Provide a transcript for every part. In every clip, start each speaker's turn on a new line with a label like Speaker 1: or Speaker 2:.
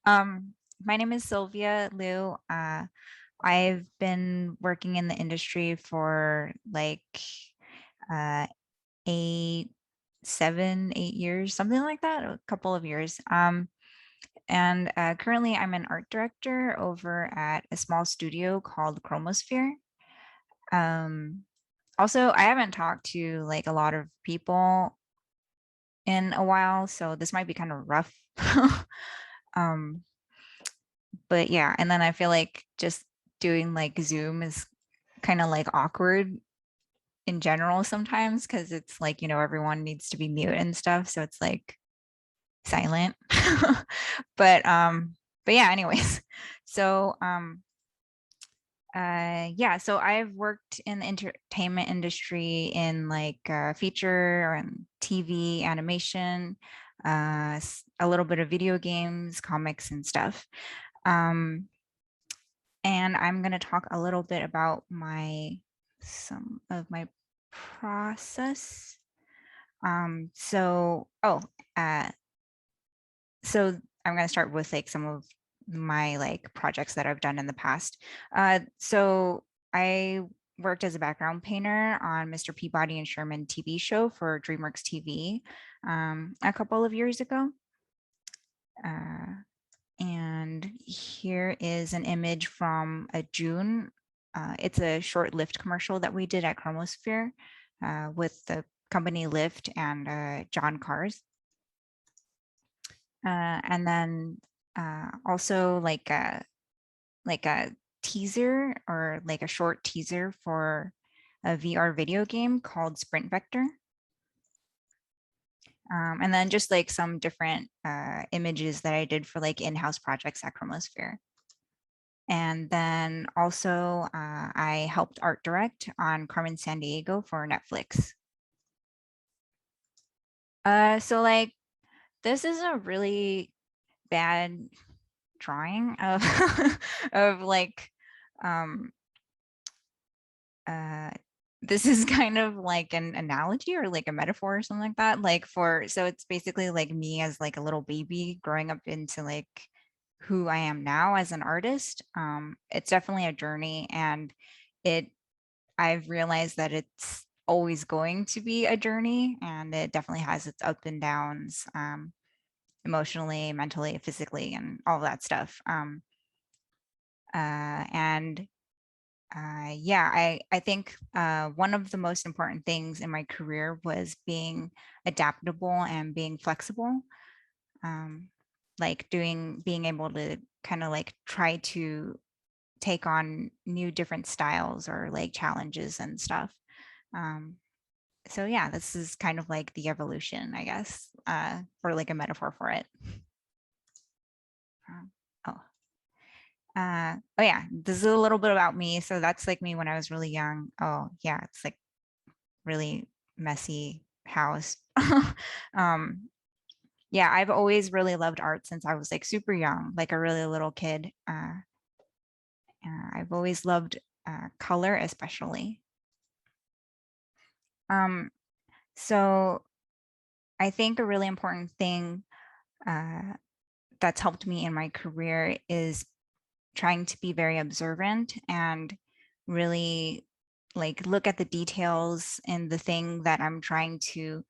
Speaker 1: My name is Sylvia Liu. I've been working in the industry for like uh, eight, 7, 8 years, something like that, a couple of years. And currently, I'm an art director over at a small studio called Chromosphere. Um, Also, I haven't talked to like a lot of people in a while, so this might be kind of rough. um, but yeah, and then I feel like just doing like Zoom is kind of like awkward in general sometimes because it's like, everyone needs to be mute and stuff. So it's like silent. But but yeah, anyways. So yeah, so I've worked in the entertainment industry in like feature and TV animation, a little bit of video games, comics and stuff. Um and I'm going to talk a little bit about some of my process. Uh, so I'm going to start with like some of my like projects that I've done in the past. So I worked as a background painter on Mr. Peabody and Sherman TV show for DreamWorks TV a couple of years ago. Uh, And here is an image from a June. It's a short-lived commercial that we did at Chromosphere with the company Lyft and John Cars. And then also like a teaser or like a short teaser for a VR video game called Sprint Vector. And then just like some different images that I did for like in-house projects at Chromosphere. And then also, I helped art direct on Carmen Sandiego for Netflix. So like this is a really bad drawing of of like um uh this is kind of like an analogy or like a metaphor or something like that. So it's basically like me as like a little baby growing up into like who I am now as an artist. It's definitely a journey, and it I've realized that it's always going to be a journey, and it definitely has its ups and downs, emotionally, mentally, physically, and all of that stuff. And Yeah, I think one of the most important things in my career was being adaptable and being flexible. Um, being able to kind of like try to take on new different styles or like challenges and stuff. Um, so yeah, this is kind of like the evolution, I guess, or like a metaphor for it. Um, oh, oh yeah, this is a little bit about me. So that's like me when I was really young. Oh yeah, it's like really messy house. um, yeah, I've always really loved art since I was like super young, like a really little kid. I've always loved color, especially. Um, so I think a really important thing uh, that's helped me in my career is trying to be very observant and really like look at the details in the thing that I'm trying to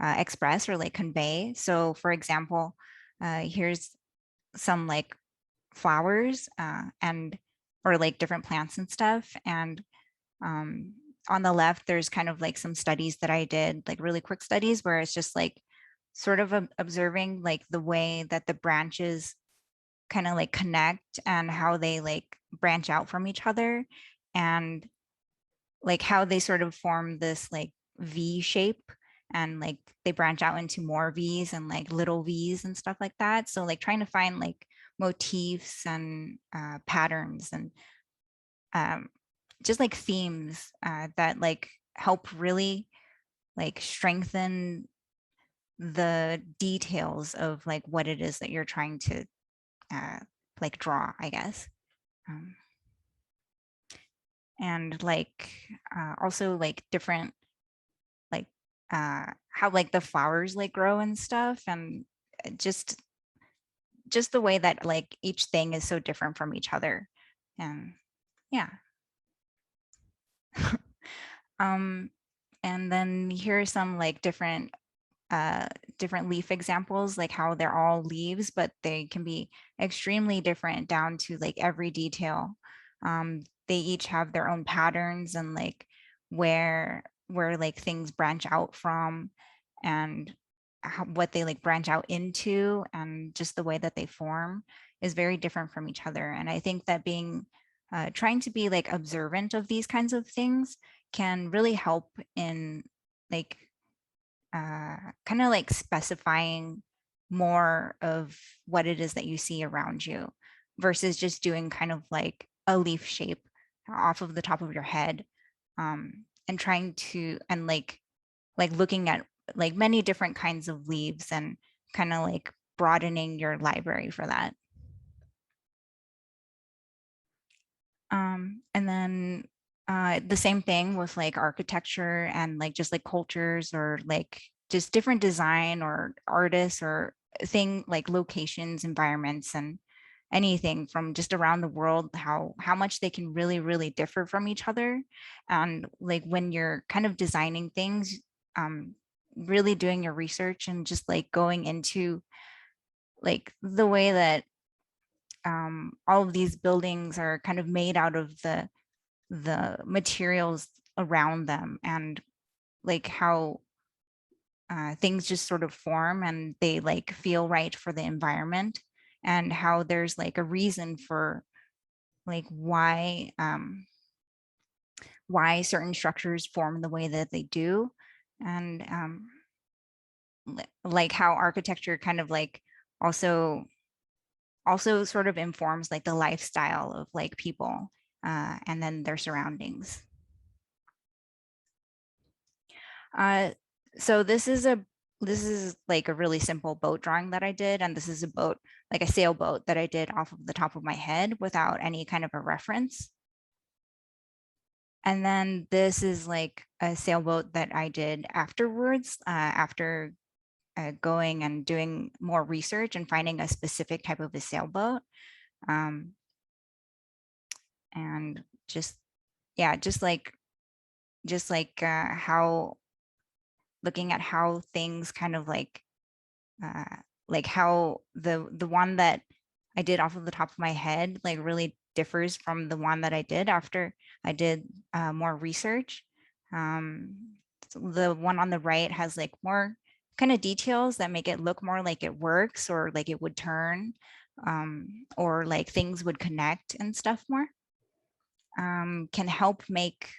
Speaker 1: express or like convey. So, for example, here's some like flowers and or like different plants and stuff. And um, on the left, there's kind of like some studies that I did, like really quick studies, where it's just like sort of observing like the way that the branches kind of like connect and how they like branch out from each other, and like how they sort of form this like V shape, and like they branch out into more V's and like little V's and stuff like that. So like trying to find like motifs and patterns and um, just like themes that like help really like strengthen the details of like what it is that you're trying to uh, like draw, I guess. Um, and like also like different like how like the flowers like grow and stuff, and just just the way that like each thing is so different from each other. And yeah. um, and then here are some like uh, different leaf examples, like how they're all leaves, but they can be extremely different down to like every detail. They each have their own patterns and like where like things branch out from, and what they like branch out into, and just the way that they form is very different from each other. And I think that being trying to be like observant of these kinds of things can really help in like kind of like specifying more of what it is that you see around you versus just doing kind of like a leaf shape off of the top of your head, and trying to and like looking at like many different kinds of leaves and kind of like broadening your library for that. And then the same thing with like architecture and like just like cultures or like just different design or artists or thing like locations, environments, and anything from just around the world, how much they can really differ from each other. And like when you're kind of designing things, really doing your research and just like going into like the way that all of these buildings are kind of made out of the materials around them, and like how things just sort of form and they like feel right for the environment, and how there's like a reason for like why certain structures form the way that they do, and like how architecture kind of like also also sort of informs like the lifestyle of like people, and then their surroundings. Uh, so this is like a really simple boat drawing that I did, and this is a boat, like a sailboat that I did off of the top of my head without any kind of a reference. And then this is like a sailboat that I did afterwards, after going and doing more research and finding a specific type of a sailboat. Um, and just yeah, just like how looking at how things kind of uh, like how the one that I did off of the top of my head like really differs from the one that I did after I did more research. So the one on the right has like more kind of details that make it look more like it works or like it would turn, or like things would connect and stuff more. Can help make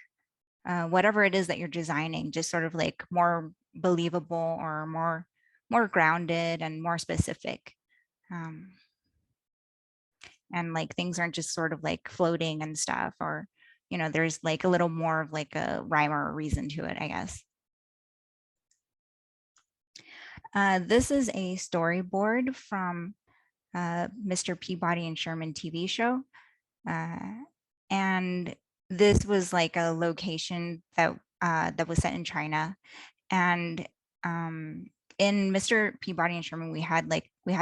Speaker 1: whatever it is that you're designing just sort of like more believable or more grounded and more specific. Um, and like things aren't just sort of like floating and stuff, or there's like a little more of like a rhyme or a reason to it, I guess. This is a storyboard from Mr. Peabody and Sherman TV show. Uh, and this was like a location that was set in China. And um, in Mr. Peabody and Sherman, we had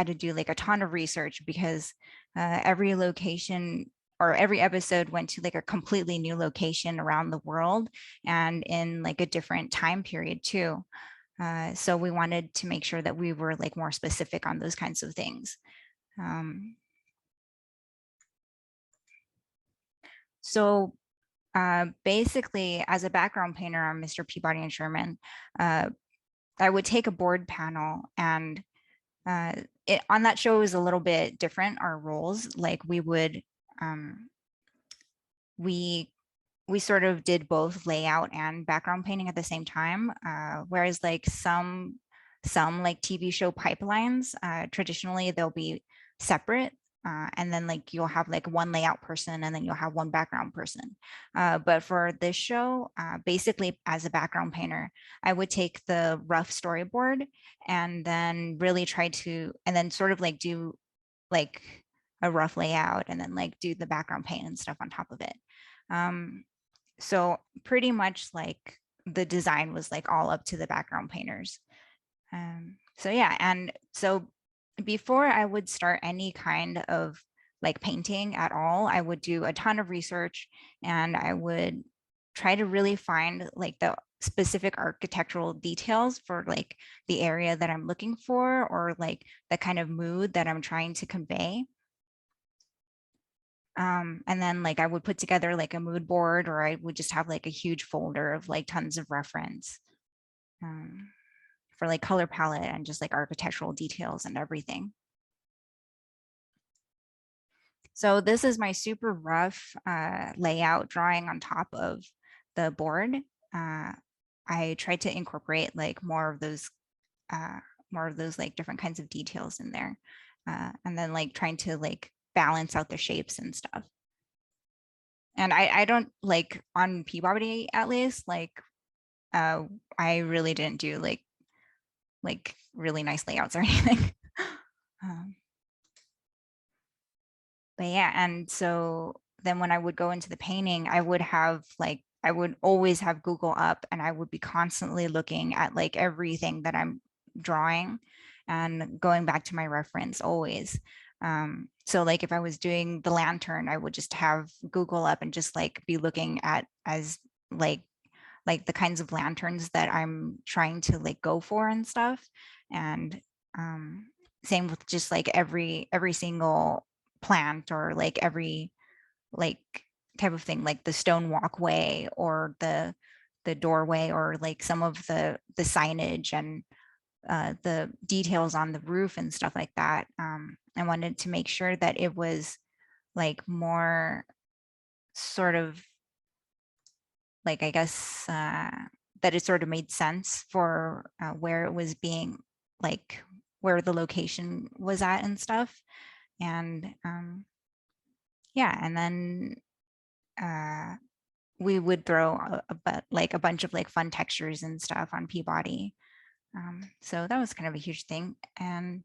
Speaker 1: to do like a ton of research because every location or every episode went to like a completely new location around the world and in like a different time period too. So we wanted to make sure that we were like more specific on those kinds of things. Um, so basically, as a background painter on Mr. Peabody and Sherman, uh, I would take a board panel, and uh, on that show was a little bit different. Our roles, like um, we we sort of did both layout and background painting at the same time. Whereas like some like TV show pipelines, traditionally they'll be separate. And then like you'll have like one layout person and then you'll have one background person. But for this show, basically as a background painter, I would take the rough storyboard and then really try to, and then sort of like do like a rough layout and then like do the background paint and stuff on top of it. Um, so pretty much like the design was like all up to the background painters. So yeah, and so before I would start any kind of like painting at all, I would do a ton of research and I would try to really find like the specific architectural details for like the area that I'm looking for or like the kind of mood that I'm trying to convey. And then like I would put together like a mood board or I would just have like a huge folder of like tons of reference um, for like color palette and just like architectural details and everything. So this is my super rough layout drawing on top of the board. Uh, I tried to incorporate like uh, more of those like different kinds of details in there. And then like trying to like balance out the shapes and stuff. And I don't like on Peabody at least, like uh, I really didn't do like really nice layouts or anything. Um, but yeah, and so then when I would go into the painting, I would have like I would always have Google up and I would be constantly looking at like everything that I'm drawing and going back to my reference always. So like if I was doing the lantern, I would just have Google up and just like be looking at as like like the kinds of lanterns that I'm trying to like go for and stuff. And um, same with just like every single plant or like every like type of thing, like the stone walkway or the doorway or like some of the signage and the details on the roof and stuff like that. I wanted to make sure that it was like more sort of like I guess that it sort of made sense for where it was being like where the location was at and stuff. And yeah, and then uh, we would throw like a bunch of like fun textures and stuff on Peabody. So that was kind of a huge thing. And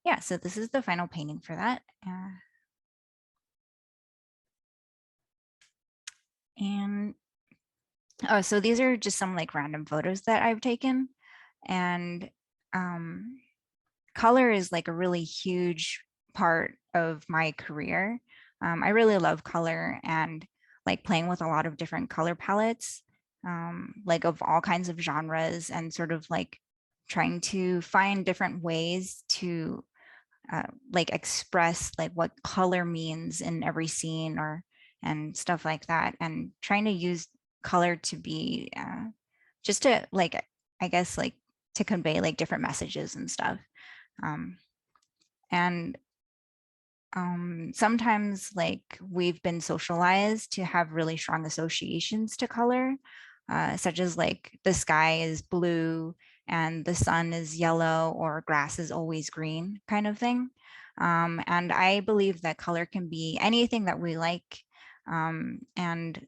Speaker 1: yeah, so this is the final painting for that. And oh, so these are just some like random photos that I've taken. And um, color is like a really huge part of my career. I really love color and like playing with a lot of different color palettes, like of all kinds of genres, and sort of like trying to find different ways to like express like what color means in every scene or and stuff like that, and trying to use color to be just to like I guess like to convey like different messages and stuff. Um, and sometimes like we've been socialized to have really strong associations to color, such as like the sky is blue and the sun is yellow or grass is always green kind of thing. And I believe that color can be anything that we like. And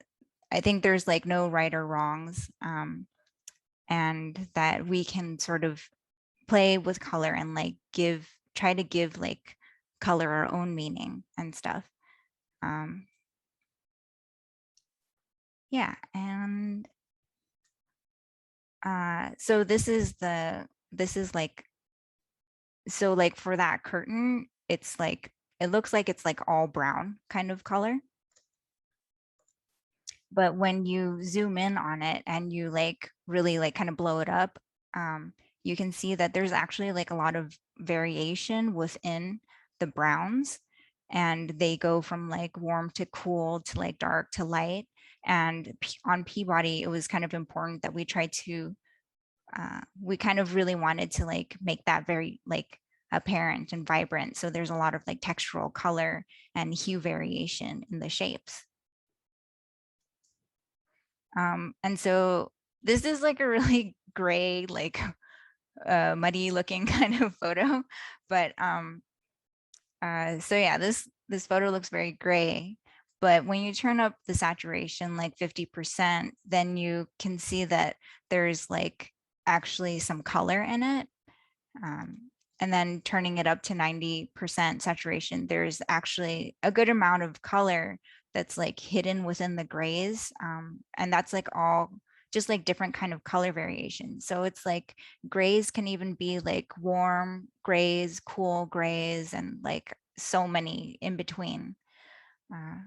Speaker 1: I think there's like no right or wrongs, and that we can sort of play with color and like try to give like color our own meaning and stuff. Um, yeah, and so this is like so like for that curtain, it's like it looks like it's like all brown kind of color. But when you zoom in on it and you like really like kind of blow it up, you can see that there's actually like a lot of variation within the browns, and they go from like warm to cool to like dark to light. And on Peabody, it was kind of important that we tried to we kind of really wanted to like make that very like apparent and vibrant. So there's a lot of like textural color and hue variation in the shapes. And so this is like a really gray, like muddy looking kind of photo. But so yeah, this photo looks very gray. But when you turn up the saturation like 50%, then you can see that there's like actually some color in it. And then turning it up to 90% saturation, there's actually a good amount of color that's like hidden within the grays. And that's like all just like different kind of color variations. So it's like grays can even be like warm grays, cool grays, and like so many in between. Uh,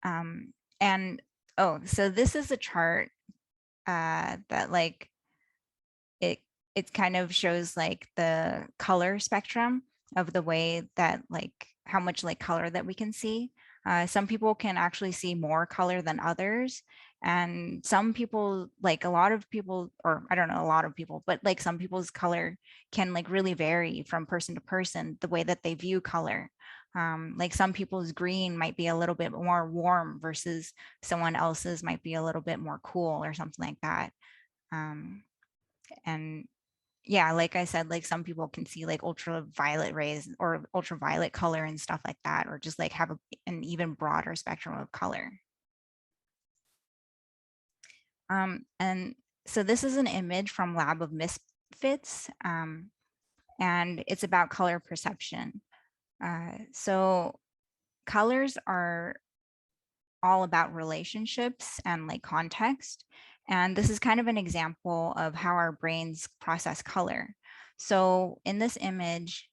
Speaker 1: um, and oh, so this is a chart that like it it kind of shows like the color spectrum of the way that like how much like color that we can see. Some people can actually see more color than others, and some people, like a lot of people, or I don't know, a lot of people, but like some people's color can like really vary from person to person, the way that they view color. Like some people's green might be a little bit more warm versus someone else's might be a little bit more cool or something like that. Um, and yeah, like I said, like some people can see like ultraviolet rays or ultraviolet color and stuff like that, or just like have an even broader spectrum of color. And so this is an image from Lab of Misfits, and it's about color perception. So colors are all about relationships and like context. And this is kind of an example of how our brains process color. So in this image,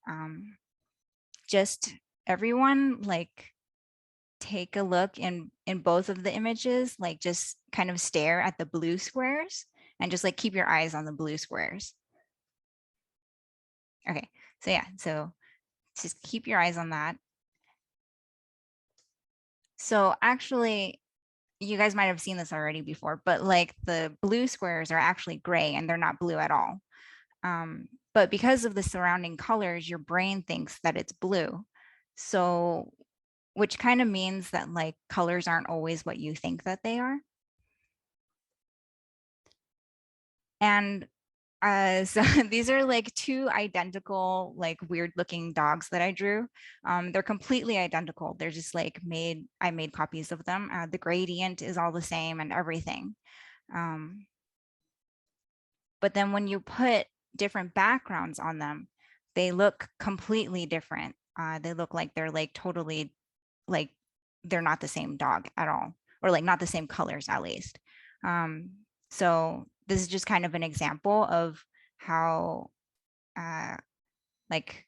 Speaker 1: just everyone like take a look in both of the images, like just kind of stare at the blue squares and just like keep your eyes on the blue squares. Okay, so yeah, so just keep your eyes on that. So actually, you guys might have seen this already before, but like the blue squares are actually gray and they're not blue at all. But because of the surrounding colors, your brain thinks that it's blue. So, which kind of means that like colors aren't always what you think that they are. And so these are like two identical, like weird looking dogs that I drew. They're completely identical. They're just like I made copies of them. The gradient is all the same and everything. Um, but then when you put different backgrounds on them, they look completely different. They look like they're like totally like they're not the same dog at all, or like not the same colors at least. Um, so this is just kind of an example of how uh, like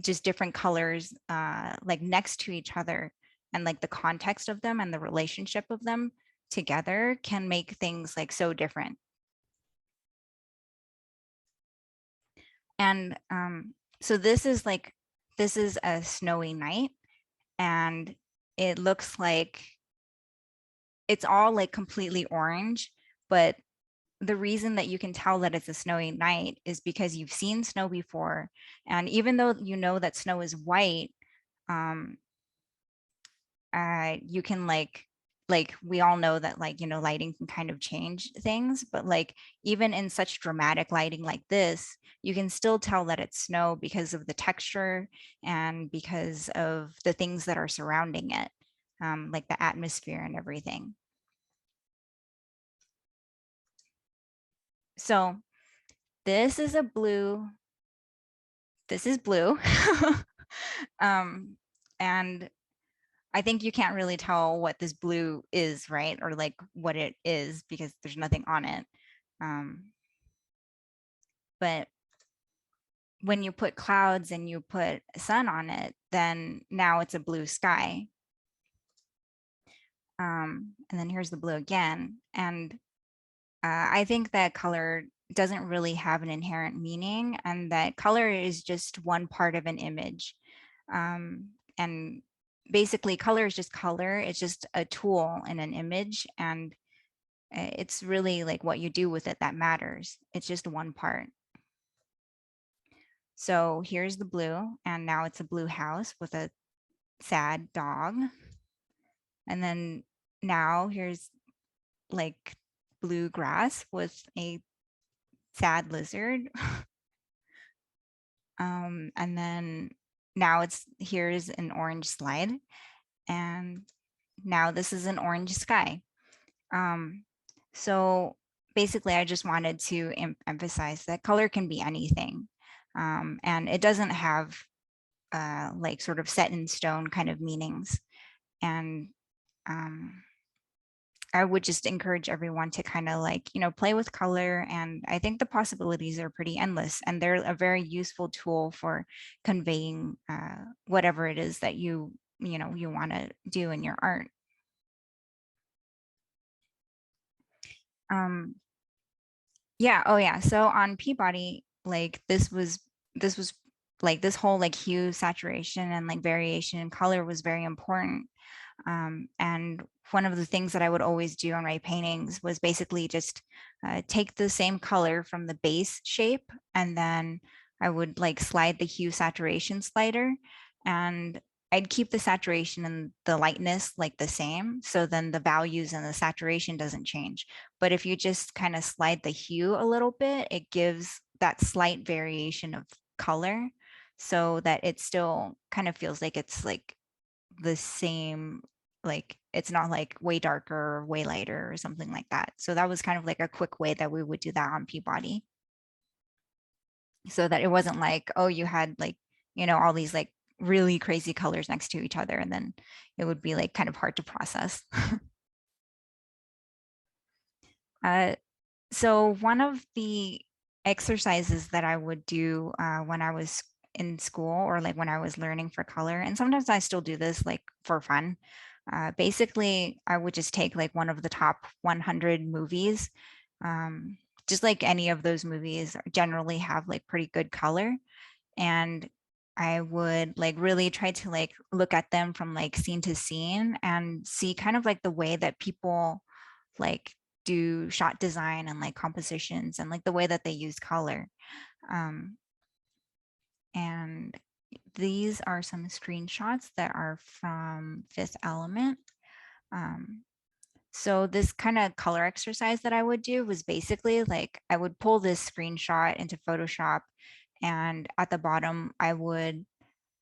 Speaker 1: just different colors like next to each other, and like the context of them and the relationship of them together can make things like so different. And so this is a snowy night, and it looks like it's all like completely orange, but the reason that you can tell that it's a snowy night is because you've seen snow before. And even though you know that snow is white, um, you can like we all know that like, you know, lighting can kind of change things, but like even in such dramatic lighting like this, you can still tell that it's snow because of the texture and because of the things that are surrounding it, like the atmosphere and everything. So this is a blue, this is blue. And I think you can't really tell what this blue is, right? Or like what it is because there's nothing on it. Um, but when you put clouds and you put sun on it, then now it's a blue sky. And then here's the blue again. And I think that color doesn't really have an inherent meaning, and that color is just one part of an image. And basically, color is just color. It's just a tool in an image, and it's really like what you do with it that matters. It's just one part. So here's the blue, and now it's a blue house with a sad dog. And then now here's like blue grass with a sad lizard. And then now here's an orange slide. And now this is an orange sky. Um, so basically, I just wanted to emphasize that color can be anything. And it doesn't have like sort of set in stone kind of meanings. And I would just encourage everyone to kind of like, play with color. And I think the possibilities are pretty endless, and they're a very useful tool for conveying whatever it is that you want to do in your art. Um, yeah, oh yeah. So on Peabody, like this was like this whole like hue saturation and like variation in color was very important. And one of the things that I would always do on my paintings was basically just take the same color from the base shape, and then I would like slide the hue saturation slider, and I'd keep the saturation and the lightness like the same. So then the values and the saturation doesn't change. But if you just kind of slide the hue a little bit, it gives that slight variation of color so that it still kind of feels like it's like the same, like it's not like way darker or way lighter or something like that. So that was kind of like a quick way that we would do that on Peabody, so that it wasn't like, oh, you had like, all these like really crazy colors next to each other, and then it would be like kind of hard to process. uh, so one of the exercises that I would do when I was in school, or like when I was learning for color, and sometimes I still do this like for fun. Basically, I would just take like one of the top 100 movies. Um, just like any of those movies generally have like pretty good color. And I would like really try to like look at them from like scene to scene and see kind of like the way that people like do shot design and like compositions and like the way that they use color. Um, and these are some screenshots that are from Fifth Element. Um, so this kind of color exercise that I would do was basically like I would pull this screenshot into Photoshop, and at the bottom I would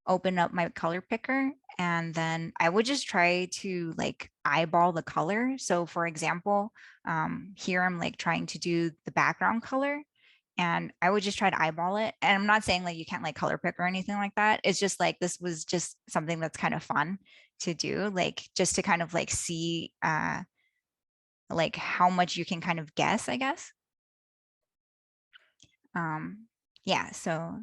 Speaker 1: open up my color picker, and then I would just try to like eyeball the color. So for example, here I'm like trying to do the background color, and I would just try to eyeball it. And I'm not saying like you can't like color pick or anything like that. It's just like this was just something that's kind of fun to do, like just to kind of like see like how much you can kind of guess, I guess. Um, yeah, so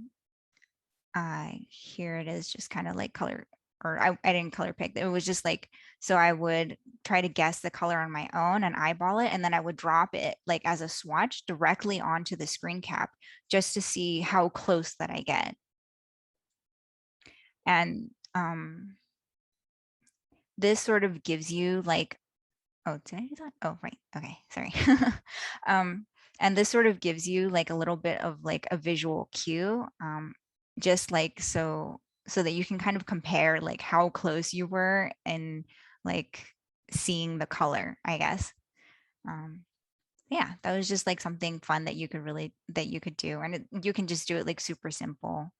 Speaker 1: here it is, just kind of like color, or I didn't color pick. It was just like, so I would try to guess the color on my own and eyeball it, and then I would drop it like as a swatch directly onto the screen cap just to see how close that I get. And this sort of gives you like, oh, did I do that? Oh, right. Okay, sorry. um, and this sort of gives you like a little bit of like a visual cue, just like so that you can kind of compare like how close you were and like seeing the color, I guess. Um, yeah, that was just like something fun that you could do, and you can just do it like super simple.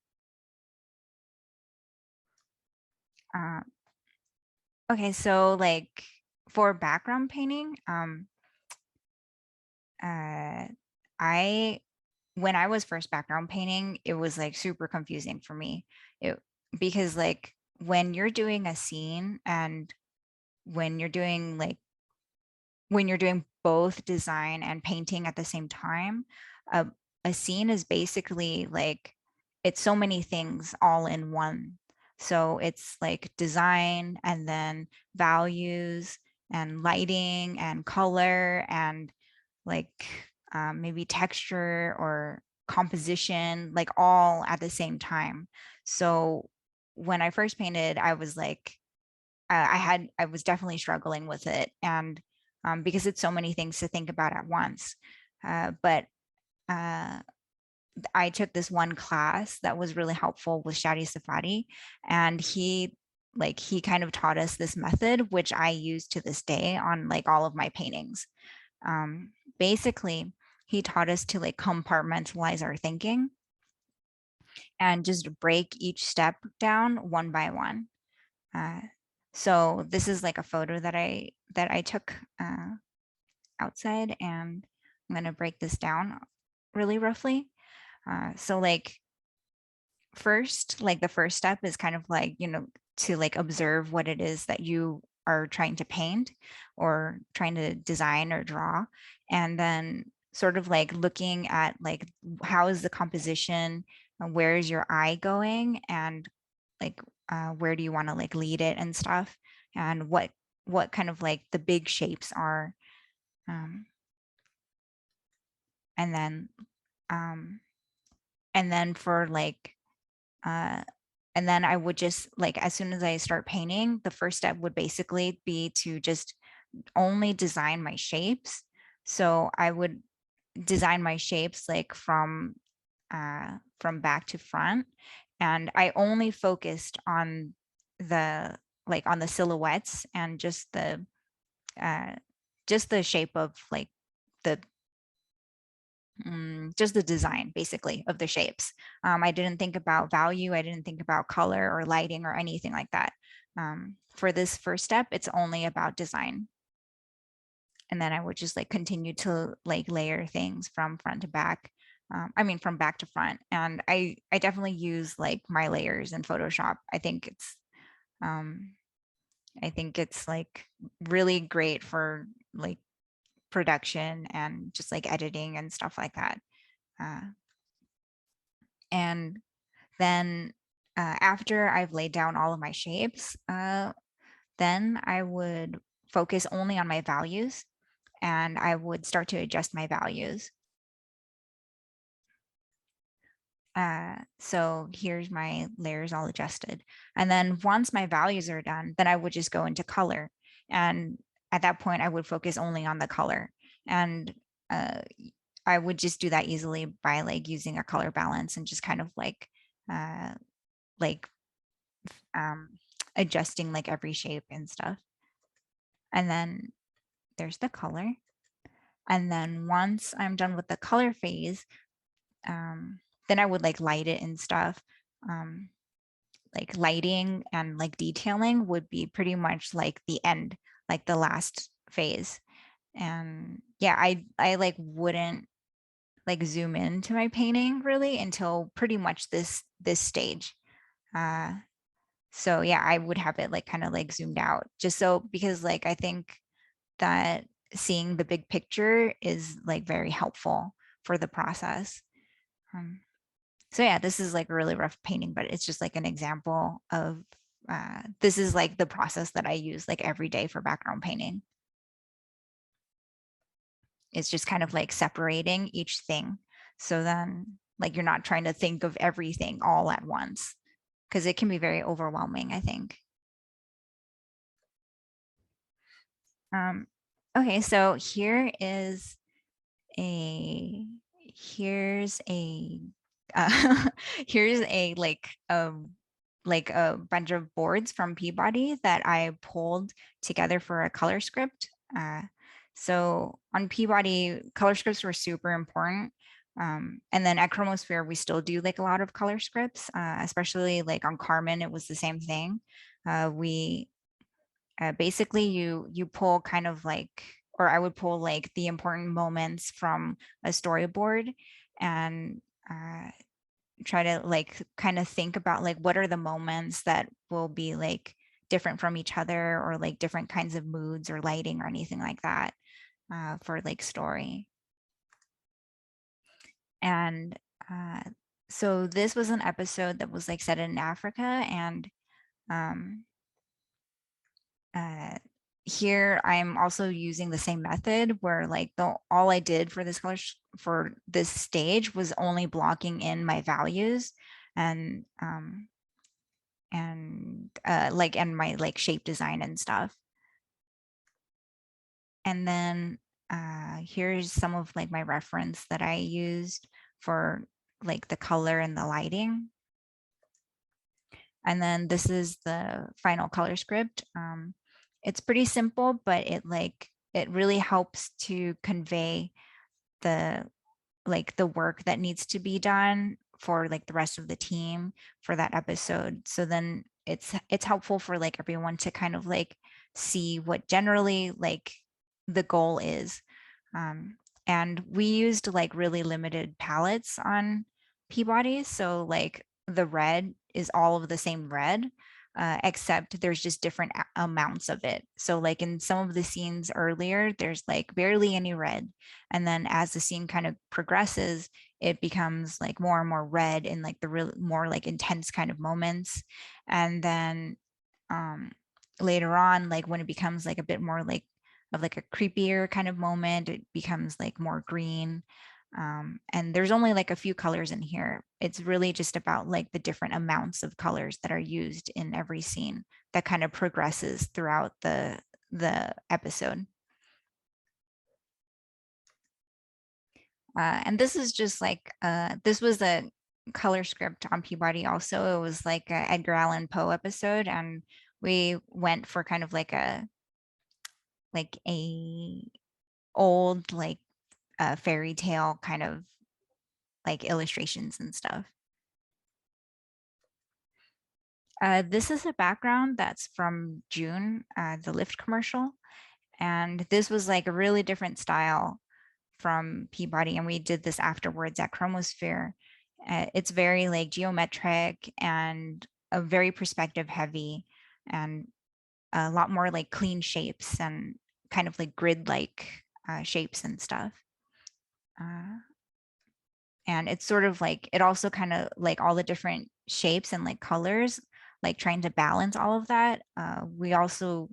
Speaker 1: Uh, okay, so like for background painting, uh, I when I was first background painting, it was like super confusing for me. It because like when you're doing a scene, and when you're doing like when you're doing both design and painting at the same time, uh, a scene is basically like it's so many things all in one. So it's like design, and then values, and lighting, and color, and like maybe texture or composition, like all at the same time. So when I first painted, I was like, I was definitely struggling with it, and because it's so many things to think about at once. But uh, I took this one class that was really helpful with Shadi Safadi, and he kind of taught us this method, which I use to this day on like all of my paintings. Basically, he taught us to like compartmentalize our thinking and just break each step down one by one. Uh, so this is like a photo that I took outside, and I'm gonna break this down really roughly. So like first, like the first step is kind of like, to like observe what it is that you are trying to paint or trying to design or draw, and then sort of like looking at like how is the composition, where is your eye going, and like where do you want to like lead it and stuff, and what kind of like the big shapes are, um, and then um, and then for like uh, and then I would just like, as soon as I start painting, the first step would basically be to just only design my shapes. So I would design my shapes like from back to front, and I only focused on the like on the silhouettes and uh, just the shape of like the just the design basically of the shapes. I didn't think about value. I didn't think about color or lighting or anything like that. For this first step, it's only about design. And then I would just like continue to like layer things from front to back. I mean, from back to front. And I definitely use like my layers in Photoshop. Um, I think it's like really great for like production and just like editing and stuff like that. Uh, and then after I've laid down all of my shapes, then I would focus only on my values, and I would start to adjust my values. So here's my layers all adjusted. And then once my values are done, then I would just go into color. And at that point, I would focus only on the color. And uh, I would just do that easily by like using a color balance and just kind of uh, like um, adjusting like every shape and stuff. And then there's the color. And then once I'm done with the color phase, then I would like light it and stuff. Um, like lighting and like detailing would be pretty much like the end, like the last phase. And yeah, I like wouldn't like zoom into my painting really until pretty much this stage. Uh, so yeah, I would have it like kind of like zoomed out just so, because like I think that seeing the big picture is like very helpful for the process. Um, so yeah, this is like a really rough painting, but it's just like an example of this is like the process that I use like every day for background painting. It's just kind of like separating each thing. So then like you're not trying to think of everything all at once, because it can be very overwhelming, I think. Um, okay, so a here's a here's a like a bunch of boards from Peabody that I pulled together for a color script. So on Peabody, color scripts were super important. And then at Chromosphere, we still do like a lot of color scripts, especially like on Carmen, it was the same thing. We basically you pull kind of like, or I would pull like the important moments from a storyboard, and uh, try to like kind of think about like what are the moments that will be like different from each other, or like different kinds of moods or lighting or anything like that, for like story. And uh, so this was an episode that was like set in Africa, and um, uh, here I'm also using the same method where like the all I did for this color for this stage was only blocking in my values, and like and my like shape design and stuff. And then here's some of like my reference that I used for like the color and the lighting. And then this is the final color script. It's pretty simple, but it really helps to convey the like the work that needs to be done for like the rest of the team for that episode. So then it's helpful for like everyone to kind of like see what generally like the goal is. And we used like really limited palettes on Peabody. So like the red is all of the same red. except there's just different amounts of it. So like in some of the scenes earlier, there's like barely any red. And then as the scene kind of progresses, it becomes like more and more red in like the real more like intense kind of moments. And then um later on, like when it becomes like a bit more like of like a creepier kind of moment, it becomes like more green. And there's only like a few colors in here. It's really just about like the different amounts of colors that are used in every scene that kind of progresses throughout the episode. And this is just like this was a color script on Peabody also. It was like a Edgar Allan Poe episode, and we went for kind of like a old like fairy tale kind of like illustrations and stuff. This is a background that's from June, the Lyft commercial. And this was like a really different style from Peabody. And we did this afterwards at Chromosphere. It's very like geometric and a very perspective heavy and a lot more like clean shapes and kind of like grid like shapes and stuff. Uh, and it's sort of like it also kind of like all the different shapes and like colors, like trying to balance all of that. We also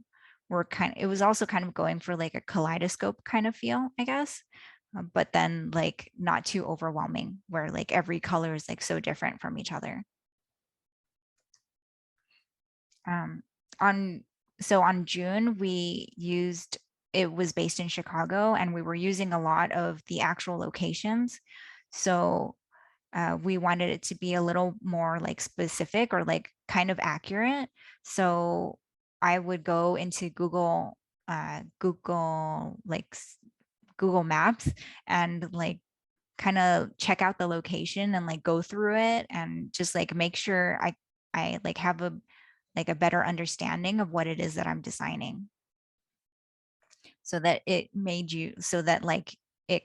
Speaker 1: were kind of, it was also kind of going for like a kaleidoscope kind of feel, I guess. But then like not too overwhelming where like every color is like so different from each other. um on so on June we used, it was based in Chicago, and we were using a lot of the actual locations. So we wanted it to be a little more like specific or like kind of accurate. So I would go into Google Maps and like kind of check out the location and like go through it and just like make sure I like have a better understanding of what it is that I'm designing, so that it made you so that like it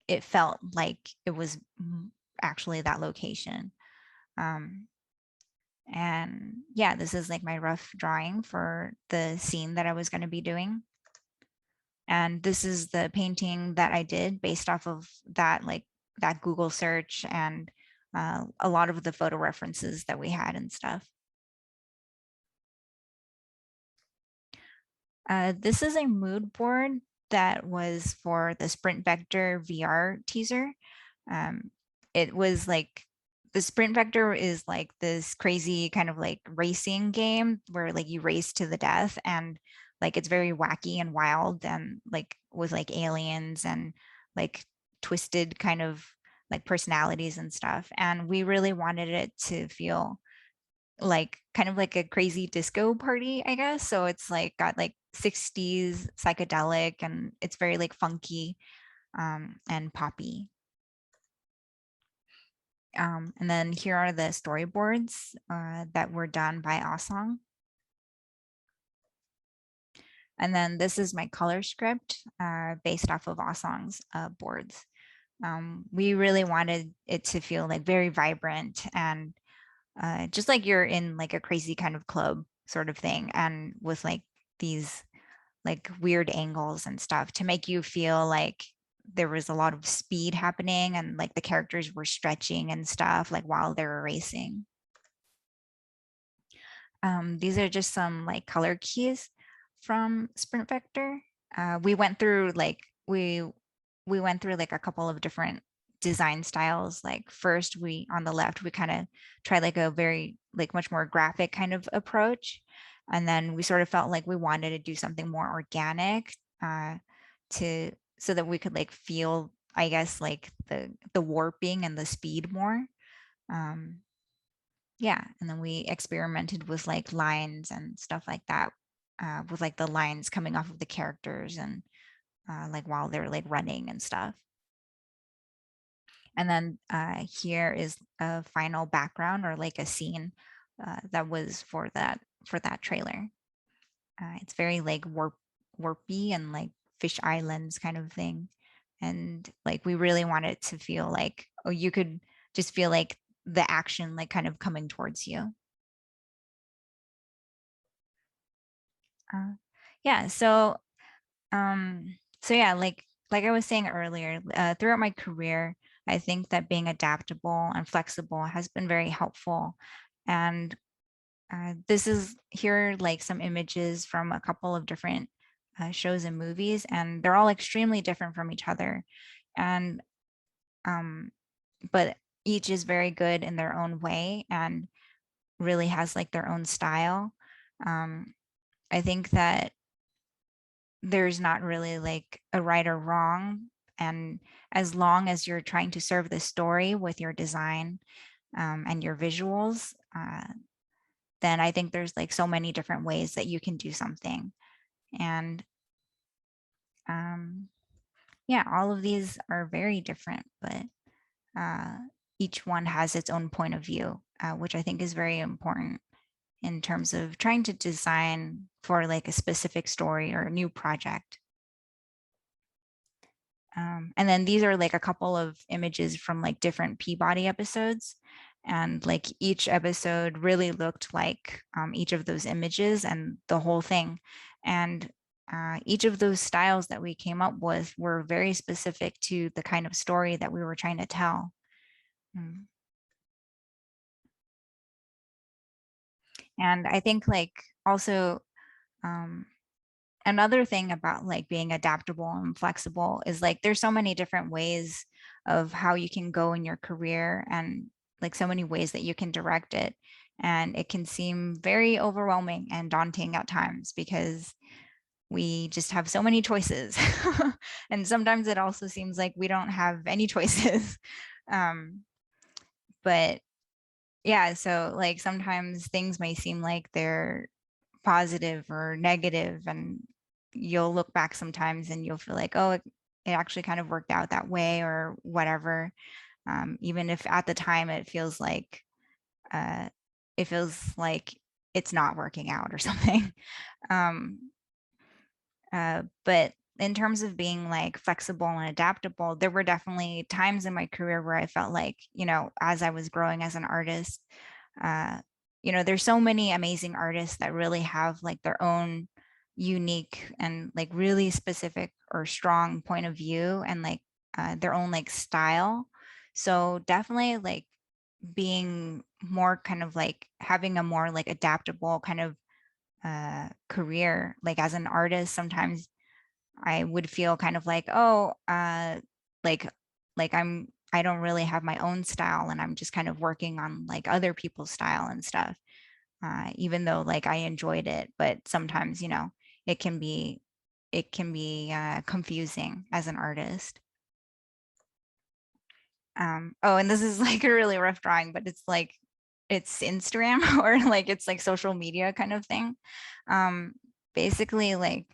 Speaker 1: it felt like it was actually that location. Um, and yeah, this is like my rough drawing for the scene that I was going to be doing. And this is the painting that I did based off of that, like that Google search and a lot of the photo references that we had and stuff. This is a mood board that was for the Sprint Vector VR teaser. Um, it was like the Sprint Vector is like this crazy kind of like racing game where like you race to the death, and like it's very wacky and wild and like with like aliens and like twisted kind of like personalities and stuff. And we really wanted it to feel like kind of like a crazy disco party, I guess. So it's like got like 60s psychedelic and it's very like funky and poppy. And then here are the storyboards that were done by Asong. And then this is my color script based off of Asong's boards. We really wanted it to feel like very vibrant and just like you're in like a crazy kind of club sort of thing, and with like these like weird angles and stuff to make you feel like there was a lot of speed happening and like the characters were stretching and stuff like while they were racing. These are just some like color keys from Sprint Vector. We went through like we went through like a couple of different design styles. Like first we on the left we kind of tried like a very like much more graphic kind of approach, and then we sort of felt like we wanted to do something more organic to so that we could like feel, I guess, like the warping and the speed more. Um, yeah, and then we experimented with like lines and stuff like that, with like the lines coming off of the characters and like while they're like running and stuff. And then here is a final background or like a scene that was for that trailer. It's very like warpy and like fish islands kind of thing, and like we really want it to feel like, oh, you could just feel like the action like kind of coming towards you. Yeah, so yeah, like I was saying earlier, throughout my career, I think that being adaptable and flexible has been very helpful. And this is here like some images from a couple of different shows and movies, and they're all extremely different from each other. And um, but each is very good in their own way and really has like their own style. Um, I think that there's not really like a right or wrong. And as long as you're trying to serve the story with your design and your visuals, then I think there's like so many different ways that you can do something. And um, yeah, all of these are very different, but uh, each one has its own point of view, which I think is very important in terms of trying to design for like a specific story or a new project. And then these are like a couple of images from like different Peabody episodes. And like each episode really looked like each of those images and the whole thing. And each of those styles that we came up with were very specific to the kind of story that we were trying to tell. Mm. And I think like also um, another thing about like being adaptable and flexible is like there's so many different ways of how you can go in your career and like so many ways that you can direct it, and it can seem very overwhelming and daunting at times because we just have so many choices. And sometimes it also seems like we don't have any choices. um, but yeah, so like sometimes things may seem like they're positive or negative, and you'll look back sometimes and you'll feel like, oh, it actually kind of worked out that way or whatever. Even if at the time uh, it feels like it's not working out or something. um, but in terms of being like flexible and adaptable, there were definitely times in my career where I felt like, as I was growing as an artist, uh, there's so many amazing artists that really have like their own unique and like really specific or strong point of view and like their own like style. So definitely like being more kind of like having a more like adaptable kind of career, like as an artist, sometimes I would feel kind of like, oh, like I don't really have my own style and I'm just kind of working on like other people's style and stuff. Even though like I enjoyed it, but sometimes, it can be confusing as an artist. Oh, and this is like a really rough drawing, but it's like it's Instagram or like it's like social media kind of thing. Um, Basically like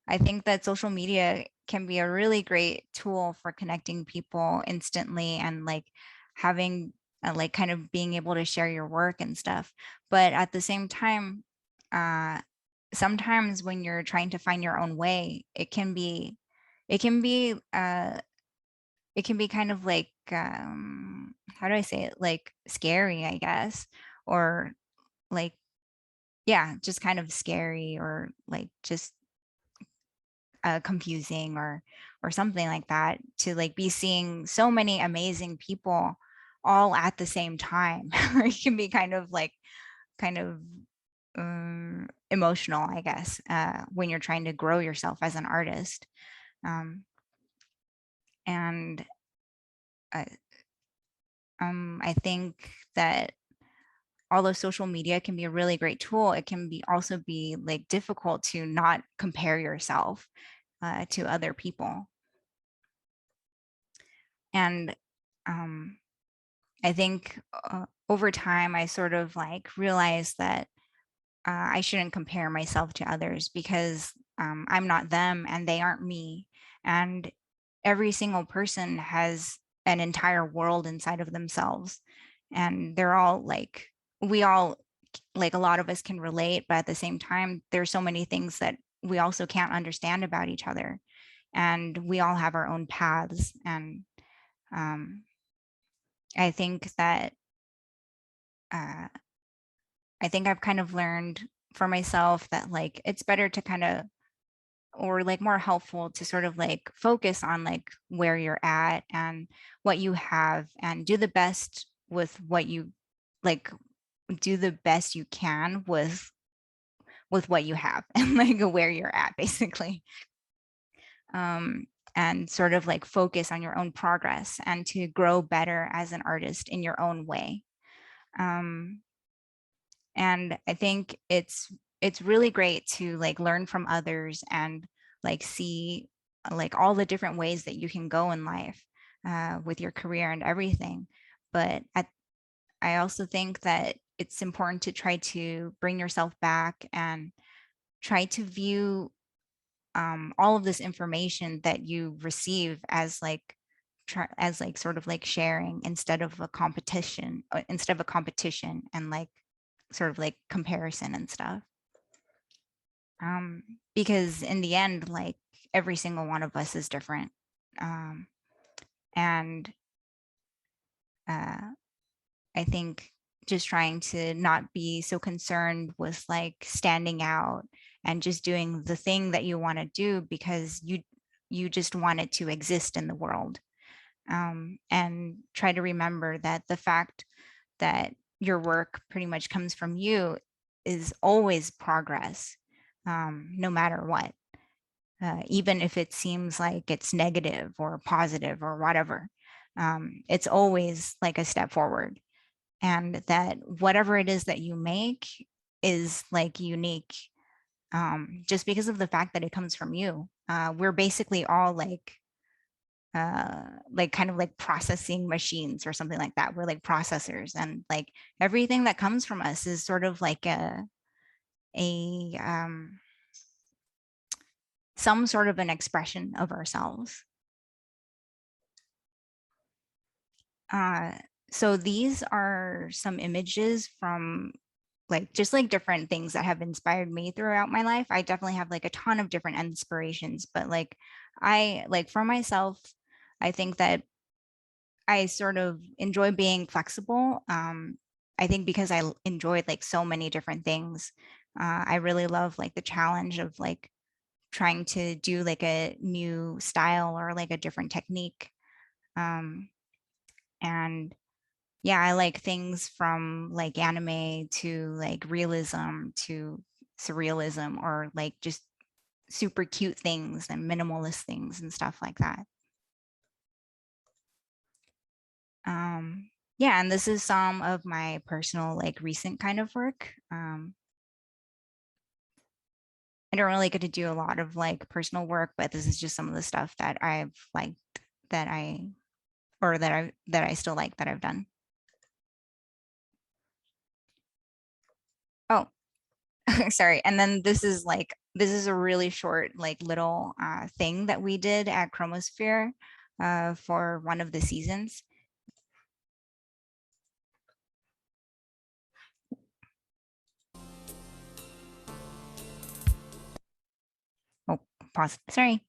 Speaker 1: I think that social media can be a really great tool for connecting people instantly and like having like kind of being able to share your work and stuff. But at the same time, uh, sometimes when you're trying to find your own way, it can be, it can be kind of like, how do I say it? Like scary, I guess, or like, yeah, just kind of scary or like just confusing or something like that to like be seeing so many amazing people all at the same time. It can be kind of emotional, I guess, when you're trying to grow yourself as an artist. Um, and uh, I think that although social media can be a really great tool, it can be also be like difficult to not compare yourself to other people. And um, I think over time, I sort of like realized that I shouldn't compare myself to others because I'm not them and they aren't me. And every single person has an entire world inside of themselves. And they're all like, we all, like a lot of us can relate, but at the same time, there's so many things that we also can't understand about each other. And we all have our own paths. And um, I think that uh, I think I've kind of learned for myself that like it's better to kind of, or like more helpful to sort of like focus on like where you're at and what you have, and do the best with what you like, do the best you can with what you have and like where you're at basically. um and sort of like focus on your own progress and to grow better as an artist in your own way. um and I think it's really great to like learn from others and like see like all the different ways that you can go in life with your career and everything. But I also think that it's important to try to bring yourself back and try to view all of this information that you receive as like as like sort of like sharing instead of a competition, and like sort of like comparison and stuff. Because in the end, like every single one of us is different. um, and uh, I think just trying to not be so concerned with like standing out and just doing the thing that you want to do because you just want it to exist in the world. And try to remember that the fact that your work pretty much comes from you is always progress, no matter what, even if it seems like it's negative or positive or whatever. It's always like a step forward, and that whatever it is that you make is like unique, just because of the fact that it comes from you. We're basically all like kind of like processing machines or something like that. We're like processors, and like everything that comes from us is sort of like a some sort of an expression of ourselves. uh so these are some images from like just like different things that have inspired me throughout my life. I definitely have like a ton of different inspirations, but like I like for myself, I think that I sort of enjoy being flexible. I think because I enjoyed like so many different things. I really love like the challenge of like trying to do like a new style or like a different technique. Um, and yeah, I like things from like anime to like realism to surrealism, or like just super cute things and minimalist things and stuff like that. Yeah, and this is some of my personal like recent kind of work. I don't really get to do a lot of like personal work, but this is just some of the stuff that I've liked, that I or that I still like, that I've done. Oh, sorry. And then this is a really short like little thing that we did at Chromosphere for one of the seasons. Oh, pause. Sorry.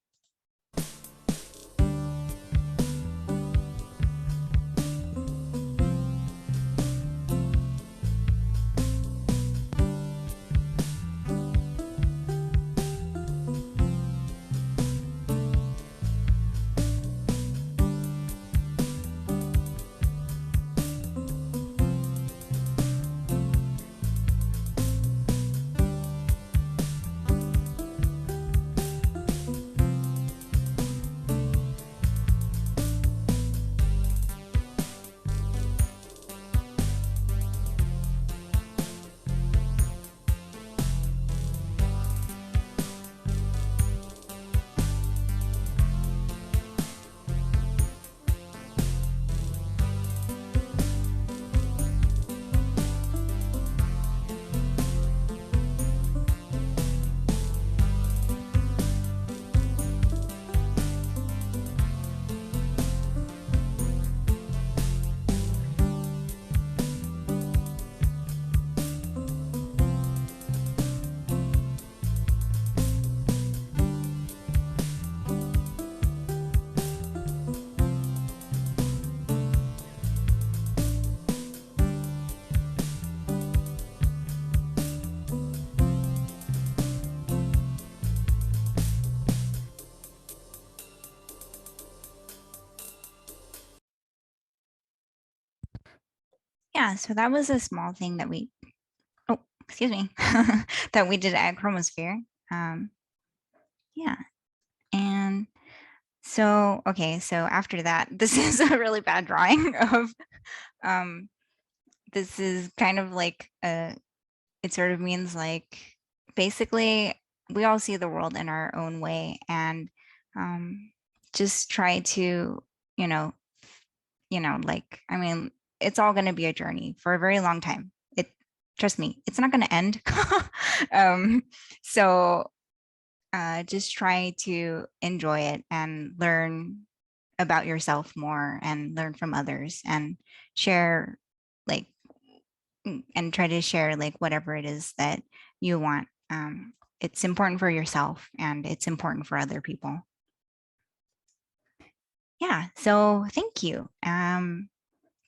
Speaker 1: Yeah, so that was a small thing that we, oh, excuse me, that we did at Chromosphere. Um, yeah, and so, okay, so after that, this is a really bad drawing of, um, this is kind of like it sort of means like, basically, we all see the world in our own way, and um, just try to, you know, like, I mean, it's all going to be a journey for a very long time. Trust me, it's not going to end. um, so just try to enjoy it and learn about yourself more and learn from others and share, like, and try to share like whatever it is that you want. It's important for yourself and it's important for other people. Yeah, so thank you.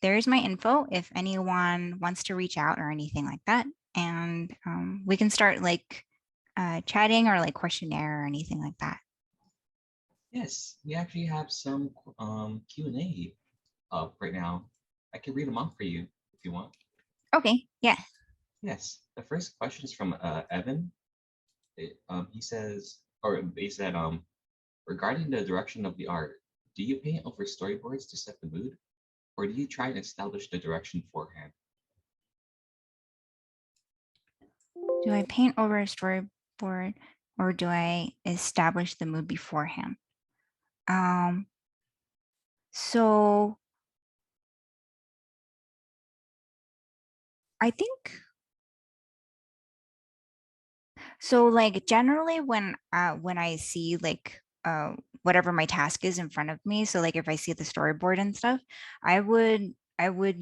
Speaker 1: There's my info if anyone wants to reach out or anything like that. And we can start like chatting or like questionnaire or anything like that.
Speaker 2: Yes, we actually have some Q&A up right now. I can read them off for you if you want.
Speaker 1: Okay, yeah.
Speaker 2: Yes, the first question is from Evan. He says, or they said, regarding the direction of the art, do you paint over storyboards to set the mood, or do you try and establish the direction beforehand?
Speaker 1: Do I paint over a storyboard or do I establish the mood beforehand? Um, so I think so, like, generally when I see like whatever my task is in front of me, so like if I see the storyboard and stuff, I would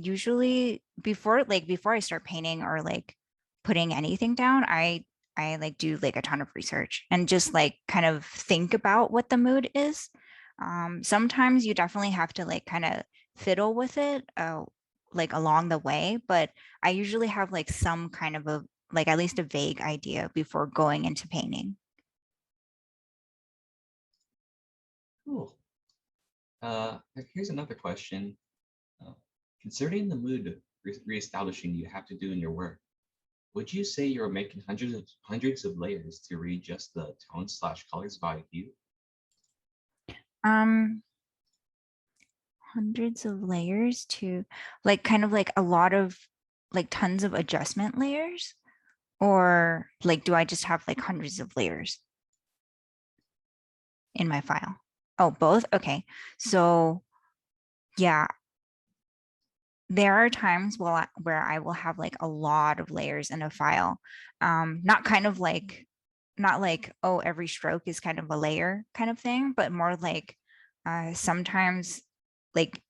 Speaker 1: usually before I start painting or like putting anything down, I like do like a ton of research and just like kind of think about what the mood is. Sometimes you definitely have to like kind of fiddle with it like along the way, but I usually have like some kind of a like at least a vague idea before going into painting.
Speaker 2: Cool. Here's another question. Uh, Considering the mood reestablishing you have to do in your work, would you say you're making hundreds of layers to readjust the tones slash colors by hue?
Speaker 1: Um, Hundreds of layers to like kind of like a lot of like tons of adjustment layers, or like do I just have like hundreds of layers in my file? Oh, both? Okay. So yeah, there are times where I will have like a lot of layers in a file. Not kind of like, not like, oh, every stroke is kind of a layer kind of thing, but more like sometimes like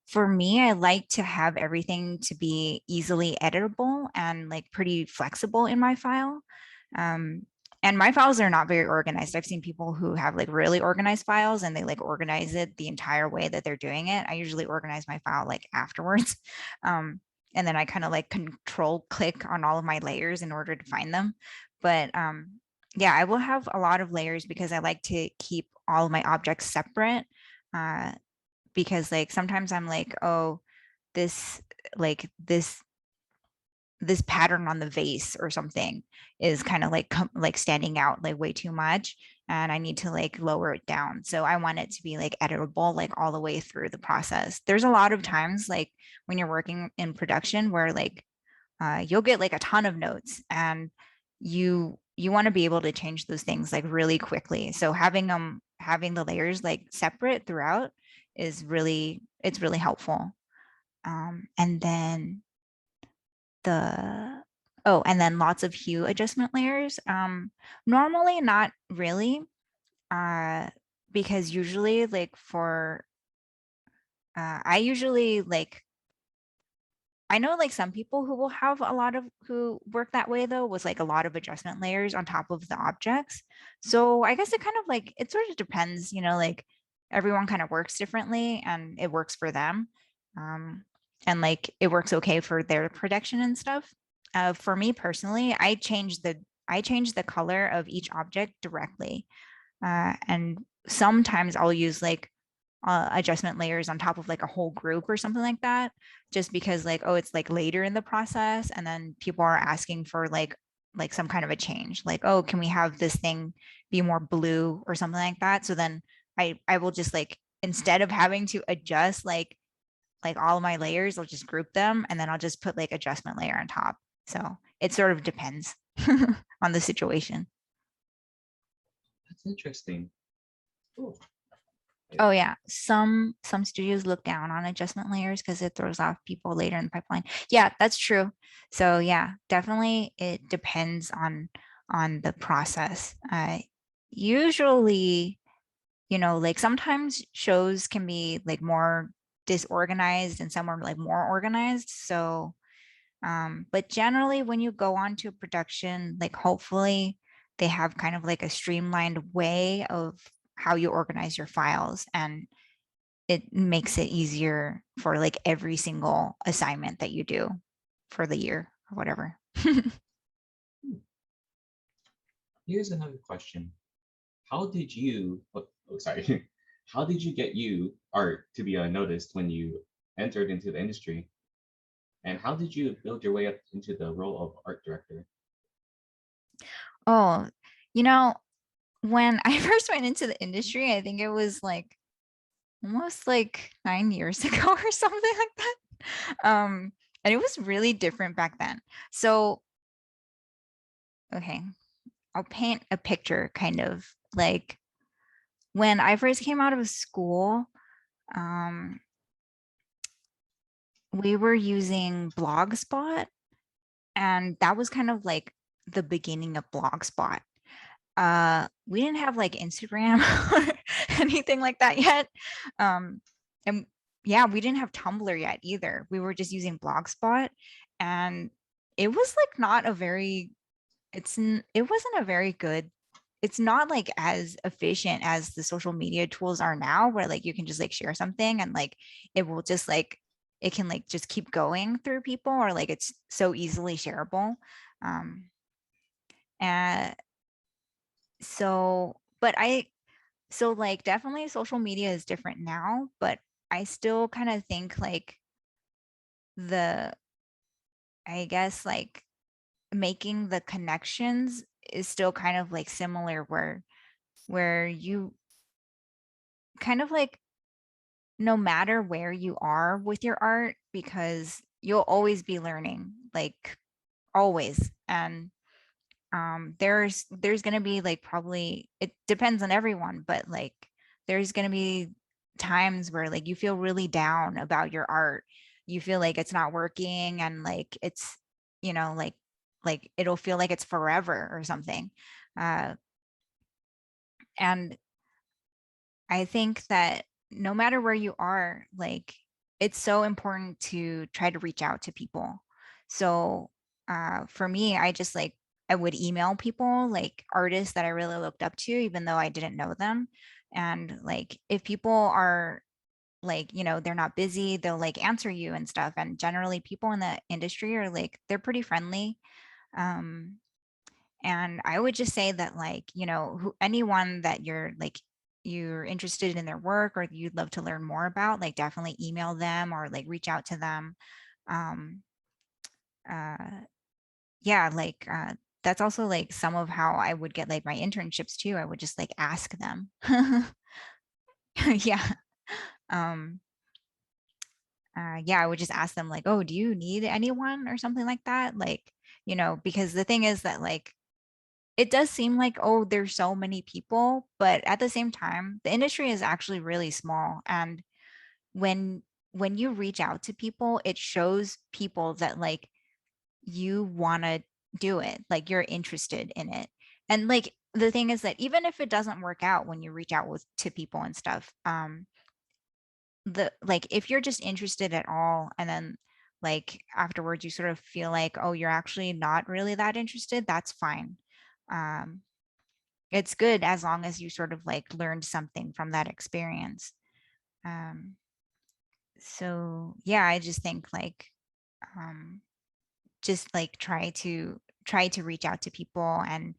Speaker 1: for me, I like to have everything to be easily editable and like pretty flexible in my file. Um, and my files are not very organized. I've seen people who have like really organized files and they like organize it the entire way that they're doing it. I usually organize my file like afterwards. Um, and then I kind of like control click on all of my layers in order to find them. But yeah, I will have a lot of layers because I like to keep all of my objects separate. Uh, because like sometimes I'm like, oh, this like this pattern on the vase or something is kind of like standing out like way too much and I need to like lower it down. So I want it to be like editable like all the way through the process. There's a lot of times like when you're working in production where like you'll get like a ton of notes and you want to be able to change those things like really quickly. So having the layers like separate throughout is really it's really helpful. And then the oh, and then lots of hue adjustment layers. Normally not really, uh, because usually like for I usually like I know like some people who will have a lot of who work that way though with like a lot of adjustment layers on top of the objects. So I guess it kind of like it sort of depends, like everyone kind of works differently and it works for them. Um, and like it works okay for their production and stuff. For me personally, I change the color of each object directly. And sometimes I'll use like adjustment layers on top of like a whole group or something like that, just because like, oh, it's like later in the process and then people are asking for like some kind of a change, like, oh, can we have this thing be more blue or something like that? So then I will just like, instead of having to adjust like all of my layers, I'll just group them and then I'll just put like adjustment layer on top. So it sort of depends on the situation.
Speaker 2: That's interesting. Cool.
Speaker 1: Oh yeah, some studios look down on adjustment layers because it throws off people later in the pipeline. Yeah, that's true. So yeah, definitely it depends on the process. Usually, like sometimes shows can be like more disorganized and some are like more organized. So but generally, when you go on to a production, like hopefully they have kind of like a streamlined way of how you organize your files, and it makes it easier for like every single assignment that you do for the year or whatever.
Speaker 2: Hmm. Here's another question. How did you, oh, sorry, how did you get you art to be noticed when you entered into the industry? And how did you build your way up into the role of art director?
Speaker 1: Oh, you know, when I first went into the industry, I think it was like almost like 9 years ago or something like that. And it was really different back then. So, okay, I'll paint a picture kind of like when I first came out of school, um, we were using Blogspot, and that was kind of like the beginning of Blogspot. We didn't have like Instagram or anything like that yet. Um, and yeah, we didn't have Tumblr yet either. We were just using Blogspot, and it was like not a very it wasn't a very good, it's not like as efficient as the social media tools are now, where like you can just like share something and like it will just like it can like just keep going through people, or like it's so easily shareable. um and so but I so like definitely social media is different now, but I still kind of think like the I guess like making the connections is still kind of like similar, where you kind of like, no matter where you are with your art, because you'll always be learning, like always. And there's going to be like, probably it depends on everyone, but like there's going to be times where like you feel really down about your art, you feel like it's not working, and like it's, you know like it'll feel like it's forever or something. uh and I think that no matter where you are, like it's so important to try to reach out to people. So for me, I just like, I would email people, like artists that I really looked up to, even though I didn't know them. And like if people are like, they're not busy, they'll like answer you and stuff. And generally people in the industry are like, they're pretty friendly. Um, and I would just say that, like, anyone that you're interested in their work or you'd love to learn more about, like definitely email them or like reach out to them. Um, uh, yeah, like that's also like some of how I would get like my internships too. I would just like ask them. Yeah. Um, yeah, I would just ask them like, oh, do you need anyone or something like that? Like, because the thing is that like it does seem like, oh, there's so many people, but at the same time, the industry is actually really small. And when when you reach out to people, it shows people that like you want to do it, like you're interested in it. And like the thing is that even if it doesn't work out when you reach out with to people and stuff, the like if you're just interested at all and then like afterwards you sort of feel like, oh, you're actually not really that interested, that's fine. um it's good as long as you sort of like learned something from that experience. Um, so yeah, I just think like, um, just like try to try to reach out to people and,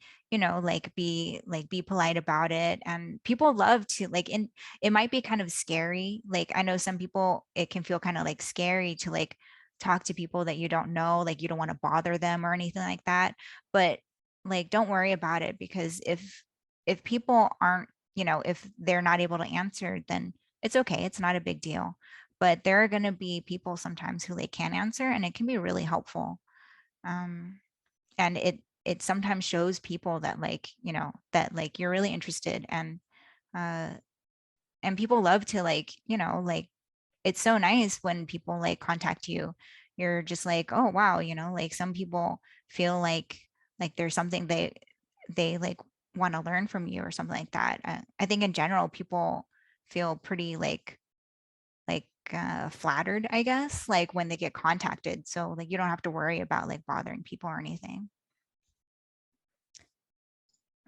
Speaker 1: be polite about it. And people love to it might be kind of scary. Like I know some people, it can feel kind of like scary to like talk to people that you don't know, like you don't want to bother them or anything like that. But like don't worry about it, because if people aren't, if they're not able to answer, then it's okay. It's not a big deal. But there are going to be people sometimes who they can't answer, and it can be really helpful. Um, and it sometimes shows people that that like you're really interested. Uh and people love to it's so nice when people like contact you. You're just like, oh wow, like some people feel like there's something they like want to learn from you or something like that. I think in general people feel pretty flattered, I guess, like when they get contacted. So like you don't have to worry about like bothering people or anything.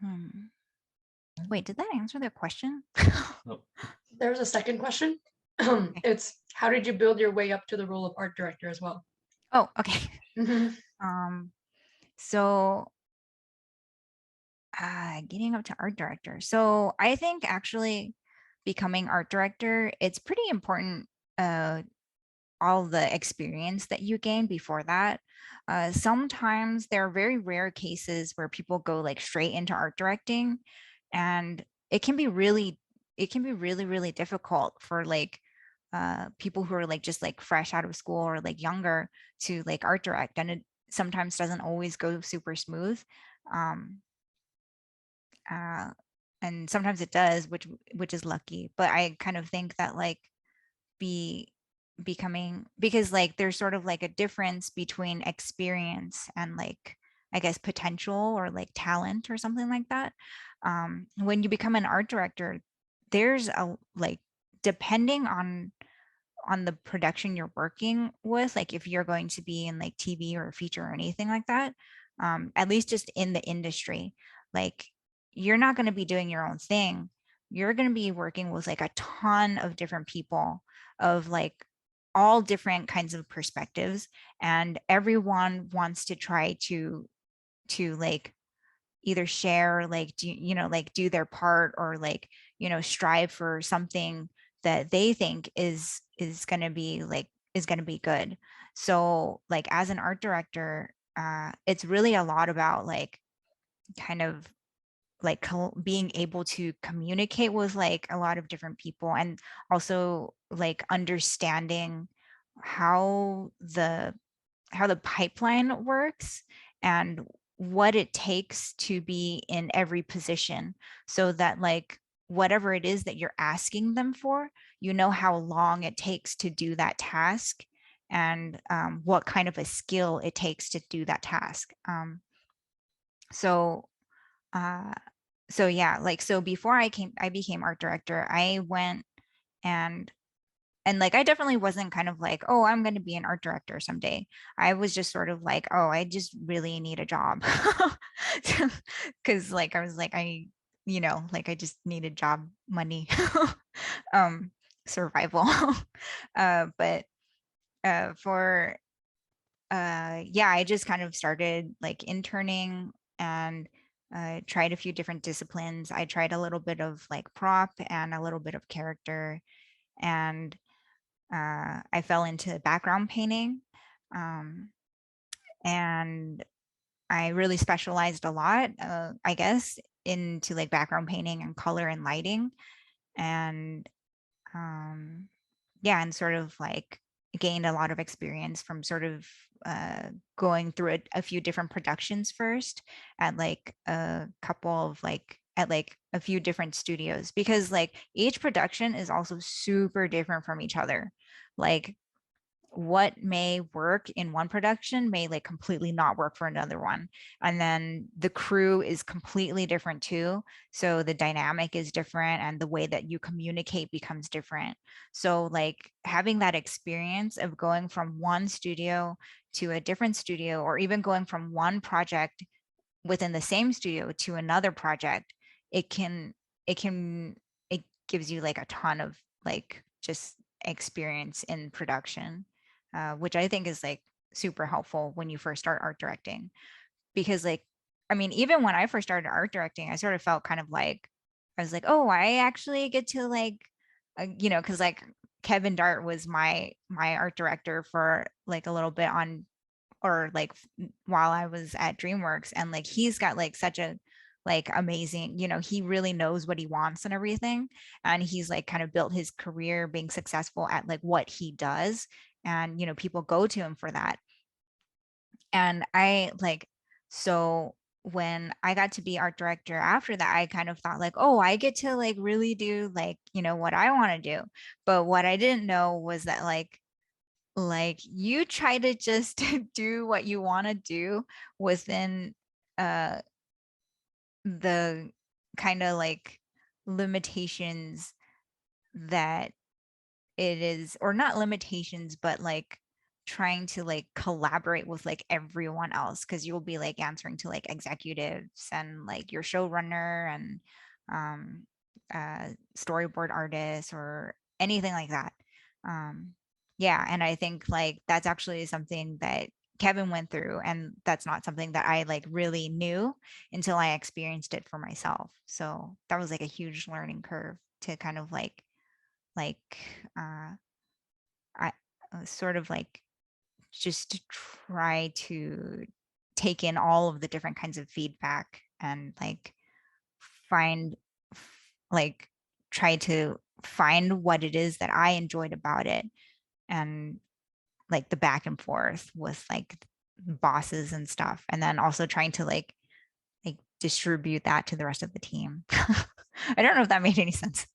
Speaker 1: Hmm. Wait, did that answer their question?
Speaker 2: Oh,
Speaker 3: There's a second question.
Speaker 1: Okay.
Speaker 3: It's how did you build your way up to the role of art director as well?
Speaker 1: Oh, okay.
Speaker 3: Mhm.
Speaker 1: Um, so getting up to art director. So I think actually becoming art director, it's pretty important, uh, all the experience that you gain before that. Sometimes there are very rare cases where people go like straight into art directing, and it can be really, really difficult for people who are like just like fresh out of school or like younger to like art direct, and it sometimes doesn't always go super smooth. Um, uh, and sometimes it does, which is lucky. But I kind of think that like be becoming, because like there's sort of like a difference between experience and like I guess potential or like talent or something like that. When you become an art director, there's a like, depending on the production you're working with, like if you're going to be in like TV or a feature or anything like that, at least just in the industry, like you're not going to be doing your own thing. You're going to be working with like a ton of different people of like all different kinds of perspectives, and everyone wants to try to like either share, like do their part, or like strive for something that they think is going to be good. So like as an art director, it's really a lot about like kind of like being able to communicate with like a lot of different people, and also like understanding how the pipeline works, and what it takes to be in every position, so that like whatever it is that you're asking them for, how long it takes to do that task, and what kind of a skill it takes to do that task. So uh so yeah, like so before I became art director, I went and like I definitely wasn't kind of like, oh, I'm going to be an art director someday. I was just sort of like, oh, I just really need a job. Cuz like I was like like I just needed job money. um Survival. But for yeah, I just kind of started like interning, and tried a few different disciplines. I tried a little bit of like prop and a little bit of character, and I fell into background painting. Um, and I really specialized a lot, I guess, into like background painting and color and lighting. And um, yeah, and sort of like gained a lot of experience from sort of going through a few different productions first, at like a couple of like at like a few different studios, because like each production is also super different from each other. Like what may work in one production may like completely not work for another one, and then the crew is completely different too, so the dynamic is different and the way that you communicate becomes different. So like having that experience of going from one studio to a different studio, or even going from one project within the same studio to another project, it can it gives you like a ton of like just experience in production, which I think is like super helpful when you first start art directing. because like, I mean, even when I first started art directing, I sort of felt kind of like, I was like, oh, I actually get to like, because like Kevin Dart was my art director for like a little bit on, or like while I was at DreamWorks, and like he's got like such a like amazing, he really knows what he wants and everything, and he's like kind of built his career being successful at like what he does, and people go to him for that. And I like, so when I got to be art director after that, I kind of thought like, oh, I get to like really do like, what I want to do. But what I didn't know was that like you try to just do what you want to do within uh the kind of like limitations that it is, or not limitations, but like trying to like collaborate with like everyone else, because you'll be like answering to like executives and like your showrunner and um storyboard artists or anything like that. um yeah, and I think like that's actually something that Kevin went through, and that's not something that I like really knew until I experienced it for myself. So that was like a huge learning curve to kind of like uh I sort of like just to try to take in all of the different kinds of feedback and like find like try to find what it is that I enjoyed about it, and like the back and forth with like bosses and stuff, and then also trying to like distribute that to the rest of the team. I don't know if that made any sense.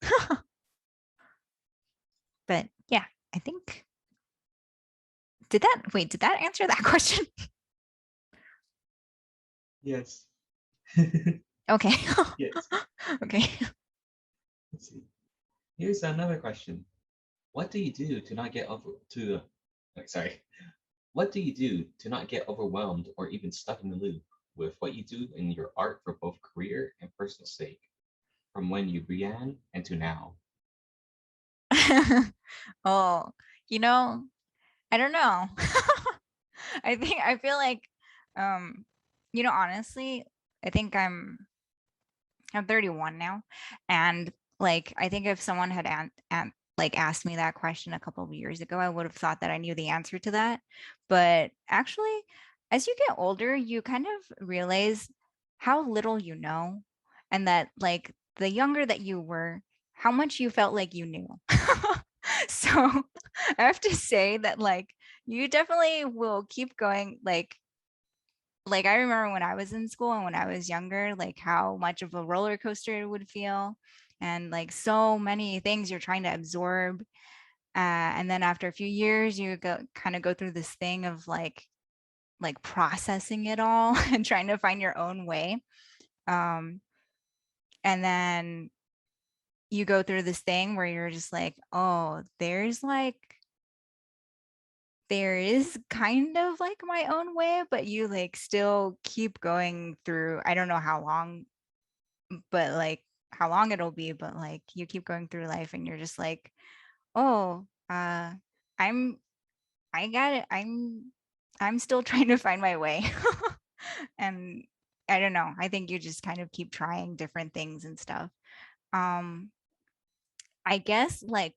Speaker 1: But yeah, I think, did that answer that question?
Speaker 2: Yes.
Speaker 1: Okay.
Speaker 2: Yes.
Speaker 1: Okay.
Speaker 2: Let's see. Here's another question. What do you do to not get over to like, sorry. What do you do to not get overwhelmed or even stuck in the loop with what you do in your art for both career and personal sake, from when you began and to now?
Speaker 1: Oh, you know, I don't know. I feel like, um, honestly, I think I'm 31 now, and like I think if someone had like asked me that question a couple of years ago, I would have thought that I knew the answer to that. But actually, as you get older, you kind of realize how little you know, and that like the younger that you were, how much you felt like you knew. So I have to say that like you definitely will keep going, like I remember when I was in school and when I was younger, like how much of a roller coaster it would feel, and like so many things you're trying to absorb. And then after a few years, you go through this thing of like processing it all and trying to find your own way. Um, and then you go through this thing where you're just like, oh, there is kind of like my own way, but you like still keep going through. I don't know how long, but like how long it'll be, but like you keep going through life and you're just like, oh, I'm I got it. I'm still trying to find my way. And I don't know. I think you just kind of keep trying different things and stuff. Um, I guess like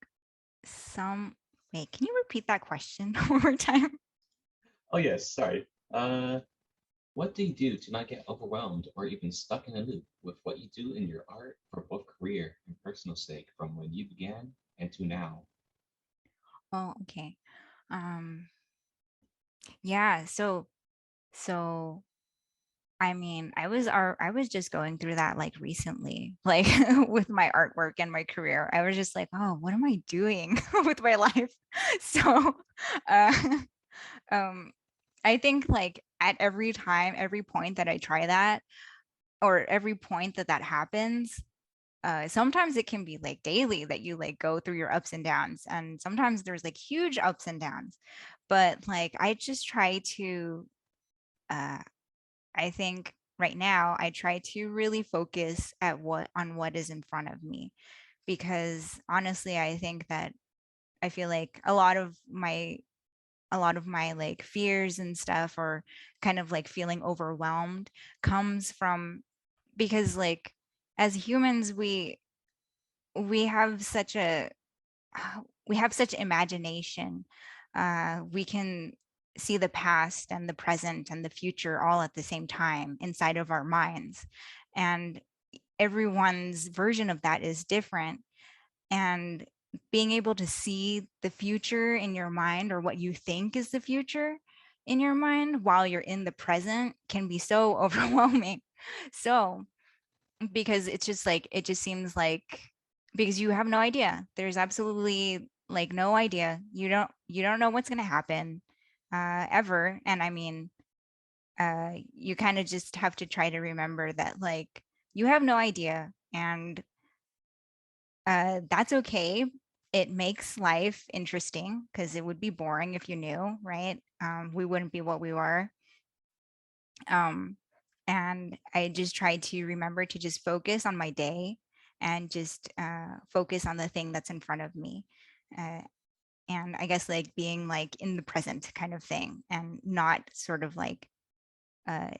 Speaker 1: some wait, can you repeat that question one more time?
Speaker 2: Oh yes, sorry. What do you do to not get overwhelmed or even stuck in a loop with what you do in your art for both career and personal sake, from when you began and to now?
Speaker 1: Oh, okay. Um, yeah, so I mean, I was just going through that like recently, like with my artwork and my career. I was just like, oh, what am I doing with my life? So, uh, um, I think like at every time, every point that I try that, or every point that that happens, sometimes it can be like daily that you like go through your ups and downs, and sometimes there's like huge ups and downs. But like I just try to uh I think right now I try to really focus at what is in front of me, because honestly I think that I feel like a lot of my a lot of my like fears and stuff, or kind of like feeling overwhelmed, comes from, because like as humans we have such a we have such imagination. We can see the past and the present and the future all at the same time inside of our minds, and everyone's version of that is different. And being able to see the future in your mind, or what you think is the future in your mind while you're in the present, can be so overwhelming. So because it's just like, it just seems like, because you have no idea, there's absolutely like no idea, you don't know what's going to happen ever. And I mean, you kind of just have to try to remember that like you have no idea, and that's okay. It makes life interesting, because it would be boring if you knew, right? We wouldn't be what we were. Um, and I just try to remember to just focus on my day, and just focus on the thing that's in front of me. Uh, and I guess like being like in the present kind of thing, and not sort of like, uh,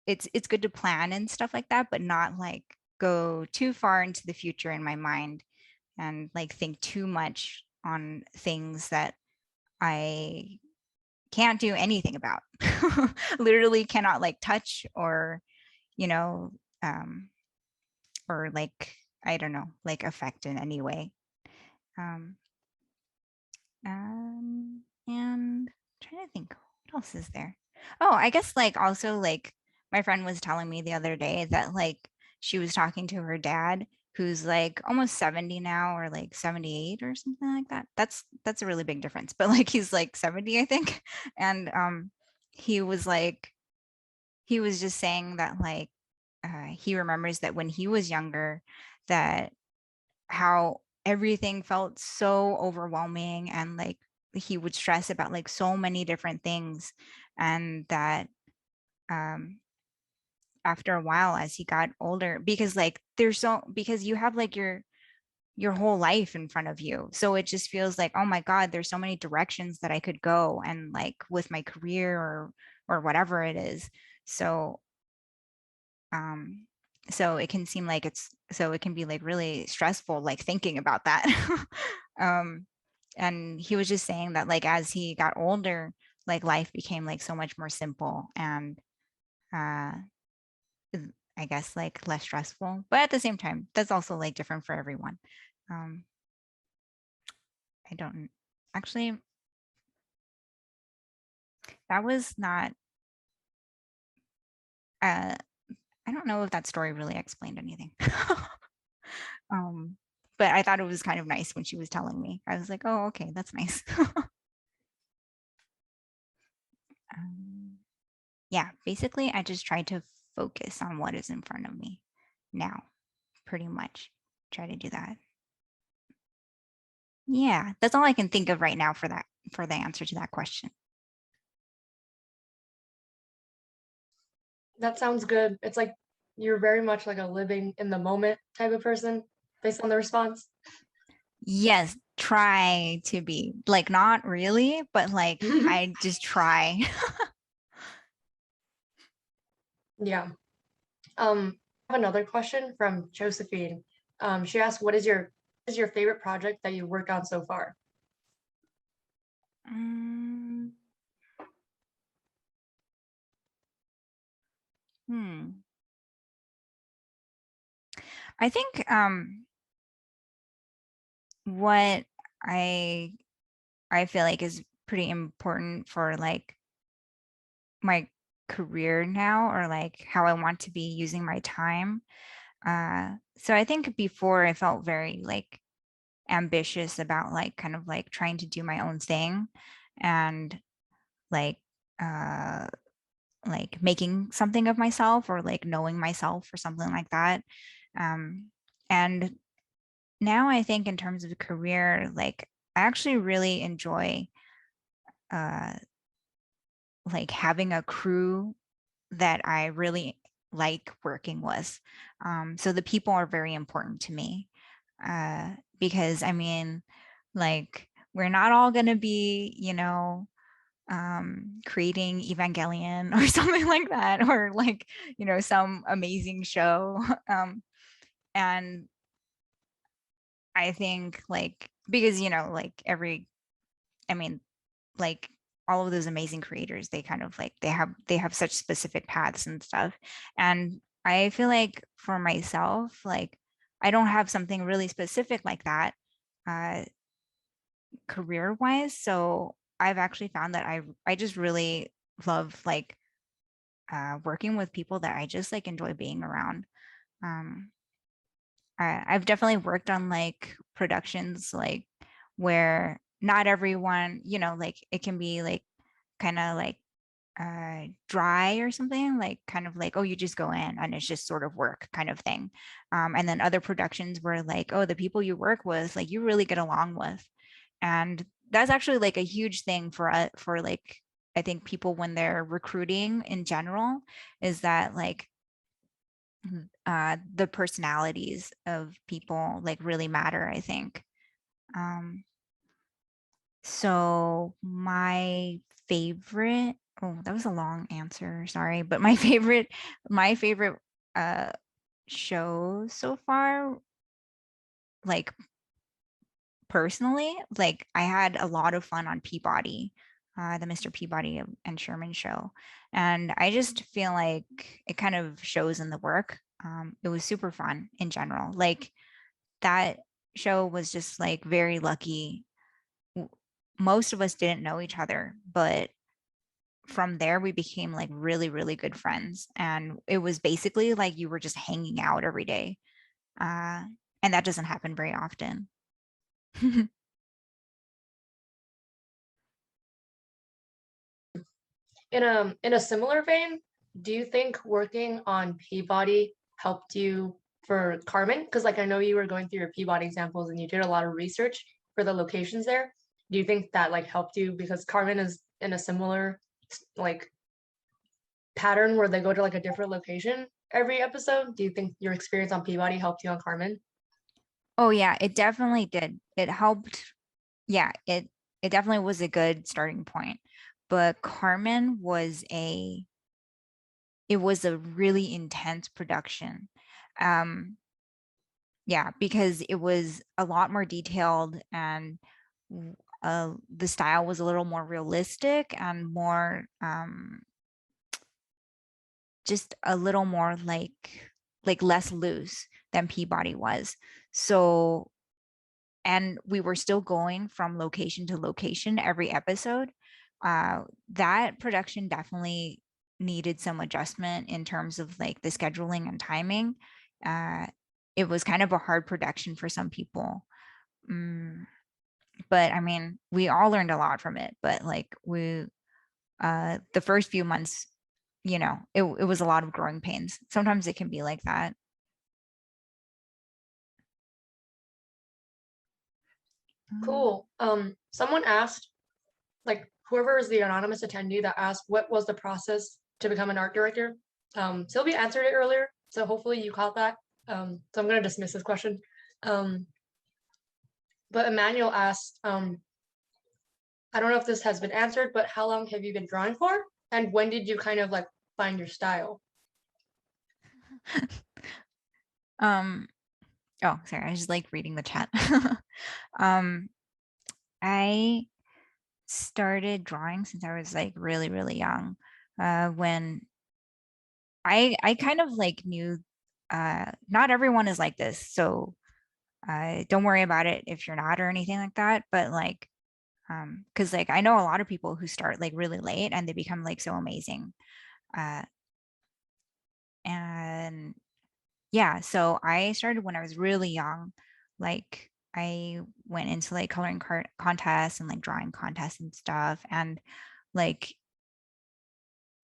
Speaker 1: it's good to plan and stuff like that, but not like go too far into the future in my mind, and like think too much on things that I can't do anything about. Literally cannot like touch, or, you know, um, or like, I don't know, like affect in any way. Um, and trying to think, what else is there? Oh, I guess like also like my friend was telling me the other day that like she was talking to her dad, who's like almost 70 now, or like 78 or something like that. That's a really big difference, but like he's like 70, I think. And he was like, he was just saying that like he remembers that when he was younger, that how everything felt so overwhelming, and like he would stress about like so many different things. And that um after a while, as he got older, because like there's so, because you have like your whole life in front of you, so it just feels like, oh my god, there's so many directions that I could go, and like with my career, or whatever it is. So um so it can seem like it's, so it can be like really stressful like thinking about that. um and he was just saying that like as he got older, like life became like so much more simple, and uh I guess like less stressful, but at the same time that's also like different for everyone. um I don't actually, that was not uh I don't know if that story really explained anything. um but I thought it was kind of nice when she was telling me. I was like, oh, okay, that's nice. um, yeah, basically I just try to focus on what is in front of me now, pretty much try to do that. Yeah, that's all I can think of right now for that, for the answer to that question.
Speaker 3: That sounds good. It's like you're very much like a living in the moment type of person based on the response.
Speaker 1: Yes, try to be like, not really, but like I just try.
Speaker 3: Yeah. I have another question from Josephine. She asked, what is your favorite project that you worked on so far?
Speaker 1: Mm, hmm. I think what I I feel like is pretty important for like my career now, or like how I want to be using my time. So I think before I felt very like ambitious about like kind of like trying to do my own thing, and like uh making something of myself, or like knowing myself or something like that. And now I think in terms of career, like I actually really enjoy uh like having a crew that I really like working with. So the people are very important to me. Because I mean, like we're not all going to be, creating Evangelion or something like that, or like, some amazing show. And I think like, because, like I mean, like all of those amazing creators, they kind of like, they have such specific paths and stuff. And I feel like for myself, like I don't have something really specific like that, uh, career wise. So I've actually found that I just really love like working with people that I just like enjoy being around. Um, I've definitely worked on like productions like where not everyone, like it can be like kind of like dry or something, like kind of like, oh, you just go in and it's just sort of work kind of thing. And then other productions where like, oh, the people you work with, like you really get along with. And that's actually like a huge thing for like, I think people when they're recruiting in general, is that like the personalities of people like really matter, I think. Um, so my favorite, oh, that was a long answer, sorry, but my favorite uh show so far, like personally, like I had a lot of fun on Peabody, the Mr. Peabody and Sherman show. And I just feel like it kind of shows in the work. It was super fun in general. Like that show was just like very lucky. Most of us didn't know each other, but from there we became like really, really good friends. And it was basically like you were just hanging out every day. Uh, and that doesn't happen very often.
Speaker 3: In a similar vein, do you think working on Peabody helped you for Carmen? Because like I know you were going through your Peabody examples and you did a lot of research for the locations there. Do you think that like helped you because Carmen is in a similar like pattern where they go to like a different location every episode? Do you think your experience on Peabody helped you on Carmen?
Speaker 1: Oh yeah, it definitely did. It helped. Yeah, it definitely was a good starting point. But Carmen was a really intense production. Um, yeah, because it was a lot more detailed, and the style was a little more realistic and more just a little more like less loose than Peabody was. So, and we were still going from location to location every episode. That production definitely needed some adjustment in terms of like the scheduling and timing. Uh, it was kind of a hard production for some people. Mm, but I mean, we all learned a lot from it. But like the first few months, it was a lot of growing pains. Sometimes it can be like that. Um,
Speaker 3: Cool. Someone asked, like whoever is the anonymous attendee that asked what was the process to become an art director. Sylvia answered it earlier, so hopefully you caught that. So I'm gonna dismiss this question. Um, but Emmanuel asked, I don't know if this has been answered, but how long have you been drawing for? And when did you kind of like find your style?
Speaker 1: um, oh, sorry, I was just like reading the chat. um, I started drawing since I was like really, really young. When I kind of like knew not everyone is like this, so don't worry about it if you're not or anything like that. But like, because like I know a lot of people who start like really late and they become like so amazing. Uh, and yeah, so I started when I was really young. Like I went into like coloring contests and like drawing contests and stuff. And like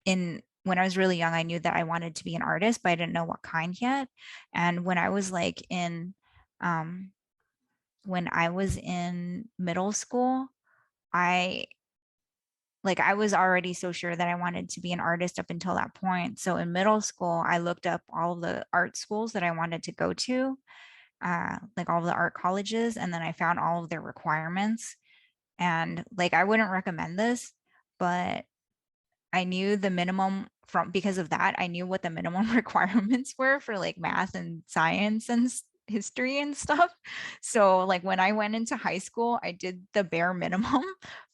Speaker 1: in when I was really young, I knew that I wanted to be an artist, but I didn't know what kind yet. And um, when I was in middle school, I I was already so sure that I wanted to be an artist up until that point. So in middle school, I looked up all of the art schools that I wanted to go to, like all of the art colleges, and then I found all of their requirements. And like I wouldn't recommend this, but I knew the minimum from because of that, I knew what the minimum requirements were for like math and science and history and stuff. So like when I went into high school, I did the bare minimum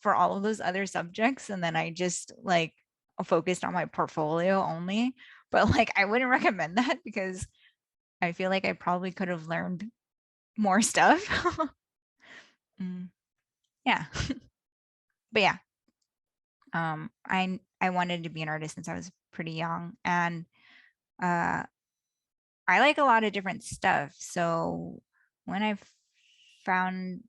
Speaker 1: for all of those other subjects. And then I just like focused on my portfolio only. But like I wouldn't recommend that because I feel like I probably could have learned more stuff. Mm, yeah. But yeah, I wanted to be an artist since I was pretty young, and uh I like a lot of different stuff. So when I found,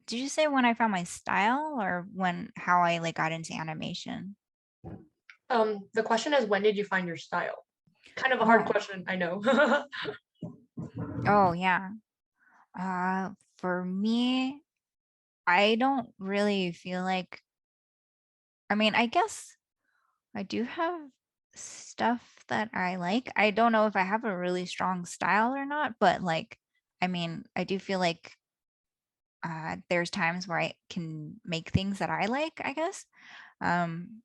Speaker 1: did you say when I found my style or when how I like got into animation?
Speaker 3: The question is, when did you find your style? Kind of a hard
Speaker 1: Oh,
Speaker 3: question, I know.
Speaker 1: oh yeah. For me, I don't really feel like, I mean, I guess I do have stuff that I like. I don't know if I have a really strong style or not, but like, I mean, I do feel like there's times where I can make things that I like, I guess. Um,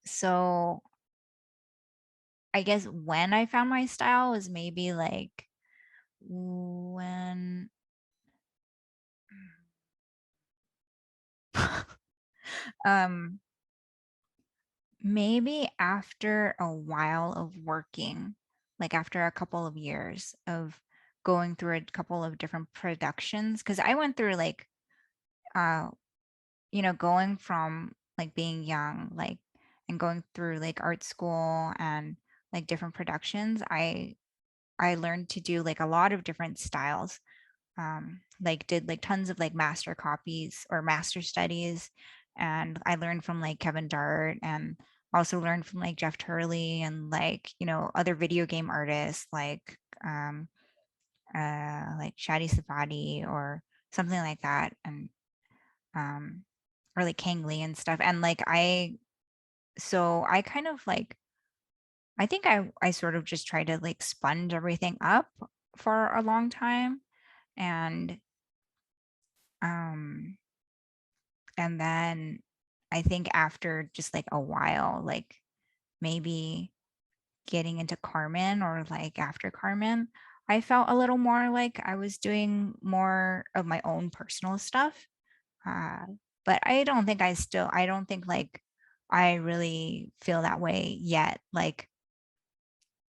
Speaker 1: so I guess when I found my style was maybe like when um maybe after a while of working, like after a couple of years of going through a couple of different productions, because I went through like uh going from like being young, like and going through like art school and like different productions, I learned to do like a lot of different styles. Like did like tons of like master copies or master studies. And I learned from like Kevin Dart and also learned from like Jeff Turley and like, other video game artists like Shadi Safadi or something like that. And um or like Kang Lee and stuff. And like so I kind of like I think I sort of just try to like sponge everything up for a long time. And um and then I think after just like a while, like maybe getting into Carmen or like after Carmen, I felt a little more like I was doing more of my own personal stuff. Uh, but I don't think like I really feel that way yet. Like,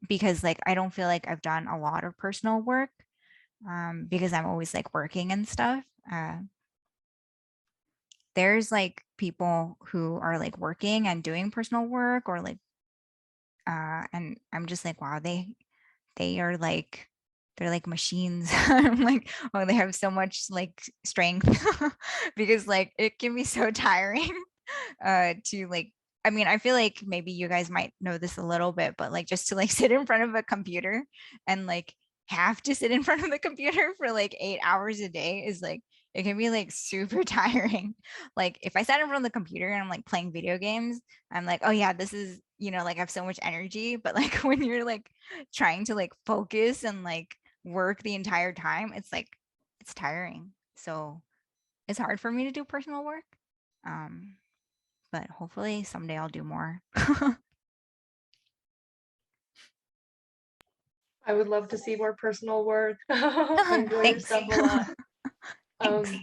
Speaker 1: because like I don't feel like I've done a lot of personal work because I'm always like working and stuff. There's like people who are like working and doing personal work or like and I'm just like, wow, they are like they're like machines. I'm like, oh, they have so much like strength because like it can be so tiring to like, I mean, I feel like maybe you guys might know this a little bit, but like just to like sit in front of a computer and like have to sit in front of the computer for like 8 hours a day is like it can be like super tiring. Like if I sat in front of the computer and I'm like playing video games, I'm like, oh yeah, this is, like I have so much energy. But like when you're like trying to like focus and like work the entire time, it's like it's tiring. So it's hard for me to do personal work. Um, but hopefully someday I'll do more.
Speaker 3: I would love to see more personal work. I enjoy your
Speaker 1: Thanks.
Speaker 3: stuff a lot.
Speaker 1: Thanks.
Speaker 3: Um,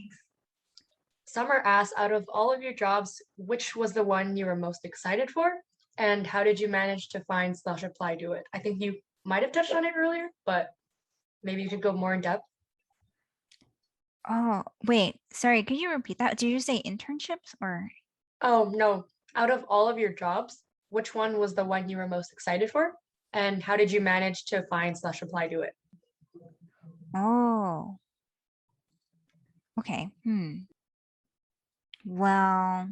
Speaker 3: Summer asked, out of all of your jobs, which was the one you were most excited for? And how did you manage to find slash apply to it? I think you might have touched on it earlier, but maybe you could go more in depth.
Speaker 1: Oh, wait. Sorry, could you repeat that? Did you say internships or?
Speaker 3: Oh, no. Out of all of your jobs, which one was the one you were most excited for? And how did you manage to find slash apply to it?
Speaker 1: Oh, okay. Well,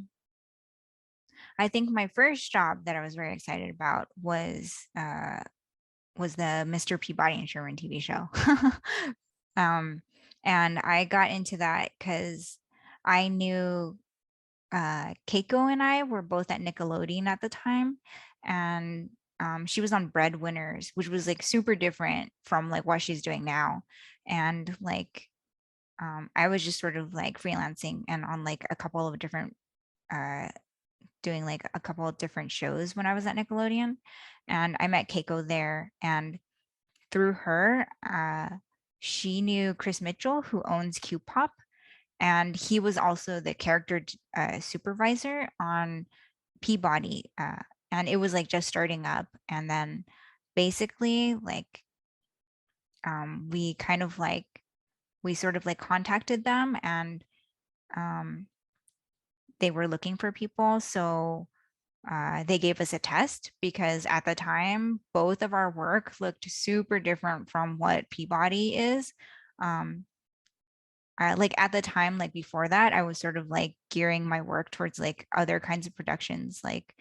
Speaker 1: I think my first job that I was very excited about was the Mr. Peabody and Sherman TV show. um, and I got into that because I knew Keiko and I were both at Nickelodeon at the time, and she was on Breadwinners, which was like super different from like what she's doing now, and like I was just sort of like freelancing and on like a couple of different doing like a couple of different shows when I was at Nickelodeon, and I met Keiko there, and through her, she knew Chris Mitchell, who owns Q Pop, and he was also the character supervisor on Peabody, and it was like just starting up, and then basically like we kind of like we sort of like contacted them, and um, they were looking for people, so they gave us a test because at the time both of our work looked super different from what Peabody is. Um, like at the time, like before that, I was sort of like gearing my work towards like other kinds of productions, like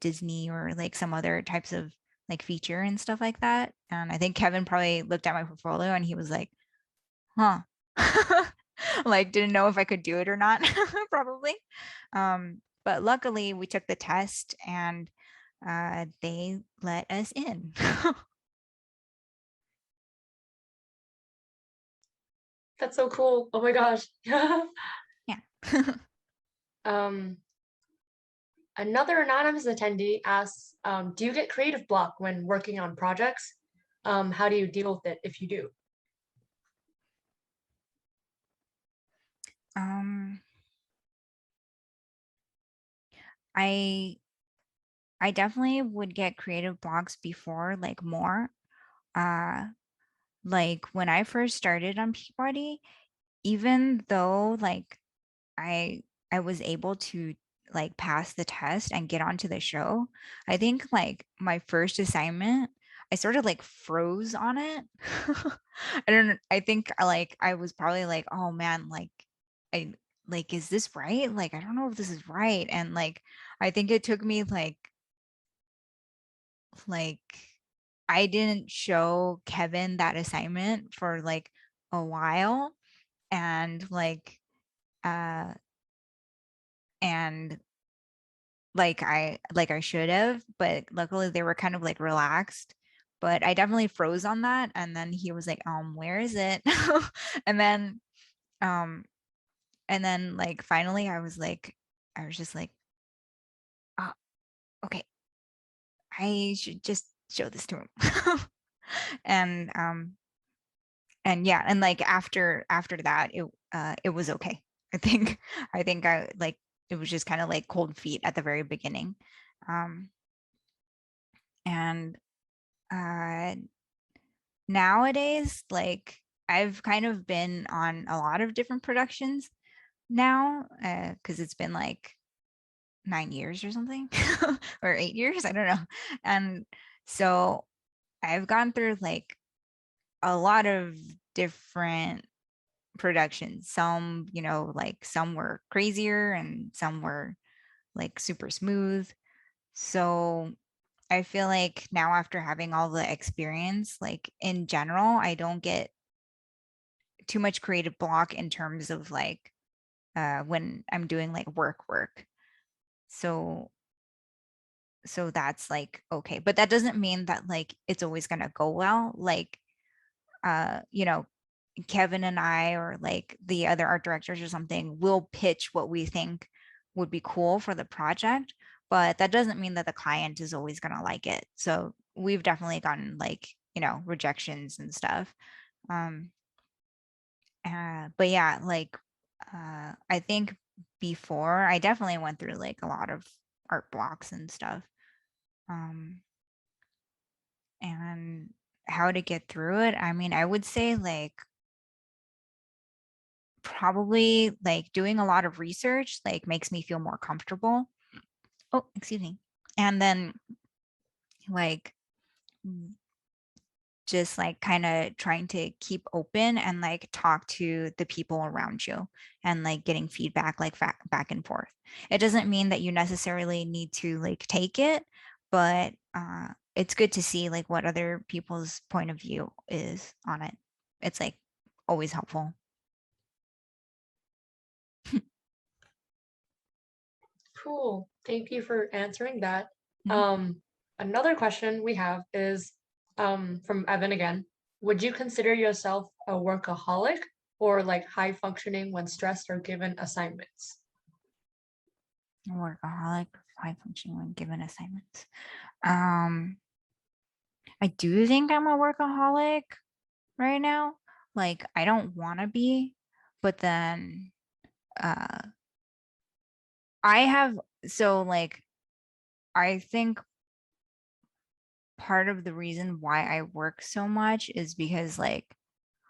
Speaker 1: Disney or like some other types of like feature and stuff like that. And I think Kevin probably looked at my portfolio and he was like, huh. Like didn't know if I could do it or not, probably. But luckily we took the test and they let us in.
Speaker 3: That's so cool. Oh my gosh.
Speaker 1: Yeah.
Speaker 3: um, Another anonymous attendee asks, do you get creative block when working on projects? How do you deal with it if you do?
Speaker 1: um, I I definitely would get creative blocks before, like more. Uh, like when I first started on Peabody, even though like I I was able to like pass the test and get onto the show, I think like my first assignment, I sort of like froze on it. I don't know. I think like I was probably like, oh man, like I like, is this right? Like, I don't know if this is right. And like, I think it took me like I didn't show Kevin that assignment for like a while, and uh and like I should have, but luckily they were kind of like relaxed. But I definitely froze on that, and then he was like, where is it? And then um like finally I was just like, oh, okay, I should just show this to him. And yeah, and like after that it was okay. I think I like it was just kind of like cold feet at the very beginning. um and uh nowadays, like I've kind of been on a lot of different productions now, because it's been like 9 years or something, or 8 years, I don't know. And so I've gone through like a lot of different productions. Some, like some were crazier and some were like super smooth. So I feel like now, after having all the experience, like in general, I don't get too much creative block in terms of like when I'm doing like work. So that's like okay. But that doesn't mean that like it's always gonna go well. Like uh, you know, Kevin and I, or like the other art directors or something, will pitch what we think would be cool for the project, but that doesn't mean that the client is always going to like it. So we've definitely gotten like, rejections and stuff. Um, but yeah, like I think before I definitely went through like a lot of art blocks and stuff. Um, and how to get through it. I mean, I would say like probably like doing a lot of research like makes me feel more comfortable. Oh, excuse me. And then like just like kind of trying to keep open and like talk to the people around you, and like getting feedback like back and forth. It doesn't mean that you necessarily need to like take it, but it's good to see like what other people's point of view is on it. It's like always helpful.
Speaker 3: Cool. Thank you for answering that.
Speaker 1: Mhm.
Speaker 3: Another question we have is from Evan again. Would you consider yourself a workaholic? or like high functioning when stressed or given assignments?
Speaker 1: Workaholic, high functioning when given assignments. Um, I do think I'm a workaholic right now. Like I don't want to be, but then uh I have so like I think part of the reason why I work so much is because like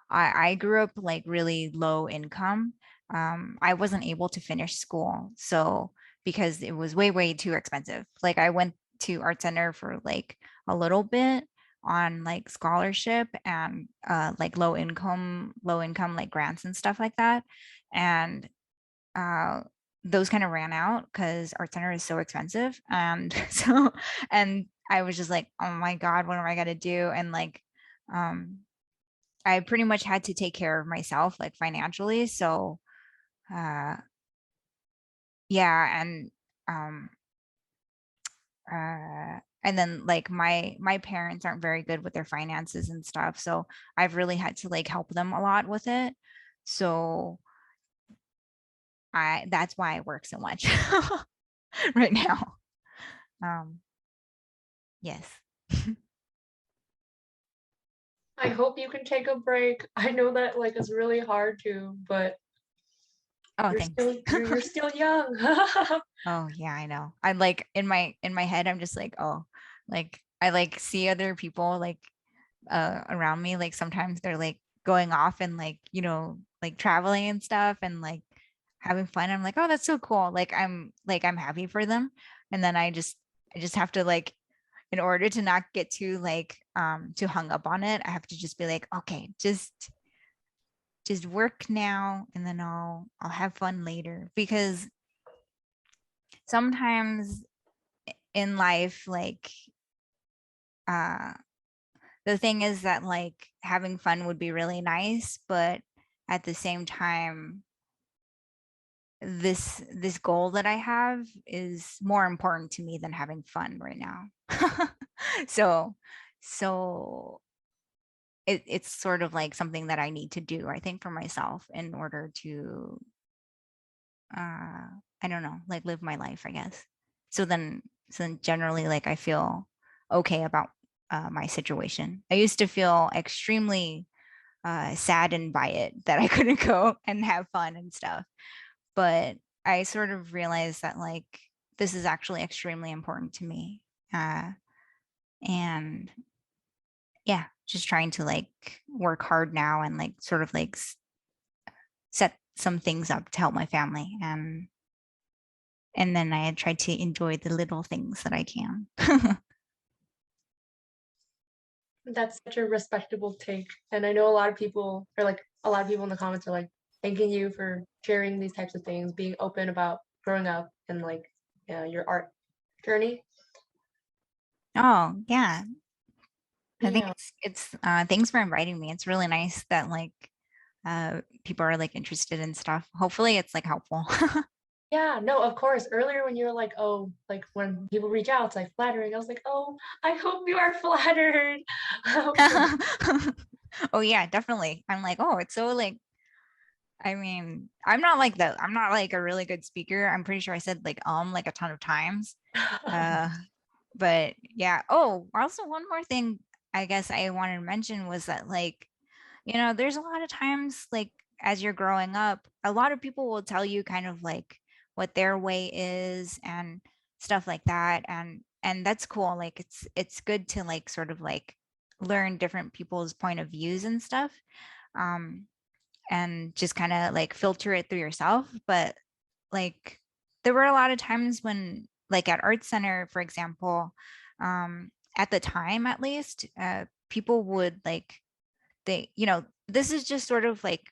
Speaker 1: I grew up like really low income. I wasn't able to finish school. So because it was way, way too expensive. Like I went to art center for like a little bit on like scholarship and like low income like grants and stuff like that. And uh those kind of ran out because art center is so expensive. And so and I was just like, oh my God, what am I gonna do? And like um I pretty much had to take care of myself like financially. So uh yeah, um and then like my parents aren't very good with their finances and stuff. So I've really had to like help them a lot with it. So I that's why I work so much right now. Um yes.
Speaker 3: I hope you can take a break. I know that like it's really hard to, but
Speaker 1: Oh,
Speaker 3: you're
Speaker 1: thanks.
Speaker 3: still you're still young.
Speaker 1: Oh yeah, I know. I'm like in my head, I'm just like, oh, like I like see other people like around me. Like sometimes they're like going off and like, you know, like traveling and stuff and like having fun. I'm like, oh, that's so cool. Like I'm happy for them. And then I just have to like in order to not get too hung up on it, I have to just be like, okay, just work now and then I'll have fun later because sometimes in life like uh the thing is that like having fun would be really nice, but at the same time this goal that I have is more important to me than having fun right now. so so it's sort of like something that I need to do, I think, for myself in order to I don't know, like live my life, I guess. So then generally like I feel okay about my situation. I used to feel extremely saddened by it that I couldn't go and have fun and stuff. But I sort of realized that like this is actually extremely important to me. And yeah, just trying to like work hard now and like sort of like set some things up to help my family and then I try to enjoy the little things that I can.
Speaker 3: That's such a respectable take. And I know a lot of people, or like a lot of people in the comments are like thanking you for sharing these types of things, being open about growing up and like your art journey.
Speaker 1: Oh, yeah. I think
Speaker 3: Yeah.
Speaker 1: it's thanks for inviting me. It's really nice that like people are like interested in stuff. Hopefully it's like helpful.
Speaker 3: Yeah, no, of course. Earlier when you were like, oh, like when people reach out, it's like flattering. I was like, oh, I hope you are flattered.
Speaker 1: Oh yeah, definitely. I'm like, oh, it's so like I mean, I'm not like that. I'm not like a really good speaker. I'm pretty sure I said like a ton of times. Uh but yeah. Oh, also one more thing I guess I wanted to mention was that like, you know, there's a lot of times like as you're growing up, a lot of people will tell you kind of like what their way is and stuff like that. And that's cool. Like it's good to like sort of like learn different people's point of views and stuff. Um and just kind of like filter it through yourself. But like there were a lot of times when like at art center for example at the time at least people would like they you know this is just sort of like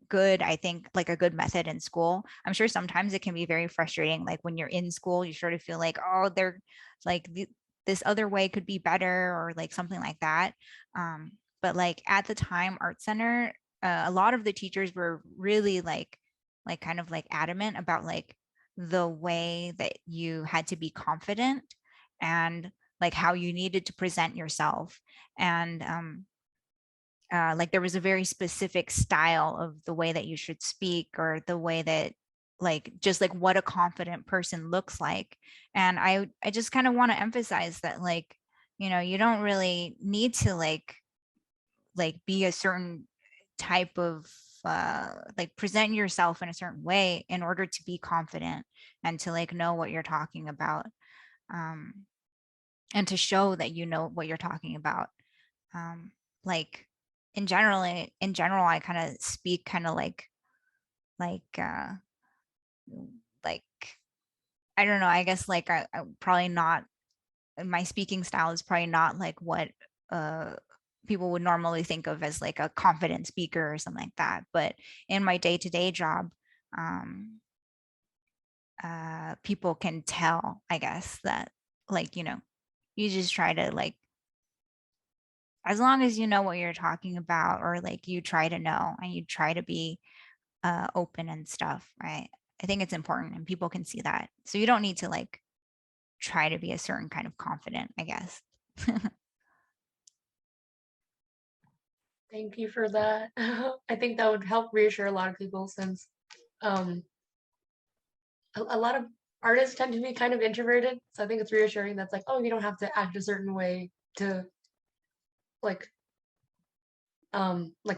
Speaker 1: good I think like a good method in school. I'm sure sometimes it can be very frustrating like when you're in school you sort of feel like oh they're like this other way could be better or like something like that. But like at the time art center a lot of the teachers were really like kind of like adamant about like the way that you had to be confident and like how you needed to present yourself and like there was a very specific style of the way that you should speak, or the way that, like, just like what a confident person looks like. And I just kind of want to emphasize that, like, you don't really need to like be a certain type of like present yourself in a certain way in order to be confident and to like know what you're talking about, um and to show that you know what you're talking about. Like in general I kind of speak kind of like like I don't know, I guess like I probably not, my speaking style is probably not like what uh people would normally think of as like a confident speaker or something like that. But in my day-to-day job, um people can tell, I guess, that, like, you just try to like, as long as you know what you're talking about, or like you try to know and you try to be open and stuff, right? I think it's important and people can see that. So you don't need to like try to be a certain kind of confident, I guess.
Speaker 3: Thank you for that. I think that would help reassure a lot of people, since um, a lot of artists tend to be kind of introverted. So I think it's reassuring that's like, oh, you don't have to act a certain way to like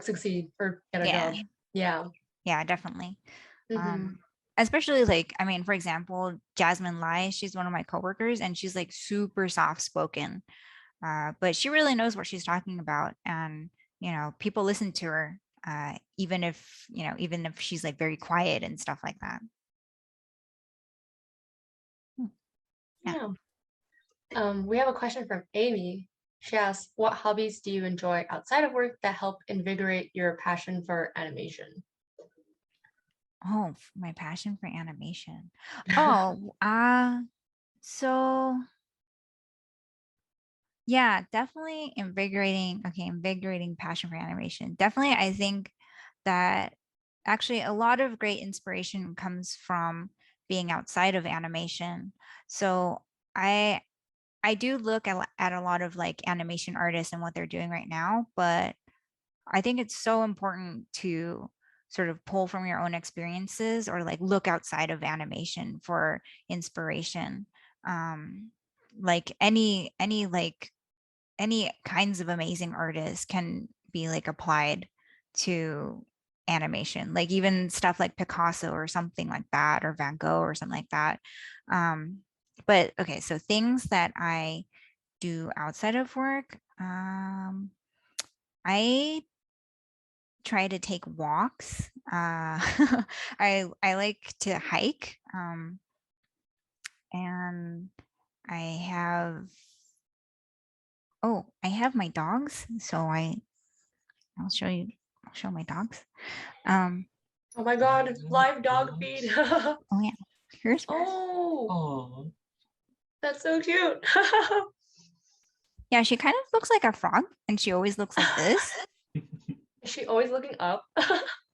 Speaker 3: succeed or get a
Speaker 1: Yeah.
Speaker 3: job. Yeah.
Speaker 1: Yeah, definitely.
Speaker 3: Hmm.
Speaker 1: Especially like, I mean, for example, Jasmine Lai, she's one of my coworkers and she's like super soft spoken. But she really knows what she's talking about. And, people listen to her, even if she's like very quiet and stuff like that. Hmm, yeah.
Speaker 3: Yeah. We have a question from Amy. She asks, what hobbies do you enjoy outside of work that help invigorate your passion for animation?
Speaker 1: Oh, my passion for animation. Oh, so yeah, definitely invigorating. Okay, invigorating passion for animation. Definitely, I think that actually a lot of great inspiration comes from being outside of animation. So I I do look at a lot of like animation artists and what they're doing right now, but I think it's so important to sort of pull from your own experiences or like look outside of animation for inspiration. Um, like any kinds of amazing artists can be like applied to animation, like even stuff like Picasso or something like that, or Van Gogh or something like that. um but okay, so things that I do outside of work, I try to take walks. I like to hike, and I have I have my dogs, so I'll show you. I'll show my dogs. Um,
Speaker 3: Oh my God, live dog feed.
Speaker 1: oh yeah, here's
Speaker 3: Oh,
Speaker 2: Oh,
Speaker 3: that's so cute.
Speaker 1: yeah. She kind of looks like a frog, and she always looks like this.
Speaker 3: Is she always looking up?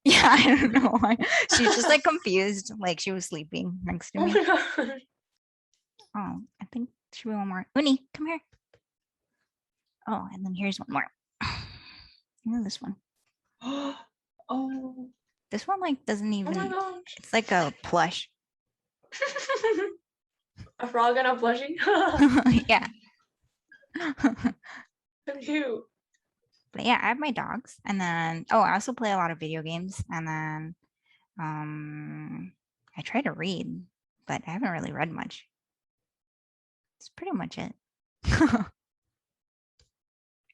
Speaker 1: Yeah, I don't know why. She's just like confused, like she was sleeping next to
Speaker 3: Oh
Speaker 1: me.
Speaker 3: my God.
Speaker 1: Oh, I think should be one more. Uni, come here. Oh, and then here's one more. This one.
Speaker 2: oh,
Speaker 1: This one like doesn't
Speaker 3: Oh my
Speaker 1: even.
Speaker 3: gosh.
Speaker 1: It's like a plush.
Speaker 3: A frog and a plushie.
Speaker 1: Yeah.
Speaker 3: So cute.
Speaker 1: But yeah, I have my dogs, and then I also play a lot of video games, and then I try to read, but I haven't really read much. It's pretty much it.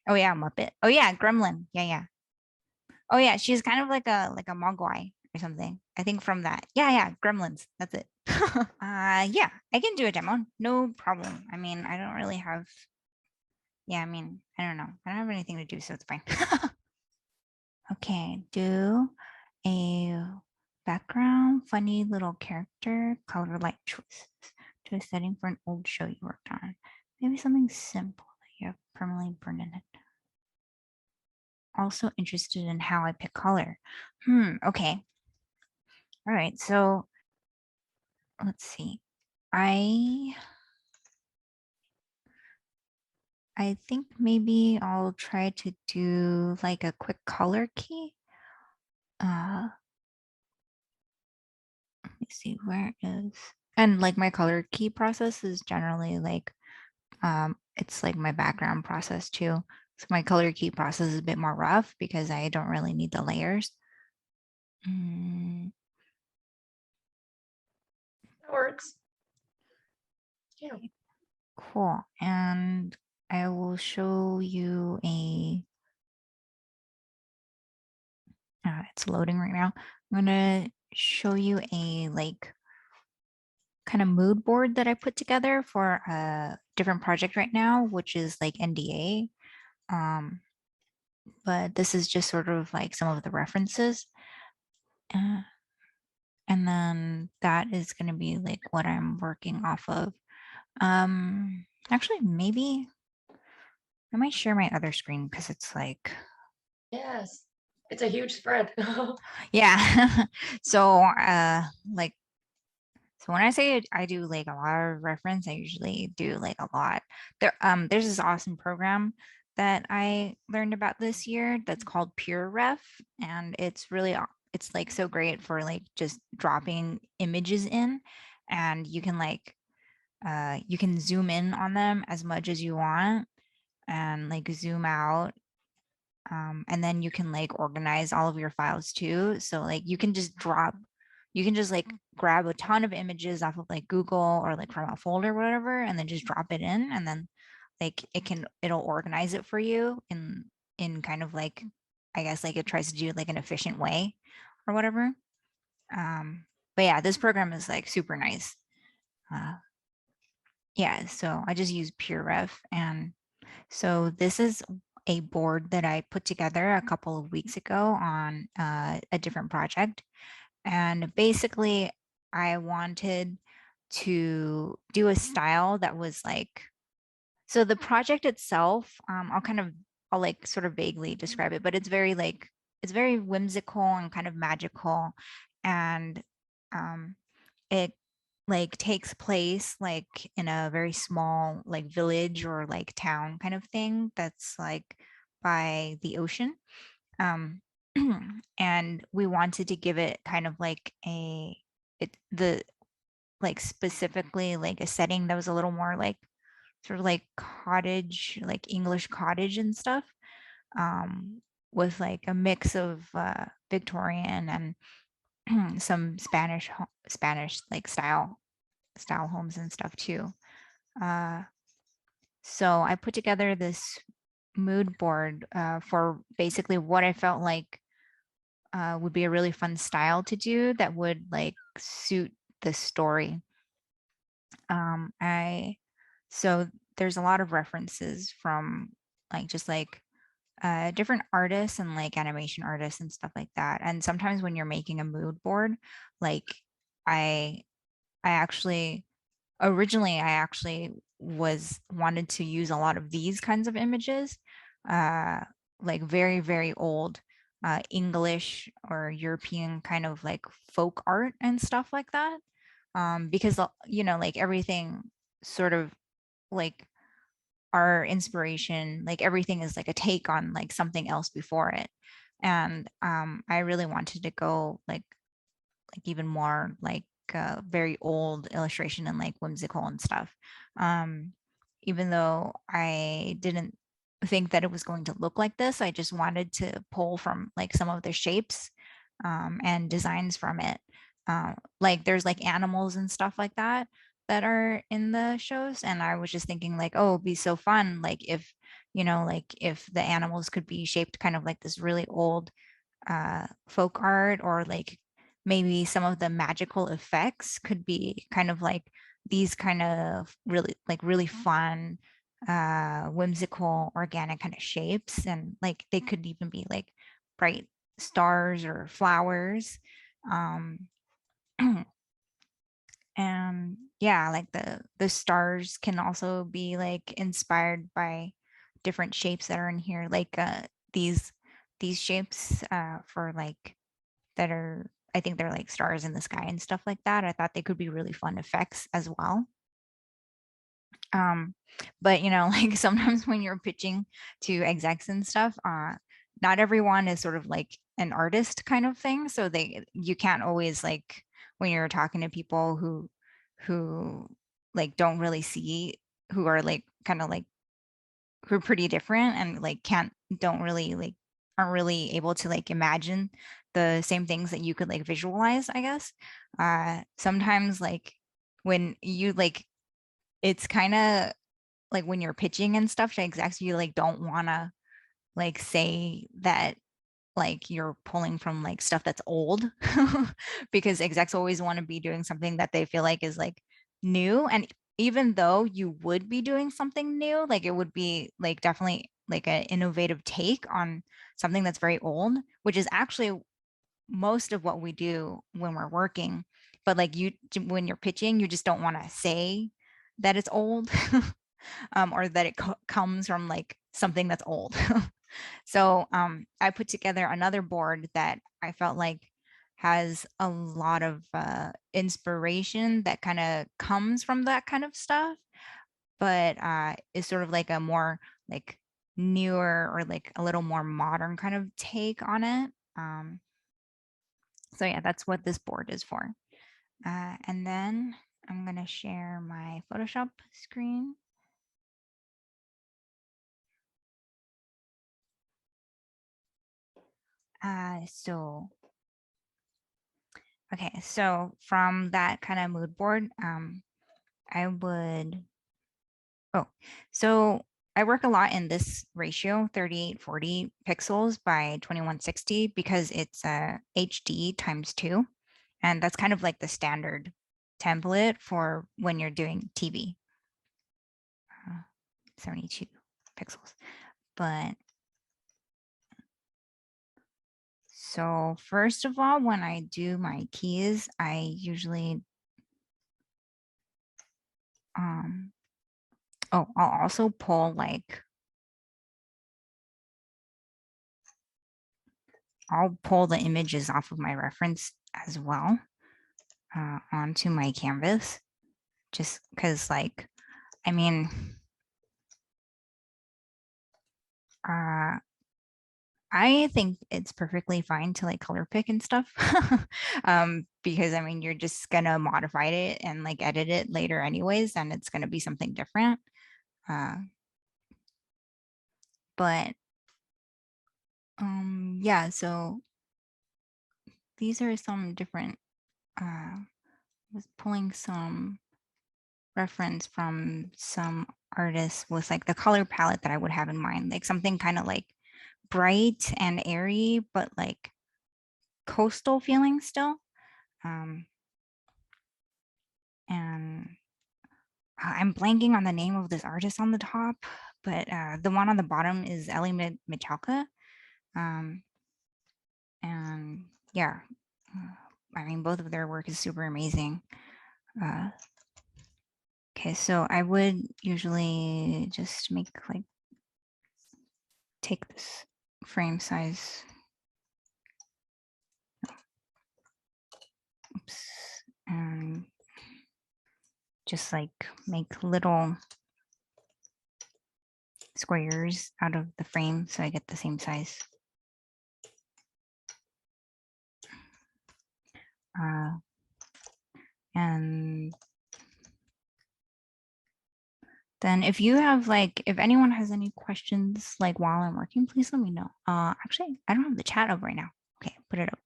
Speaker 1: Oh yeah, Muppet. Oh yeah, Gremlin. Yeah, yeah. Oh yeah, she's kind of like a Mogwai or something. I think from that. Yeah, yeah, Gremlins. That's it. Yeah, I can do a demo. No problem. I mean, I don't really have. Yeah, I mean, I don't know. I don't have anything to do, so it's fine. Okay, do a background, funny little character, color light choices to a setting for an old show you worked on. Maybe something simple that you have permanently burned in it. Also interested in how I pick color. Okay. All right, so let's see. I I think maybe I'll try to do like a quick color key. Let me see, where is, and like my color key process is generally like, it's like my background process too. So my color key process is a bit more rough because I don't really need the layers. Mm,
Speaker 3: That works. Yeah.
Speaker 1: cool. And I will show you a, it's loading right now. I'm gonna show you a like kind of mood board that I put together for a different project right now, which is like NDA. Um, but this is just sort of like some of the references. Uh, and then that is going to be like what I'm working off of. Actually, maybe I might share my other screen because it's like,
Speaker 3: Yes. It's a huge spread.
Speaker 1: yeah. So, like, so when I say I do like a lot of reference, I usually do like a lot. There's this awesome program that I learned about this year that's called Pure Ref, and it's really it's like so great for like just dropping images in, and you can like you can zoom in on them as much as you want, and like zoom out, and then you can like organize all of your files too. So like you can just like grab a ton of images off of like Google or like from a folder or whatever, and then just drop it in, and then like it'll organize it for you in kind of like, I guess like it tries to do like an efficient way or whatever. But yeah, this program is like super nice. Uh, yeah, so I just use PureRef, and so this is a board that I put together a couple of weeks ago on a different project. And basically, I wanted to do a style that was like, so the project itself, I'll like sort of vaguely describe it, but it's very like, it's very whimsical and kind of magical. And um, it like takes place like in a very small like village or like town kind of thing that's like by the ocean. Um, and we wanted to give it kind of like the like specifically like a setting that was a little more like sort of like cottage, like English cottage and stuff, with like a mix of Victorian and some Spanish like style homes and stuff too. Uh, so I put together this mood board for basically what I felt like would be a really fun style to do that would like suit the story. I so there's a lot of references from like just like different artists and like animation artists and stuff like that. And sometimes when you're making a mood board, like I I actually originally I actually was wanted to use a lot of these kinds of images, uh, like very, very old English or European kind of like folk art and stuff like that. Because you know, like everything sort of like our inspiration, like everything is like a take on like something else before it. And I really wanted to go like even more like very old illustration and like whimsical and stuff. Um, Even though I didn't think that it was going to look like this, I just wanted to pull from like some of the shapes and designs from it. Like there's like animals and stuff like that that are in the shows, and I was just thinking like, oh, it'd be so fun like if you know like if the animals could be shaped kind of like this really old folk art, or like maybe some of the magical effects could be kind of like these kind of really fun whimsical organic kind of shapes, and like they could even be like bright stars or flowers. um and yeah, like the stars can also be like inspired by different shapes that are in here, like these these shapes for like that are, I think they're like stars in the sky and stuff like that. I thought they could be really fun effects as well. But like sometimes when you're pitching to execs and stuff, not everyone is sort of like an artist kind of thing. So you can't always like when you're talking to people who like don't really see, who are like kind of like who are pretty different and like don't really like aren't really able to like imagine the same things that you could like visualize, I guess. Sometimes like when you like it's kind of like when you're pitching and stuff to execs, you like don't want to like say that like you're pulling from like stuff that's old because execs always want to be doing something that they feel like is like new. And even though you would be doing something new, like it would be like definitely like an innovative take on something that's very old, which is actually most of what we do when we're working. But like when you're pitching, you just don't want to say that it's old or that it comes from like something that's old. So I put together another board that I felt like has a lot of inspiration that kind of comes from that kind of stuff, but is sort of like a more like newer or like a little more modern kind of take on it. So yeah, that's what this board is for. And then I'm going to share my Photoshop screen. Okay, so from that kind of mood board, I would, so I work a lot in this ratio, 3840 pixels by 2160, because it's HD times 2. And that's kind of like the standard template for when you're doing TV, 72 pixels. But so first of all, when I do my keys, I usually, I'll also pull like, I'll pull the images off of my reference as well onto my canvas, just because like, I mean, I think it's perfectly fine to like color pick and stuff because I mean, you're just gonna modify it and like edit it later anyways, and it's gonna be something different. But yeah, so these are some different, was pulling some reference from some artists with like the color palette that I would have in mind, like something kind of like bright and airy, but like coastal feeling still. And I'm blanking on the name of this artist on the top, but the one on the bottom is Ellie Michalka. And yeah, I mean, both of their work is super amazing. Okay, so I would usually just make like, take this frame size. Oops. And just like make little squares out of the frame so I get the same size. And then if you have like, if anyone has any questions like while I'm working, please let me know. Actually, I don't have the chat up right now. Okay, put it up.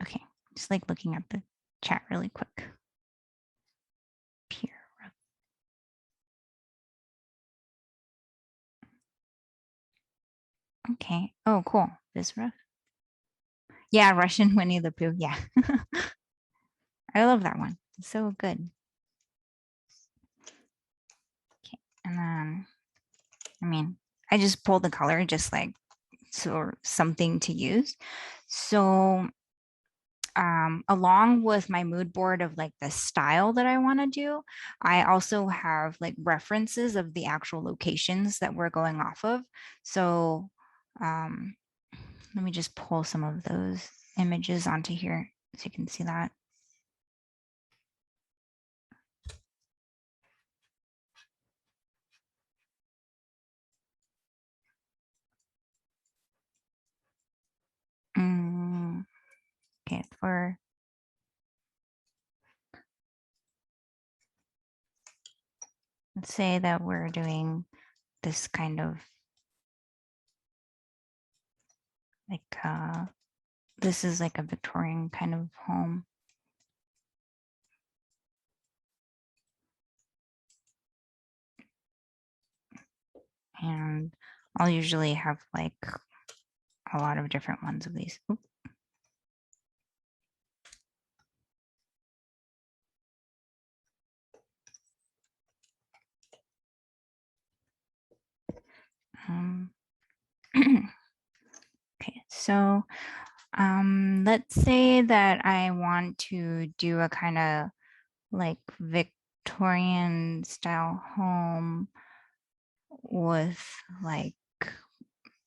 Speaker 1: Okay, just like looking at the chat really quick. Here. Okay. Oh, cool. This rough. Yeah, Russian Winnie the Pooh. Yeah. I love that one. It's so good. Okay. And then, I mean, I just pulled the color just like so something to use. So along with my mood board of like the style that I want to do, I also have like references of the actual locations that we're going off of. So let me just pull some of those images onto here so you can see that. Okay, let's say that we're doing this kind of like this is like a Victorian kind of home. And I'll usually have like a lot of different ones of these. Oop. Okay, so let's say that I want to do a kind of like Victorian style home with like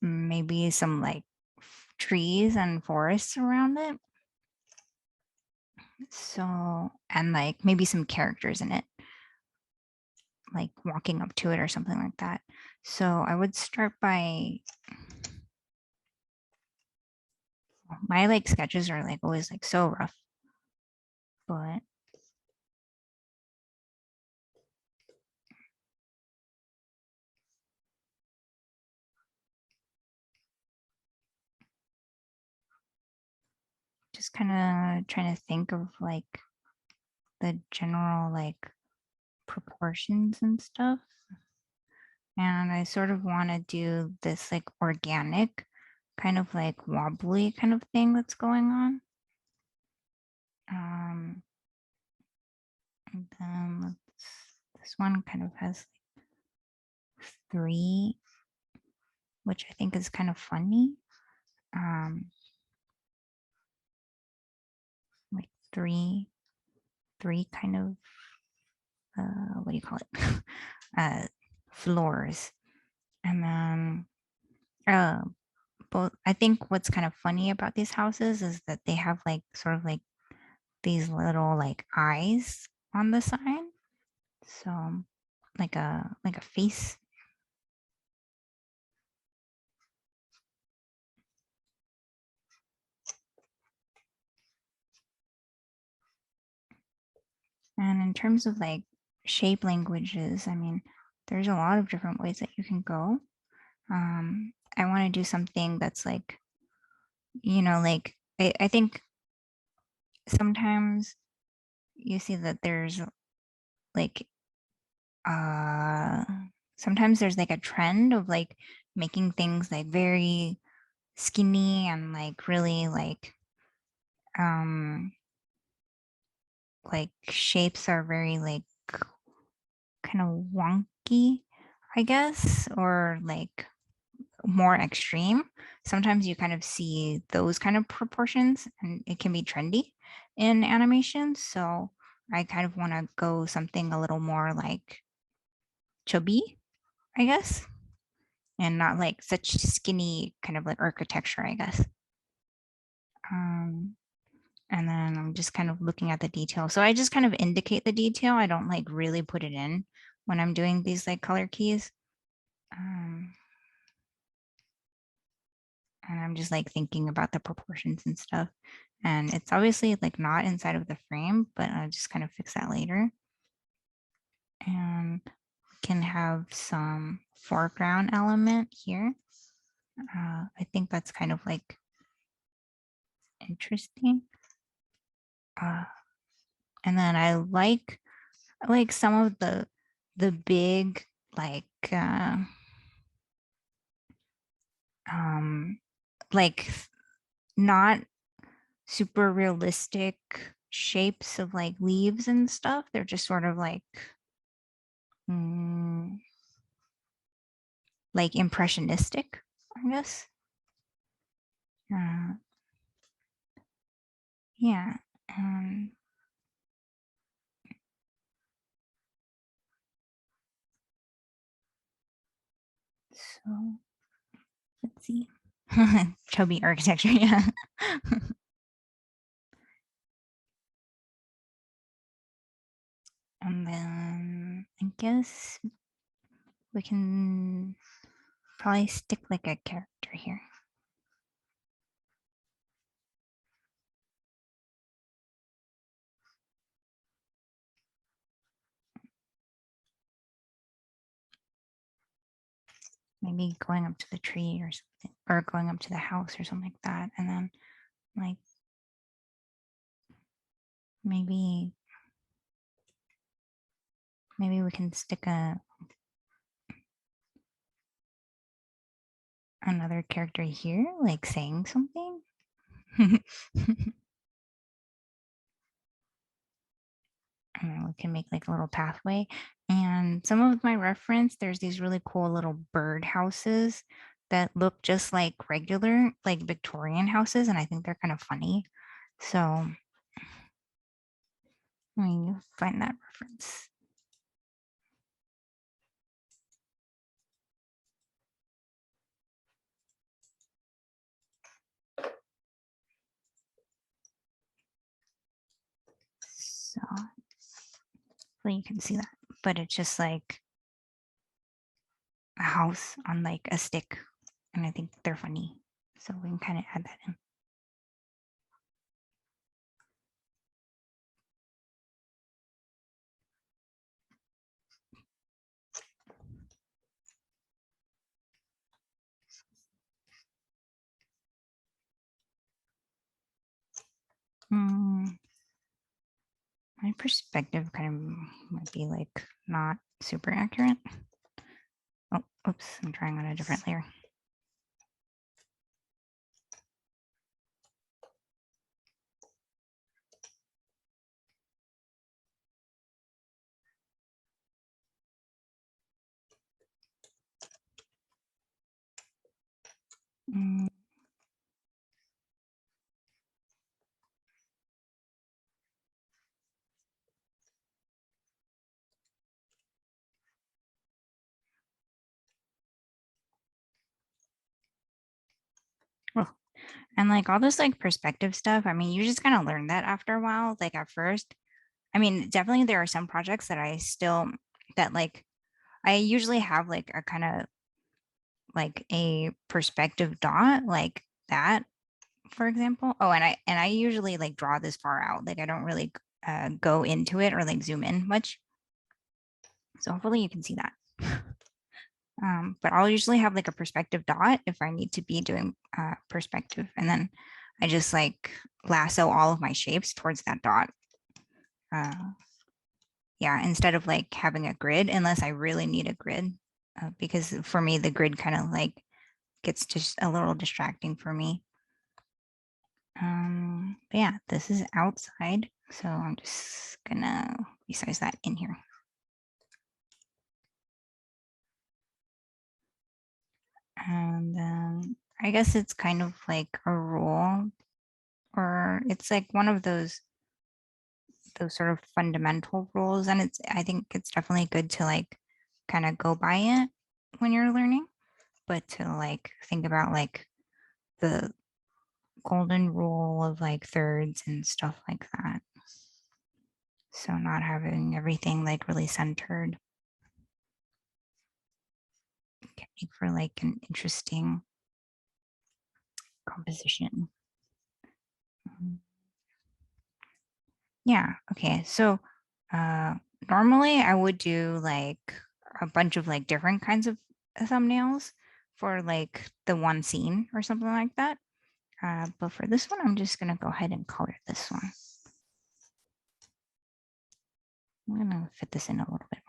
Speaker 1: maybe some like trees and forests around it. So, and like maybe some characters in it, like walking up to it or something like that. So I would start by, my like sketches are like always like so rough, but just kind of trying to think of like the general like proportions and stuff. And I sort of want to do this like organic kind of like wobbly kind of thing that's going on. And then this one kind of has like 3, which I think is kind of funny. Like three kind of what do you call it? Floors. And then both, I think what's kind of funny about these houses is that they have like sort of like these little like eyes on the side. So like a face. And in terms of like shape languages, I mean, there's a lot of different ways that you can go. I want to do something that's like, like I think sometimes you see that there's like uh sometimes there's like a trend of like making things like very skinny and like really um like shapes are very like kind of wonky, I guess, or like more extreme. Sometimes you kind of see those kind of proportions and it can be trendy in animation. So I kind of want to go something a little more like chubby, I guess, and not like such skinny kind of like architecture, I guess. Um, and then I'm just kind of looking at the detail. So I just kind of indicate the detail. I don't like really put it in when I'm doing these like color keys. And I'm just like thinking about the proportions and stuff. And it's obviously like not inside of the frame, but I'll just kind of fix that later. And we can have some foreground element here. I think that's kind of like interesting. And then I like some of the big like um like not super realistic shapes of like leaves and stuff. They're just sort of mm, like impressionistic, I guess. Uh, yeah. So let's see. Chubby architecture, yeah. And then I guess we can probably stick like a character here. maybe going up to the tree or something, or going up to the house or something like that. And then like maybe we can stick another character here, like saying something. And we can make like a little pathway. And some of my reference, there's these really cool little bird houses that look just like regular, like Victorian houses, and I think they're kind of funny. So let me find that reference. So you can see that, but it's just like a house on like a stick, and I think they're funny. So we can kind of add that in. My perspective kind of might be like not super accurate. Oh, oops, I'm trying on a different layer. Mm. Oh, and like all this like perspective stuff, I mean, you just kind of learn that after a while. Like at first, I mean, definitely there are some projects that I still, that like, I usually have like a kind of like a perspective dot like that, for example. Oh, and I usually like draw this far out. Like I don't really go into it or like zoom in much. So hopefully you can see that. But I'll usually have like a perspective dot if I need to be doing perspective. And then I just like lasso all of my shapes towards that dot. Yeah, instead of like having a grid, unless I really need a grid, because for me, the grid kind of like gets just a little distracting for me. But yeah, this is outside. So I'm just gonna resize that in here. And then I guess it's kind of like a rule, or it's like one of those sort of fundamental rules. And I think it's definitely good to like kind of go by it when you're learning, but to like think about like the golden rule of like thirds and stuff like that. So not having everything like really centered can make for like an interesting composition. Yeah, okay. So normally I would do like a bunch of like different kinds of thumbnails for like the one scene or something like that. But for this one, I'm just gonna go ahead and color this one. I'm gonna fit this in a little bit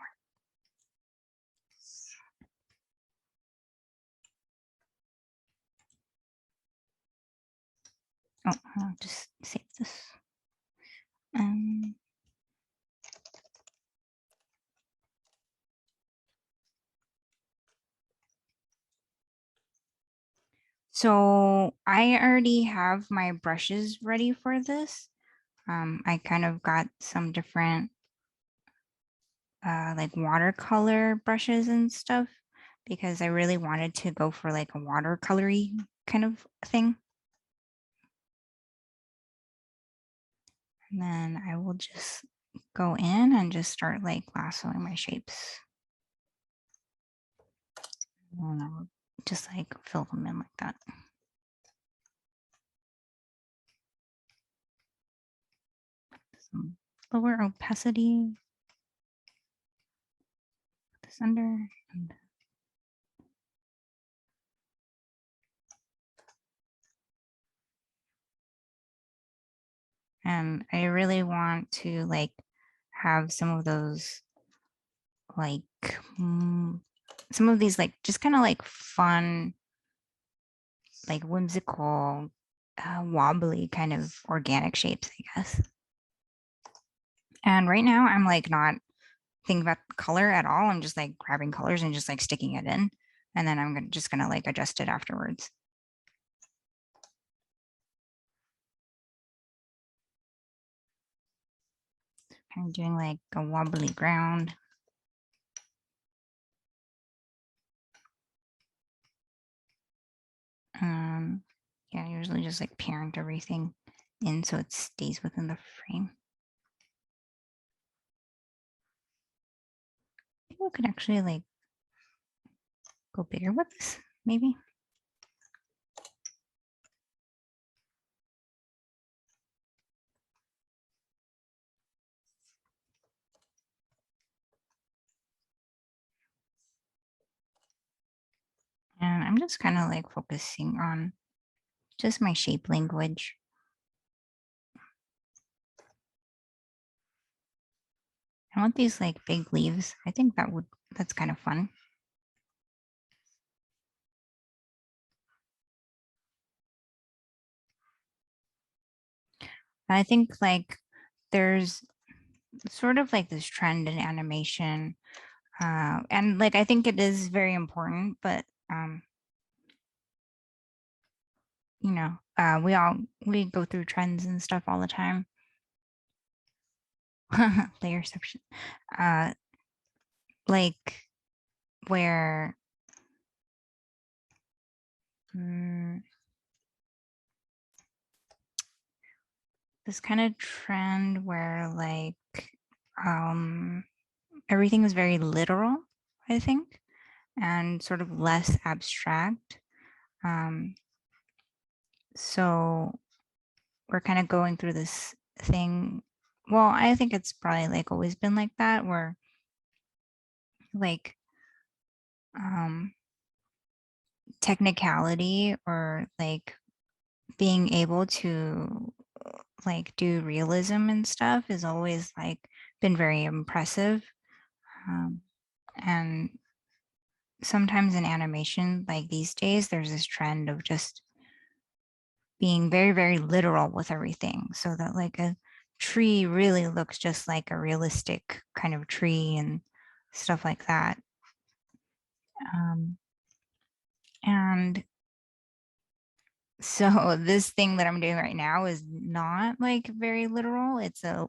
Speaker 1: more. Oh, I'll just save this. So I already have my brushes ready for this. I kind of got some different like watercolor brushes and stuff because I really wanted to go for like a watercolory kind of thing. And then I will just go in and just start like lassoing my shapes. And I'll just like fill them in like that. Some lower opacity. Put this under. And And I really want to like have some of those like some of these like just kind of like fun, like whimsical, wobbly kind of organic shapes, I guess. And right now I'm like not thinking about color at all. I'm just like grabbing colors and just like sticking it in. And then I'm just gonna like adjust it afterwards. Kind of doing like a wobbly ground. Yeah, I usually just like parent everything in so it stays within the frame. People could actually like go bigger with this, maybe. And I'm just kind of like focusing on just my shape language. I want these like big leaves. I think that's kind of fun. I think like there's sort of like this trend in animation. And like I think it is very important, but you know, we go through trends and stuff all the time. Layerception. Like where this kind of trend where like everything is very literal, I think, and sort of less abstract. So we're kind of going through this thing. Well, I think it's probably like always been like that, where like technicality or like being able to like do realism and stuff is always like been very impressive. And sometimes in animation, like these days, there's this trend of just being very, very literal with everything so that like a tree really looks just like a realistic kind of tree and stuff like that. And so this thing that I'm doing right now is not like very literal. It's a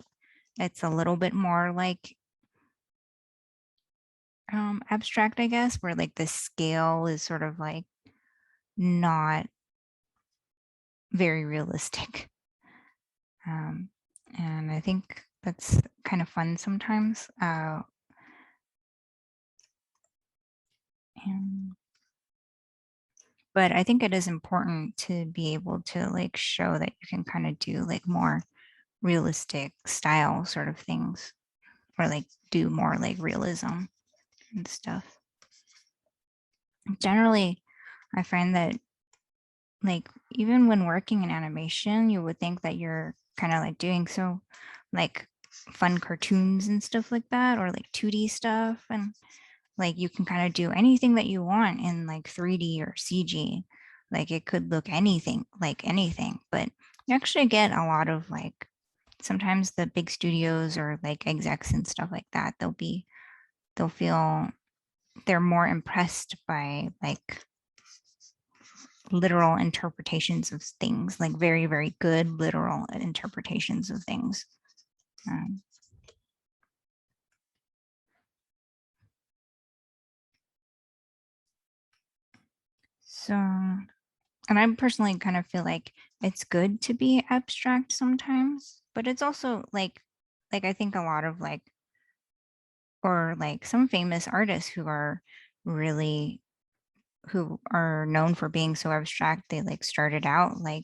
Speaker 1: little bit more like abstract, I guess, where like the scale is sort of like not very realistic. And I think that's kind of fun sometimes. But I think it is important to be able to like show that you can kind of do like more realistic style sort of things, or like do more like realism and stuff. Generally, I find that like even when working in animation, you would think that you're kind of like doing so like fun cartoons and stuff like that, or like 2D stuff, and like you can kind of do anything that you want in like 3D or CG. Like it could look anything like anything, but you actually get a lot of like sometimes the big studios or like execs and stuff like that, they'll feel they're more impressed by like literal interpretations of things, like very, very good literal interpretations of things. So, and I personally kind of feel like it's good to be abstract sometimes, but it's also like I think a lot of like, or like some famous artists who are really, who are known for being so abstract, they like started out like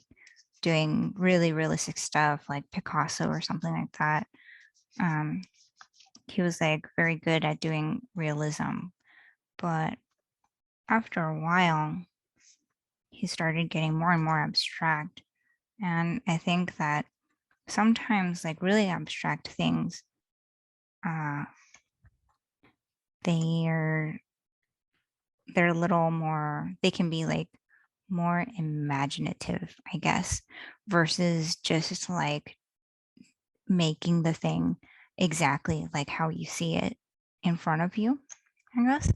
Speaker 1: doing really realistic stuff like Picasso or something like that. He was like very good at doing realism, but after a while, he started getting more and more abstract. And I think that sometimes like really abstract things, they're a little more, they can be like more imaginative, I guess, versus just like making the thing exactly like how you see it in front of you, I guess.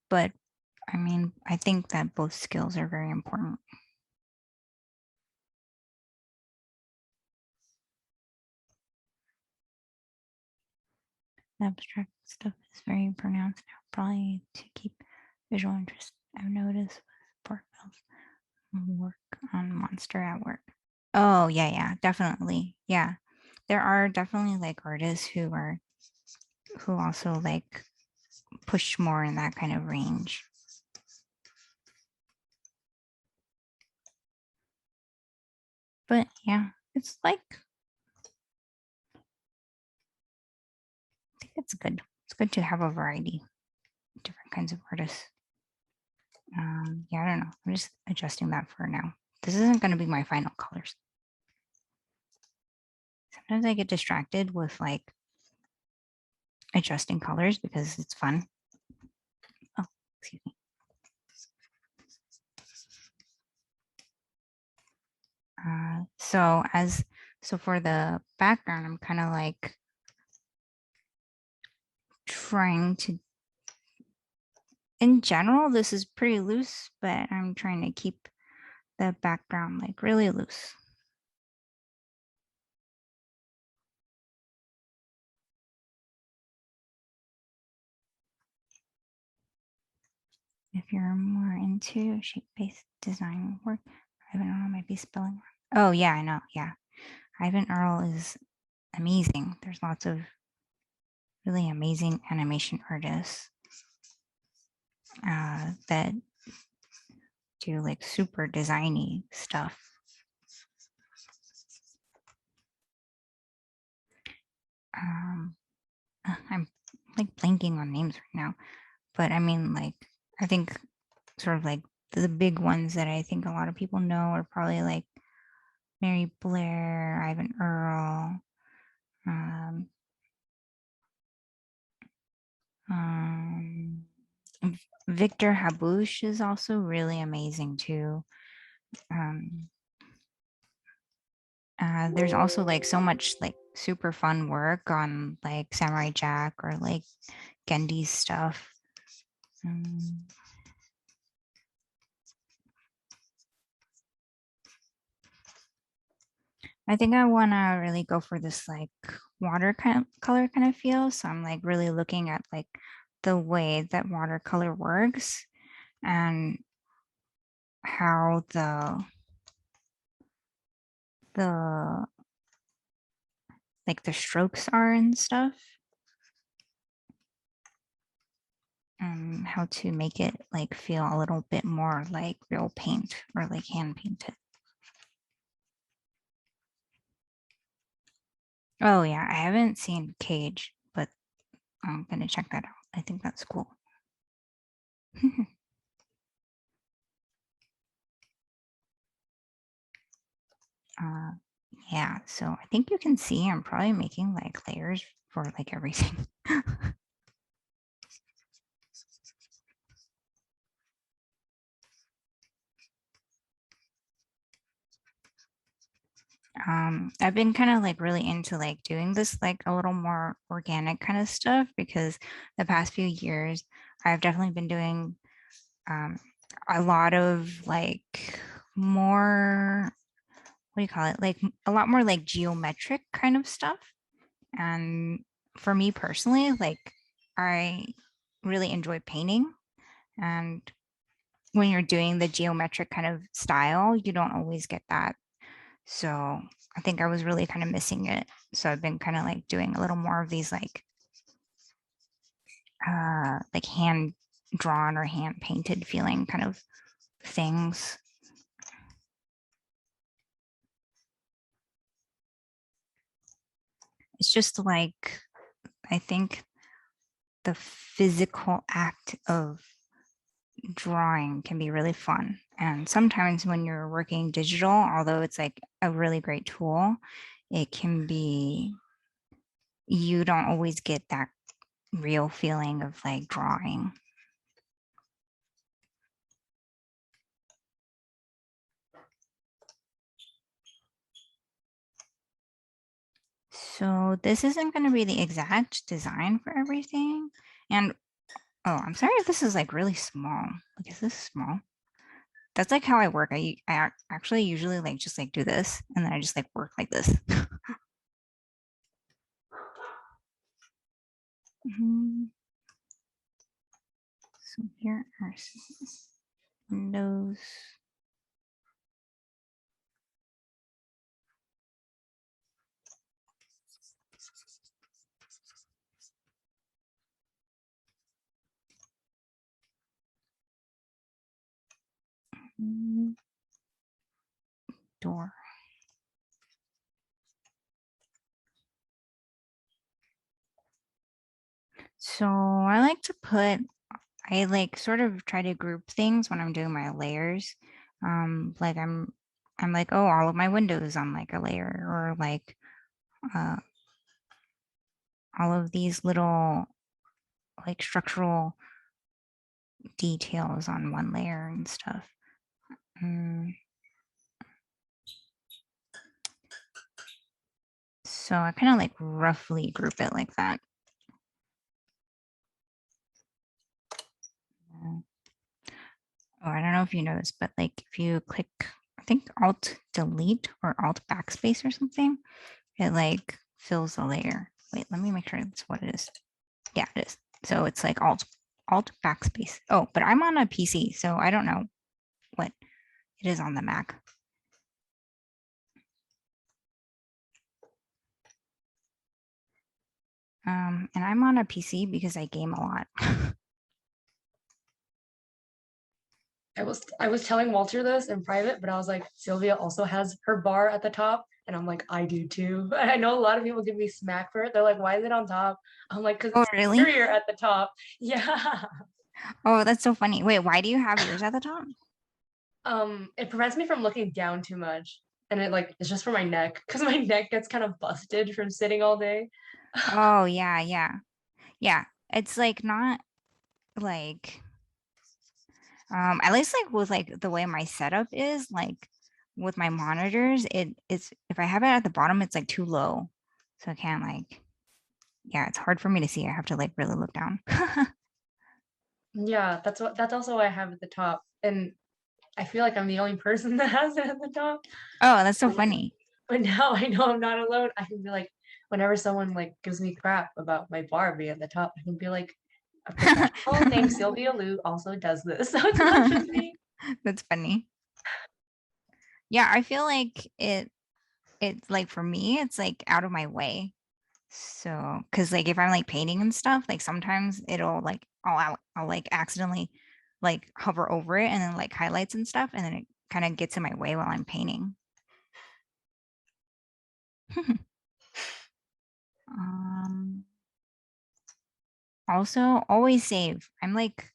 Speaker 1: But I mean, I think that both skills are very important. Abstract stuff is very pronounced now, probably to keep visual interest. I've noticed with Porkbell's work on Monster at Work. Oh, yeah, definitely. Yeah. There are definitely like artists who also like push more in that kind of range. But yeah, it's like, I think it's good. It's good to have a variety of different kinds of artists. Yeah, I don't know. I'm just adjusting that for now. This isn't going to be my final colors. Sometimes I get distracted with like adjusting colors because it's fun. Oh, excuse me. So for the background, I'm kind of like trying to, in general, this is pretty loose, but I'm trying to keep the background like really loose. If you're more into shape-based design work, Ivan Earl might be spelling wrong. Oh yeah, I know. Yeah, Ivan Earl is amazing. There's lots of really amazing animation artists that do like super designy stuff. I'm like blanking on names right now, but I mean, like, I think sort of like the big ones that I think a lot of people know are probably like Mary Blair, Ivan Earl, Victor Habouche is also really amazing too. There's also like so much like super fun work on like Samurai Jack or like Gendy's stuff. I think I want to really go for this like water kind of color kind of feel. So I'm like really looking at like the way that watercolor works and how the like the strokes are and stuff. And how to make it like feel a little bit more like real paint or like hand painted. Oh yeah, I haven't seen Cage, but I'm gonna check that out. I think that's cool. Yeah, so I think you can see I'm probably making like layers for like everything. I've been kind of like really into like doing this like a little more organic kind of stuff because the past few years I've definitely been doing a lot of like more, what do you call it? Like a lot more like geometric kind of stuff. And for me personally, like I really enjoy painting. And when you're doing the geometric kind of style, you don't always get that. So I think I was really kind of missing it. So I've been kind of like doing a little more of these like hand drawn or hand painted feeling kind of things. It's just like, I think the physical act of drawing can be really fun. And sometimes when you're working digital, although it's like a really great tool, it can be, you don't always get that real feeling of like drawing. So this isn't going to be the exact design for everything. And oh, I'm sorry if this is like really small. Like, is this small? That's like how I work. I actually usually like just like do this and then I just like work like this. So here are windows. Door. So I like to put, I like sort of try to group things when I'm doing my layers. Like I'm like, oh, all of my windows on like a layer, or like all of these little like structural details on one layer and stuff. So I kind of like roughly group it like that. Oh, I don't know if you noticed, but like if you click, I think Alt Delete or Alt Backspace or something, it like fills the layer. Wait, let me make sure that's what it is. Yeah, it is. So it's like Alt Backspace. Oh, but I'm on a PC, so I don't know what it is on the Mac. And I'm on a PC because I game a lot.
Speaker 3: I was telling Walter this in private, but I was like, Sylvia also has her bar at the top. And I'm like, I do too. I know a lot of people give me smack for it. They're like, why is it on top? I'm like, because
Speaker 1: Oh,
Speaker 3: it's
Speaker 1: really?
Speaker 3: superior at the top. Yeah.
Speaker 1: Oh, that's so funny. Wait, why do you have yours at the top?
Speaker 3: It prevents me from looking down too much. And it like it's just for my neck because my neck gets kind of busted from sitting all day.
Speaker 1: Oh, yeah, yeah. Yeah. It's like not like at least like with like the way my setup is, like with my monitors, it's if I have it at the bottom, it's like too low. So I can't like, yeah, it's hard for me to see. I have to like really look down.
Speaker 3: Yeah, that's also what I have at the top. And I feel like I'm the only person that has it at the top.
Speaker 1: Oh, that's so funny.
Speaker 3: But now I know I'm not alone. I can be like, whenever someone like gives me crap about my bar being at the top, I can be like, a professional named Sylvia Liu also does this. So it's not just me.
Speaker 1: That's funny. Yeah, I feel like it's like for me, it's like out of my way. So, because like if I'm like painting and stuff, like sometimes it'll like I'll like accidentally like hover over it and then like highlights and stuff, and then it kind of gets in my way while I'm painting. um, Also, always save. I'm like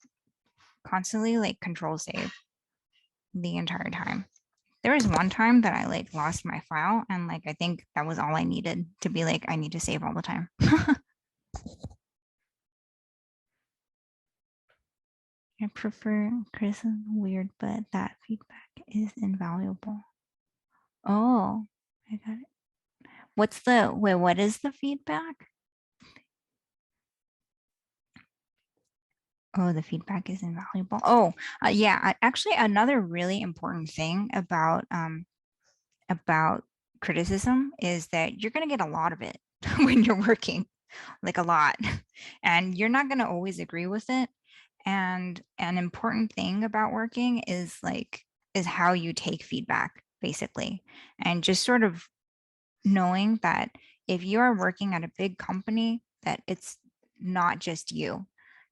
Speaker 1: constantly like control save the entire time. There was one time that I like lost my file, and like I think that was all I needed to be like I need to save all the time. I prefer criticism weird, but that feedback is invaluable. Oh, I got it. What's the wait? What is the feedback? Oh, the feedback is invaluable. Oh, yeah. Actually, another really important thing about criticism is that you're going to get a lot of it when you're working, like a lot, and you're not going to always agree with it. And an important thing about working is how you take feedback, basically, and just sort of knowing that if you are working at a big company, that it's not just you.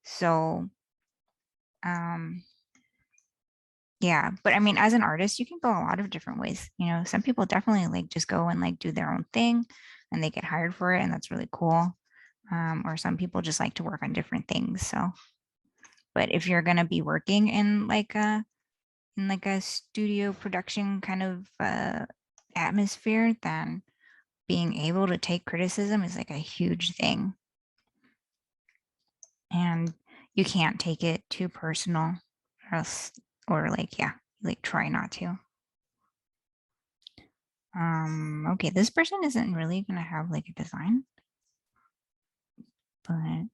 Speaker 1: So um yeah, but I mean, as an artist, you can go a lot of different ways. You know, some people definitely like just go and like do their own thing and they get hired for it, and that's really cool. Or some people just like to work on different things. So But if you're gonna be working in like a studio production kind of atmosphere, then being able to take criticism is like a huge thing. And you can't take it too personal or else, or like, yeah, like try not to. Okay, this person isn't really gonna have like a design, but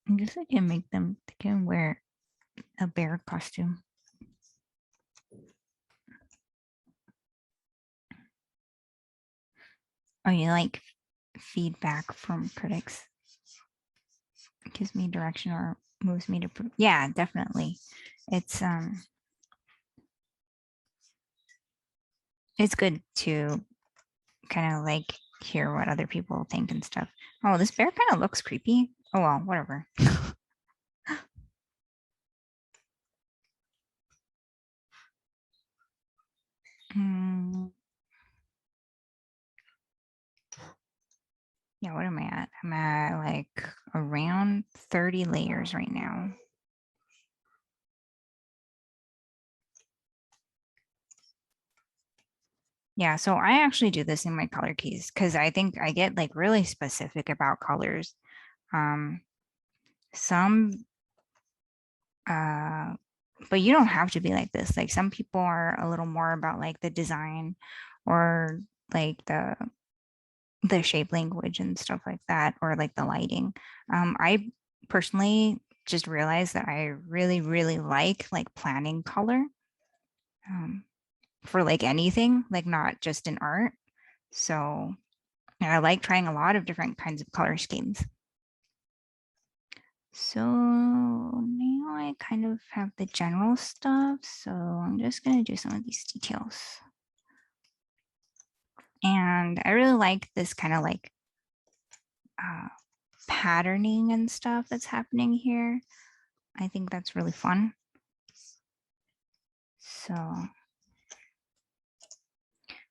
Speaker 1: I guess I can make them, they can wear a bear costume. Oh, you like feedback from critics? It gives me direction or moves me to, yeah, definitely. It's good to kind of like hear what other people think and stuff. Oh, this bear kind of looks creepy. Oh well, whatever. Yeah, what am I at? I'm at like around 30 layers right now. Yeah, so I actually do this in my color keys because I think I get like really specific about colors. Some but you don't have to be like this. Like some people are a little more about like the design or like the shape language and stuff like that, or like the lighting. I personally just realized that I really, really like planning color for like anything, like not just in art. So and I like trying a lot of different kinds of color schemes. So now I kind of have the general stuff. So I'm just going to do some of these details. And I really like this kind of like patterning and stuff that's happening here. I think that's really fun. So,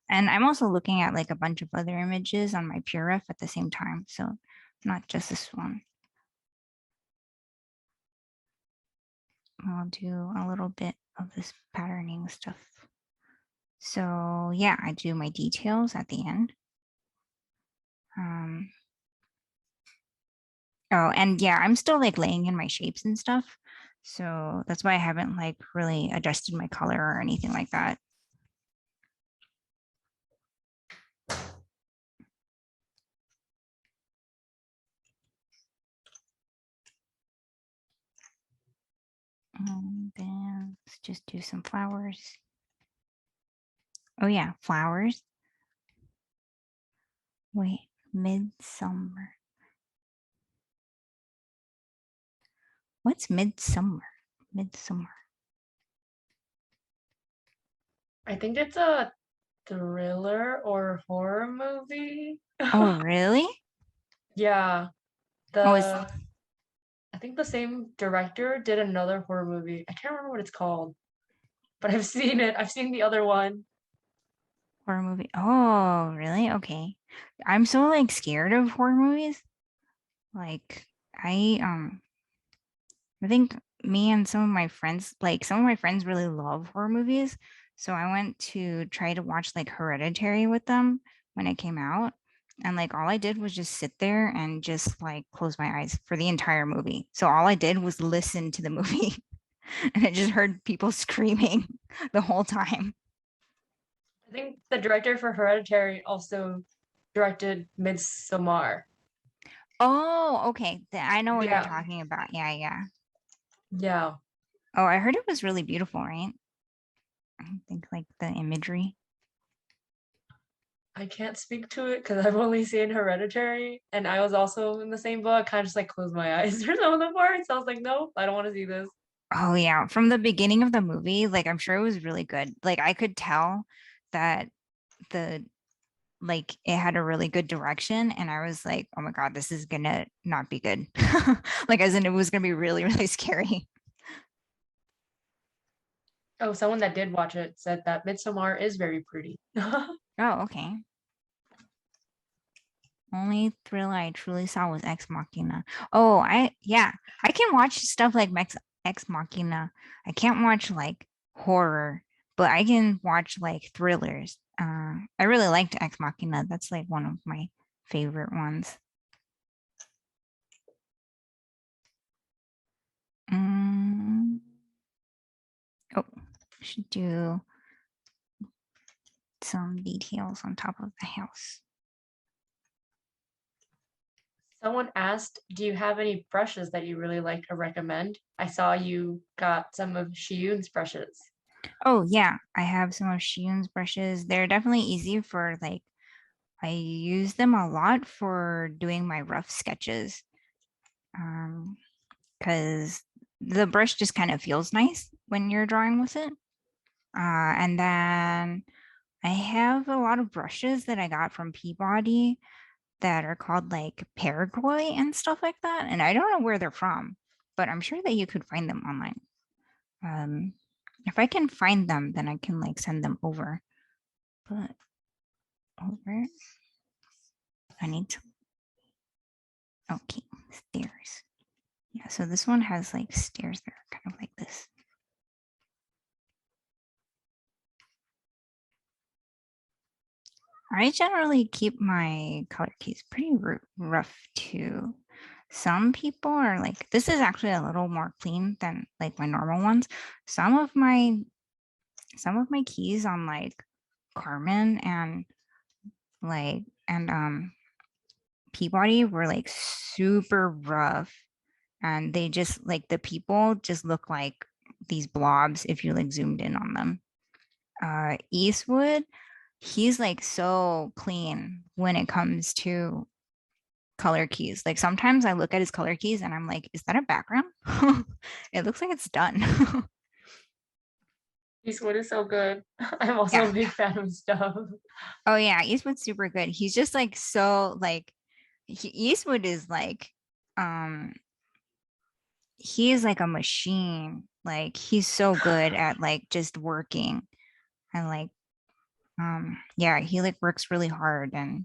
Speaker 1: and I'm also looking at like a bunch of other images on my PureRef at the same time. So not just this one. I'll do a little bit of this patterning stuff. So yeah, I do my details at the end. Oh, and yeah, I'm still like laying in my shapes and stuff. So that's why I haven't like really adjusted my color or anything like that. And then let's just do some flowers. Oh yeah, flowers. Wait, midsummer. What's midsummer? Midsummer.
Speaker 3: I think it's a thriller or horror movie.
Speaker 1: Oh, really?
Speaker 3: Yeah,
Speaker 1: Oh, it's
Speaker 3: I think the same director did another horror movie. I can't remember what it's called, but I've seen it. I've seen the other one.
Speaker 1: horror movie. Oh, really? Okay. I'm so like scared of horror movies. Like I think me and some of my friends, like some of my friends really love horror movies. So I went to try to watch like Hereditary with them when it came out. And like all I did was just sit there and just like close my eyes for the entire movie. So all I did was listen to the movie and I just heard people screaming the whole time.
Speaker 3: I think the director for Hereditary also directed Midsommar.
Speaker 1: Oh, okay. I know what you're
Speaker 3: Yeah,
Speaker 1: talking about. Yeah, yeah.
Speaker 3: yeah.
Speaker 1: Oh, I heard it was really beautiful, right? I think like the imagery.
Speaker 3: I can't speak to it because I've only seen Hereditary, and I was also in the same book. Kind of just like closed my eyes for some of the parts. I was like, nope, I don't want to see this.
Speaker 1: Oh yeah, from the beginning of the movie, like I'm sure it was really good. Like I could tell that the like it had a really good direction and I was like, "Oh my God, this is gonna not be good." Like as in it was gonna be really, really scary.
Speaker 3: Oh, someone that did watch it said that Midsommar is very pretty.
Speaker 1: Oh, okay. only thriller I truly saw was Ex Machina. Oh, I can watch stuff like Ex Machina. I can't watch like horror, but I can watch like thrillers. I really liked Ex Machina. That's like one of my favorite ones. Oh, should do some details on top of the house.
Speaker 3: Someone asked, do you have any brushes that you really like to recommend? I saw you got some of Shiyun's brushes.
Speaker 1: Oh yeah, I have some of Shiyun's brushes. They're definitely easy for like, I use them a lot for doing my rough sketches. Because the brush just kind of feels nice when you're drawing with it. And then I have a lot of brushes that I got from Peabody that are called like Paraguay and stuff like that. And I don't know where they're from, but I'm sure that you could find them online. If I can find them, then I can like send them over. But over, I need to. Okay, stairs. Yeah, so this one has like stairs that are kind of like this. I generally keep my color keys pretty rough too. Some people are like, this is actually a little more clean than like my normal ones. Some of my keys on like Carmen and like and Peabody were like super rough, and they just like the people just look like these blobs if you like zoomed in on them. Eastwood, he's like so clean when it comes to color keys. Like sometimes I look at his color keys and I'm like, is that a background? It looks like it's done.
Speaker 3: Eastwood is so good. I'm also
Speaker 1: Yeah.
Speaker 3: a big fan of stuff.
Speaker 1: Oh yeah, Eastwood's super good. He's just like so like Eastwood is like um he is like a machine. Like he's so good at like just working and like yeah, he like works really hard and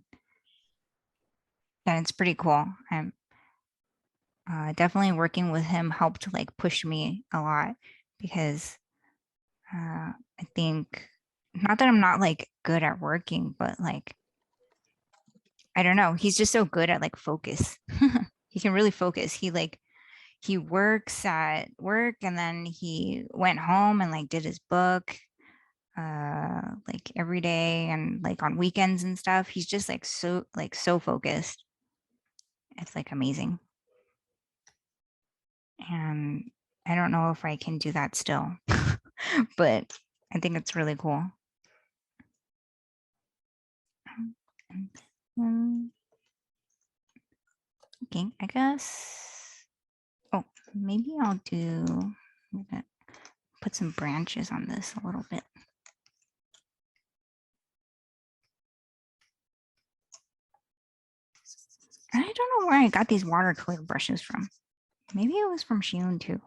Speaker 1: it's pretty cool. I'm definitely working with him helped like push me a lot because I think not that I'm not like good at working, but like I don't know, he's just so good at like focus. He can really focus. He works at work and then he went home and like did his book like every day and like on weekends and stuff. He's just like so focused. It's like amazing. And I don't know if I can do that still, but I think it's really cool. Okay, I guess. Oh, maybe I'll do. I'm gonna put some branches on this a little bit. I don't know where I got these watercolor brushes from. Maybe it was from Shiyun too.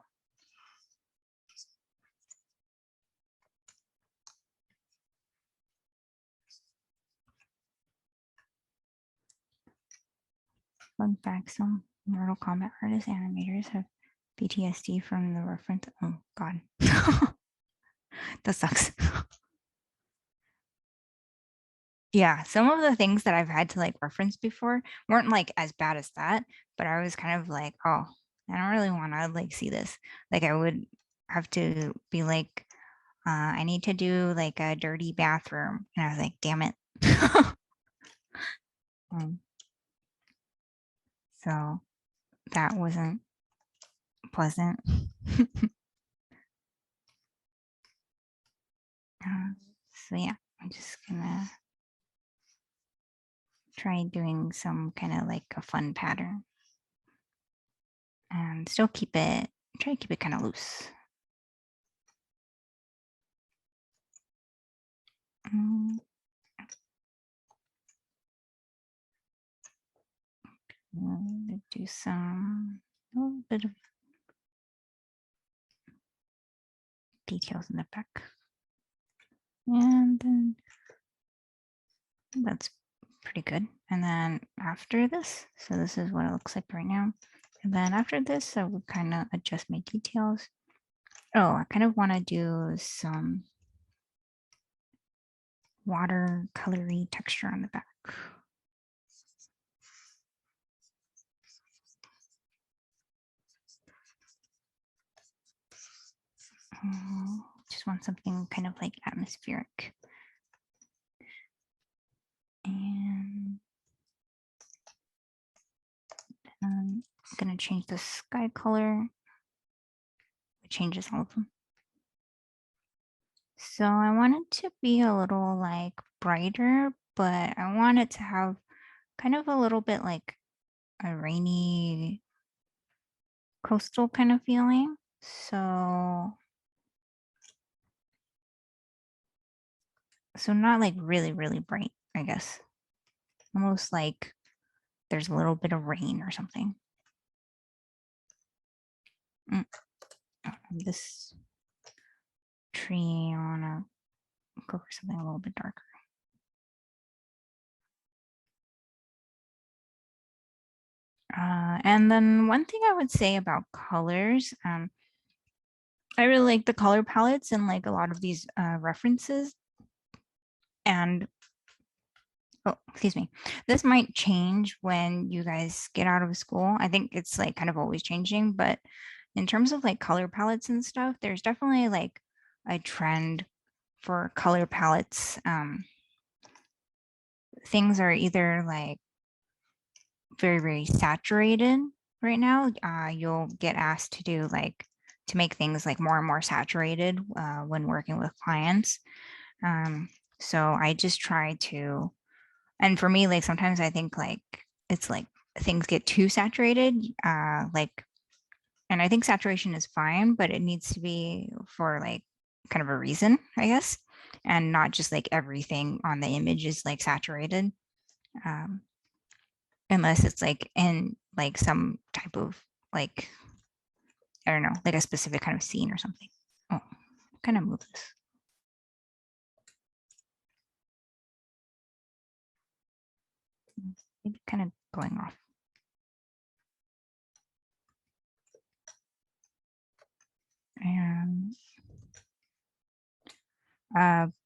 Speaker 1: Fun fact, some Mortal Kombat artists, animators have PTSD from the reference. Oh God. That sucks. Yeah, some of the things that I've had to like reference before weren't like as bad as that, but I was kind of like, oh, I don't really want to like see this. Like I would have to be like, I need to do like a dirty bathroom. And I was like, damn it. So that wasn't pleasant. So yeah, I'm just gonna try doing some kind of like a fun pattern and still try to keep it kind of loose. Do some a little bit of details in the back. And then that's pretty good. And then after this, so this is what it looks like right now. And then after this, I would kind of adjust my details. Oh, I kind of want to do some watercolory texture on the back. Just want something kind of like atmospheric. And I'm going to change the sky color. It changes all of them. So I want it to be a little like brighter, but I want it to have kind of a little bit like a rainy coastal kind of feeling. So not like really, really bright, I guess. Almost like there's a little bit of rain or something. This tree, I want to go for something a little bit darker. And then one thing I would say about colors, I really like the color palettes and like a lot of these references. And oh, excuse me, this might change when you guys get out of school. I think it's like kind of always changing, but in terms of like color palettes and stuff, there's definitely like a trend for color palettes. Things are either like very, very saturated right now. You'll get asked to do like to make things like more and more saturated when working with clients. So I just try to, and for me, like sometimes I think like it's like things get too saturated, like, and I think saturation is fine, but it needs to be for like kind of a reason, I guess, and not just like everything on the image is like saturated. Unless it's like in like some type of like, I don't know, like a specific kind of scene or something. Oh, kind of move this. Maybe kind of going off. And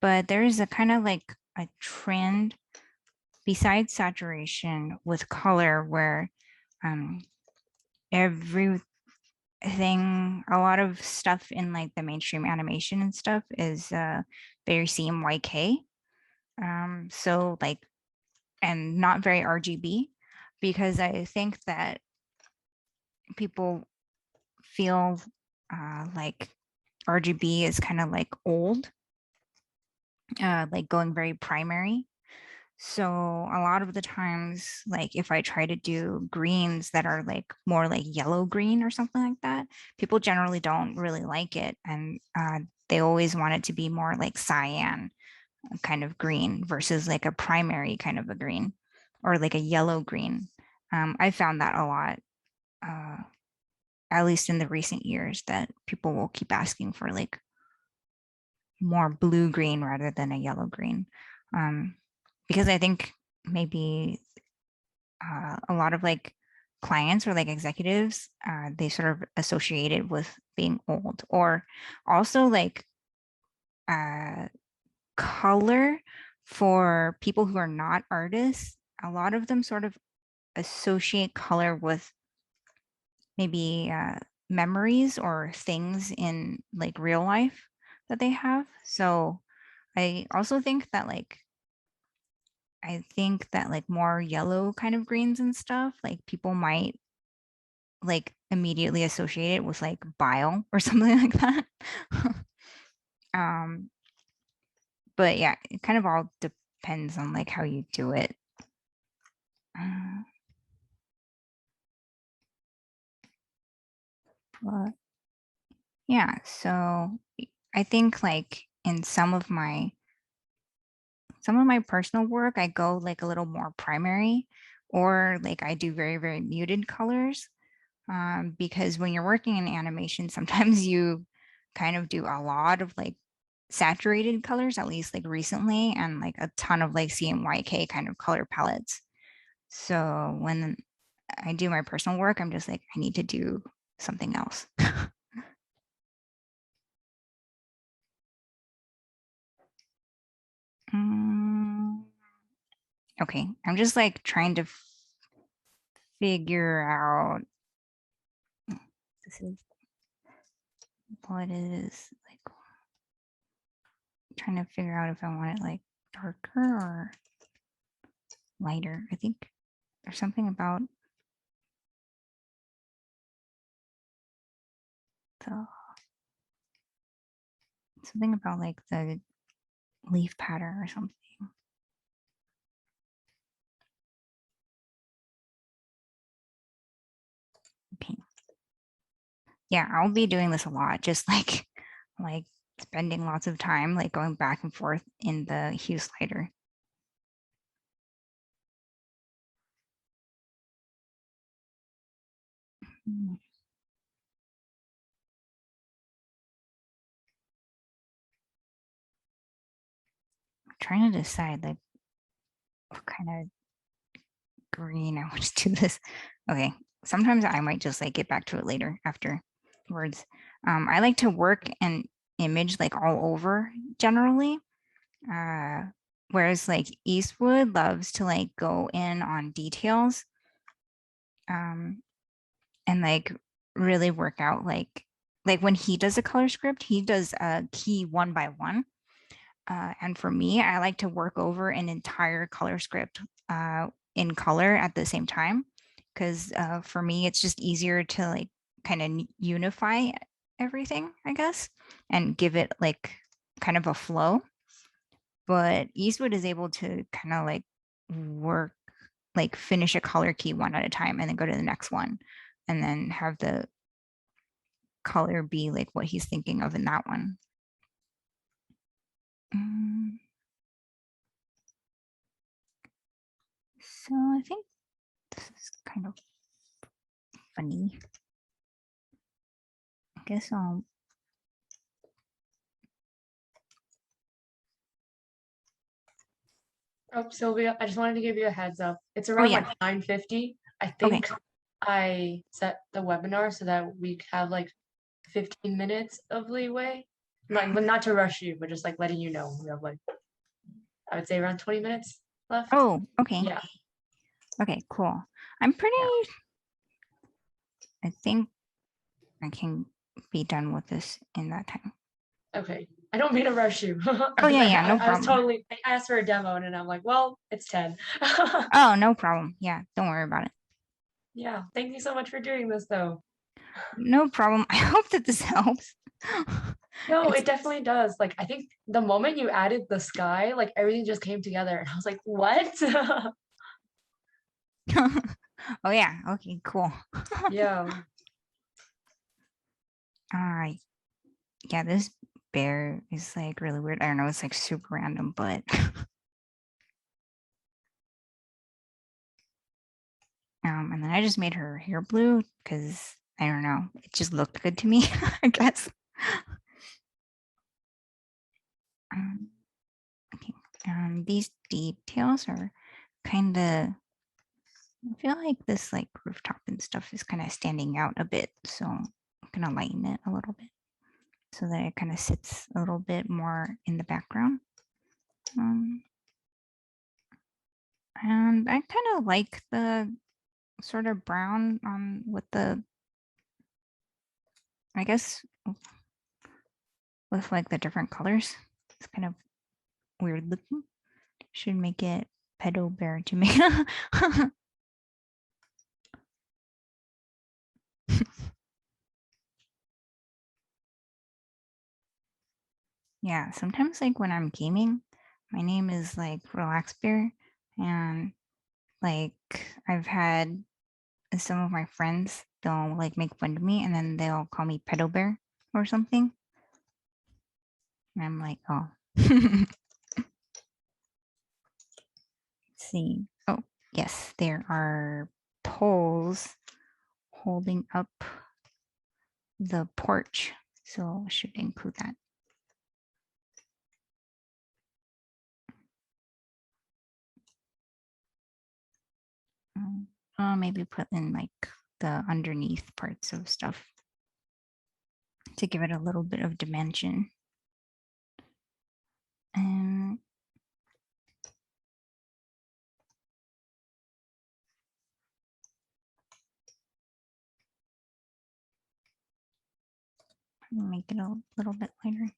Speaker 1: but there is a kind of like a trend besides saturation with color where everything, a lot of stuff in like the mainstream animation and stuff is very CMYK. So like, and not very RGB, because I think that people feel like RGB is kind of like old, like going very primary. So a lot of the times, like if I try to do greens that are like more like yellow green or something like that, people generally don't really like it. And they always want it to be more like cyan kind of green versus like a primary kind of a green or like a yellow green. I found that a lot, at least in the recent years, that people will keep asking for like more blue green rather than a yellow green. Because I think maybe a lot of like clients or like executives, they sort of associate it with being old, or also like color for people who are not artists. A lot of them sort of associate color with maybe memories or things in like real life that they have. So I also think that like more yellow kind of greens and stuff, like people might like immediately associate it with like bile or something like that. um but yeah, it kind of all depends on like how you do it. But yeah, so I think like in some of my personal work, I go like a little more primary, or like I do very, very muted colors. Because when you're working in animation, sometimes you kind of do a lot of like saturated colors, at least like recently, and like a ton of like CMYK kind of color palettes. So when I do my personal work, I'm just like, I need to do something else. Okay, I'm just like trying to figure out this is what it is like. Trying to figure out if I want it like darker or lighter. I think there's something about like the leaf pattern or something. Okay. Yeah, I'll be doing this a lot, just like spending lots of time like going back and forth in the hue slider. I'm trying to decide like what kind of green I want to do this. Okay, sometimes I might just like get back to it later afterwards. I like to work an image like all over generally. Whereas like Eastwood loves to like go in on details and like really work out like when he does a color script, he does a key one by one. And for me, I like to work over an entire color script in color at the same time. Because for me, it's just easier to like kind of unify everything, I guess, and give it like kind of a flow. But Eastwood is able to kind of like work, like finish a color key one at a time and then go to the next one and then have the color be like what he's thinking of in that one. So I think this is kind of funny. I guess I'll.
Speaker 3: Oh, Sylvia, I just wanted to give you a heads up. It's
Speaker 1: Oh
Speaker 3: around
Speaker 1: yeah.
Speaker 3: like 9:50. I
Speaker 1: Okay.
Speaker 3: think I set the webinar so that we have like 15 minutes of leeway. Not to rush you, but just like letting you know. We have like, I would say around 20 minutes left.
Speaker 1: Oh, okay.
Speaker 3: Yeah.
Speaker 1: Okay, cool. I'm pretty.
Speaker 3: Yeah.
Speaker 1: I think I can be done with this in that time.
Speaker 3: Okay. I don't mean to rush you.
Speaker 1: Oh yeah, yeah, no
Speaker 3: I was
Speaker 1: problem.
Speaker 3: totally, I asked for a demo and then I'm like, well, it's 10.
Speaker 1: Oh, no problem. Yeah, don't worry about it.
Speaker 3: Yeah. Thank you so much for doing this though.
Speaker 1: No problem. I hope that this helps.
Speaker 3: No,
Speaker 1: It's
Speaker 3: it definitely does. Like, I think the moment you added the sky, like everything just came together. And I was like, what?
Speaker 1: oh yeah, okay, cool.
Speaker 3: Yeah.
Speaker 1: All right. Yeah, this bear is like really weird. I don't know, it's like super random, but and then I just made her hair blue because I don't know, it just looked good to me, I guess. Okay. These details are kind of, I feel like this like rooftop and stuff is kind of standing out a bit, so I'm gonna lighten it a little bit so that it kind of sits a little bit more in the background. And I kind of like the sort of brown with the, I guess, with like the different colors. It's kind of weird looking. Should make it pedo bear to me. Yeah, sometimes like when I'm gaming, my name is like Relax Bear, and like I've had some of my friends, they'll like make fun of me and then they'll call me Pedo Bear or something. And I'm like, oh. Let's see. Oh, yes, there are poles holding up the porch. So I should include that. maybe put in like the underneath parts of stuff to give it a little bit of dimension. And make it a little bit lighter.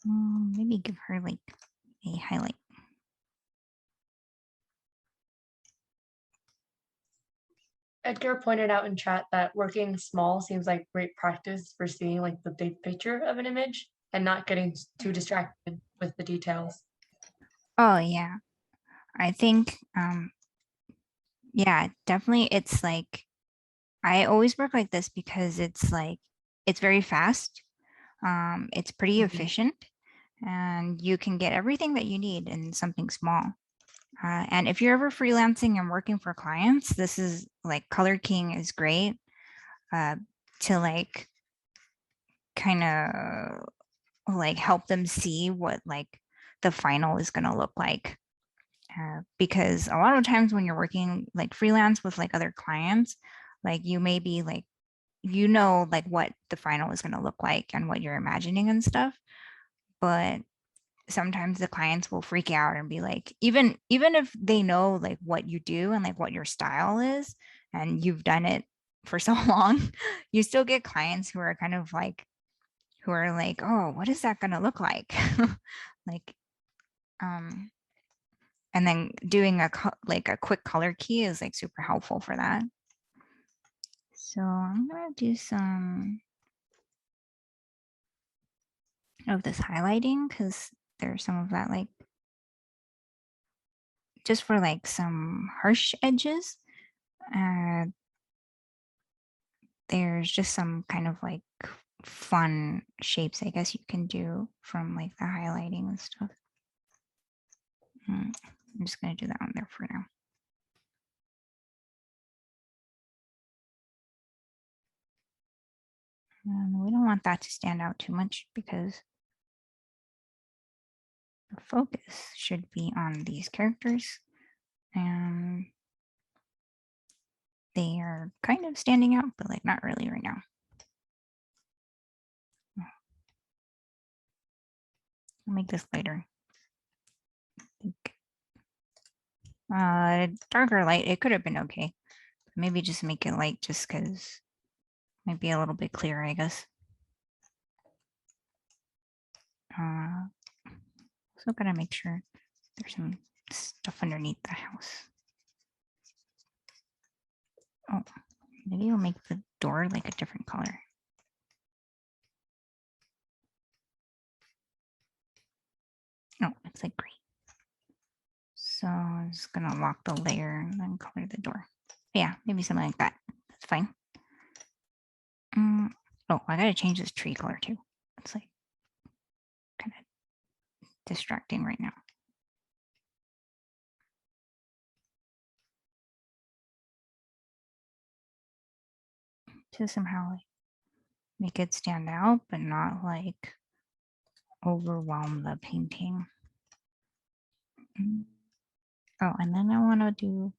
Speaker 1: Maybe give her like a highlight.
Speaker 3: Edgar pointed out in chat that working small seems like great practice for seeing like the big picture of an image and not getting too distracted with the details.
Speaker 1: Oh yeah. I think yeah, definitely it's like I always work like this because it's like it's very fast. It's pretty efficient and you can get everything that you need in something small. And if you're ever freelancing and working for clients, this is like Color King is great to like kind of like help them see what like the final is going to look like. Because a lot of times when you're working like freelance with like other clients, like you may be like, you know, like what the final is going to look like and what you're imagining and stuff. But sometimes the clients will freak out and be like, even if they know like what you do and like what your style is and you've done it for so long, you still get clients who are kind of like who are like, oh, what is that going to look like? Like and then doing like a quick color key is like super helpful for that. So I'm gonna do some of this highlighting because there's some of that like just for like some harsh edges. There's just some kind of like fun shapes I guess you can do from like the highlighting and stuff. I'm just gonna do that on there for now. And we don't want that to stand out too much because the focus should be on these characters and they are kind of standing out, but like not really right now. I'll make this lighter. Darker light, it could have been okay. Maybe just make it light just because it might be a little bit clearer, I guess. Also gotta make sure there's some stuff underneath the house. Oh, maybe we'll make the door like a different color. No, it's like gray. So I'm just gonna lock the layer and then color the door. Yeah, maybe something like that. That's fine. Oh, I gotta change this tree color too. It's like kind of distracting right now. To somehow like make it stand out, but not like overwhelm the painting. Oh, and then I want to do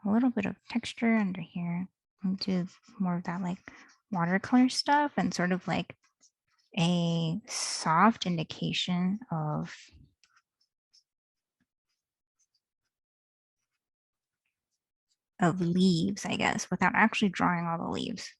Speaker 1: a little bit of texture under here and do more of that like watercolor stuff and sort of like a soft indication of leaves, I guess, without actually drawing all the leaves.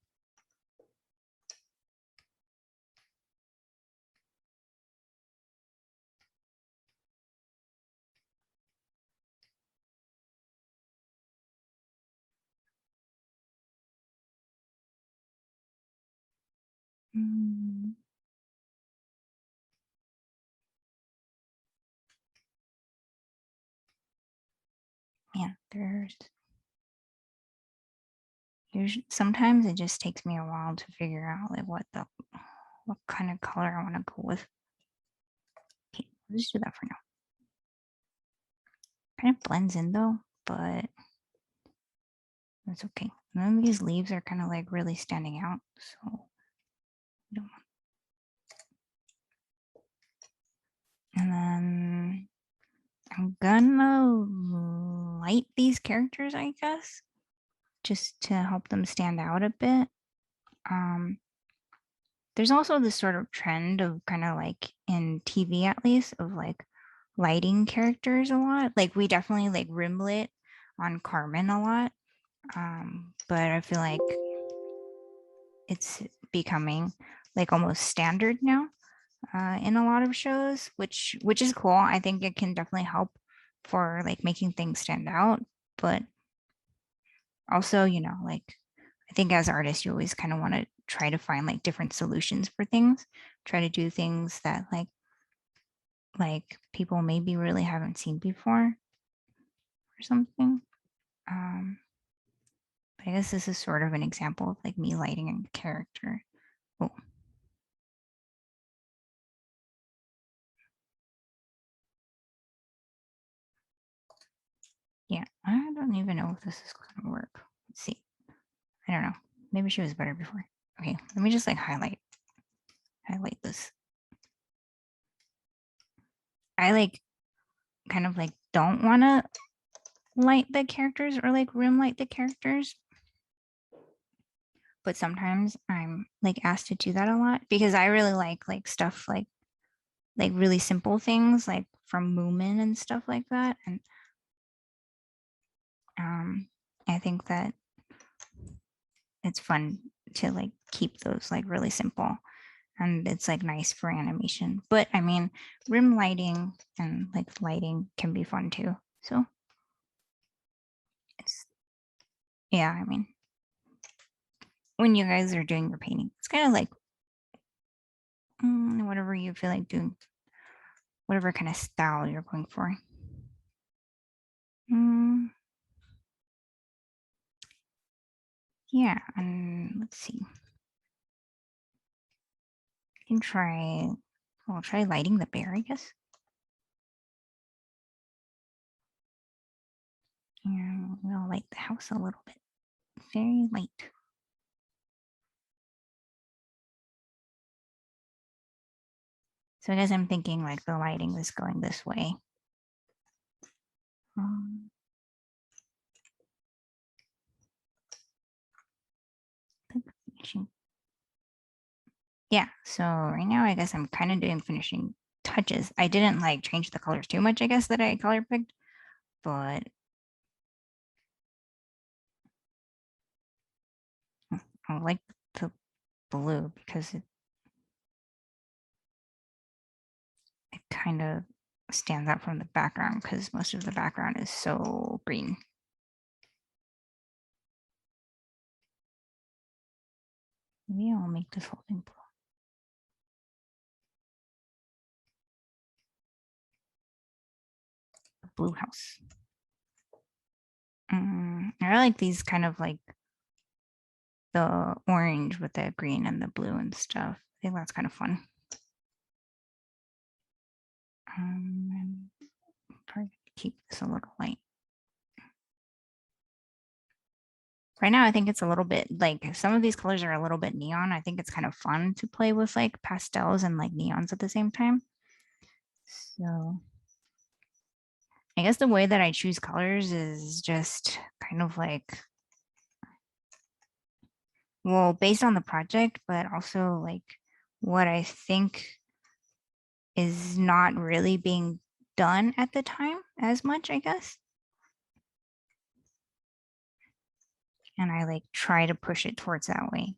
Speaker 1: Yeah, sometimes it just takes me a while to figure out like what kind of color I want to go with. Okay, let's just do that for now. Kind of blends in though, but that's okay. And then these leaves are kind of like really standing out, so I don't want. And then I'm gonna light these characters, I guess, just to help them stand out a bit. There's also this sort of trend of kind of like in TV at least of like lighting characters a lot. Like we definitely like rimlit on Carmen a lot. But I feel like it's becoming like almost standard now in a lot of shows, which is cool. I think it can definitely help for like making things stand out. But also, you know, like I think as artists, you always kind of want to try to find like different solutions for things, try to do things that like people maybe really haven't seen before or something. But I guess this is sort of an example of like me lighting a character. Oh. Yeah, I don't even know if this is going to work. Let's see. I don't know. Maybe she was better before. Okay, let me just like highlight this. I like kind of like don't want to light the characters or like rim light the characters. But sometimes I'm like asked to do that a lot because I really like stuff like really simple things like from Moomin and stuff like that. And I think that it's fun to like keep those like really simple and it's like nice for animation. But I mean, rim lighting and like lighting can be fun too. So it's, yeah, I mean, when you guys are doing your painting, it's kind of like whatever you feel like doing, whatever kind of style you're going for. Yeah, and let's see. I can try, I'll try lighting the bear, I guess. And we'll light the house a little bit. Very light. So I guess I'm thinking like the lighting is going this way. Yeah, so right now I guess I'm kind of doing finishing touches. I didn't like change the colors too much, I guess, that I color picked, but I like the blue because it kind of stands out from the background because most of the background is so green. Maybe I'll make this whole thing blue. The blue house. I like these kind of like the orange with the green and the blue and stuff. I think that's kind of fun. Probably keep this a little light. Right now, I think it's a little bit like some of these colors are a little bit neon. I think it's kind of fun to play with like pastels and like neons at the same time. So I guess the way that I choose colors is just kind of like, well, based on the project, but also like what I think is not really being done at the time as much, I guess. And I like try to push it towards that way,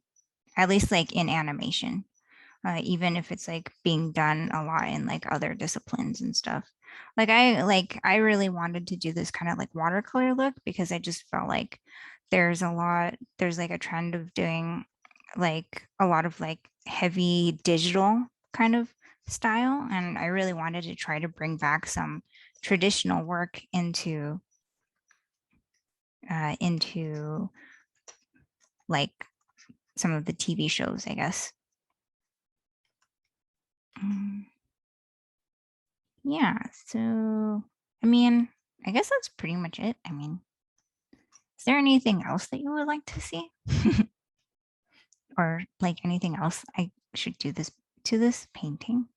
Speaker 1: at least like in animation, even if it's like being done a lot in like other disciplines and stuff. Like I really wanted to do this kind of like watercolor look because I just felt like there's like a trend of doing like a lot of like heavy digital kind of style. And I really wanted to try to bring back some traditional work into like some of the TV shows, I guess. Yeah, so I mean, I guess that's pretty much it. I mean, is there anything else that you would like to see? Or like anything else I should do this to this painting?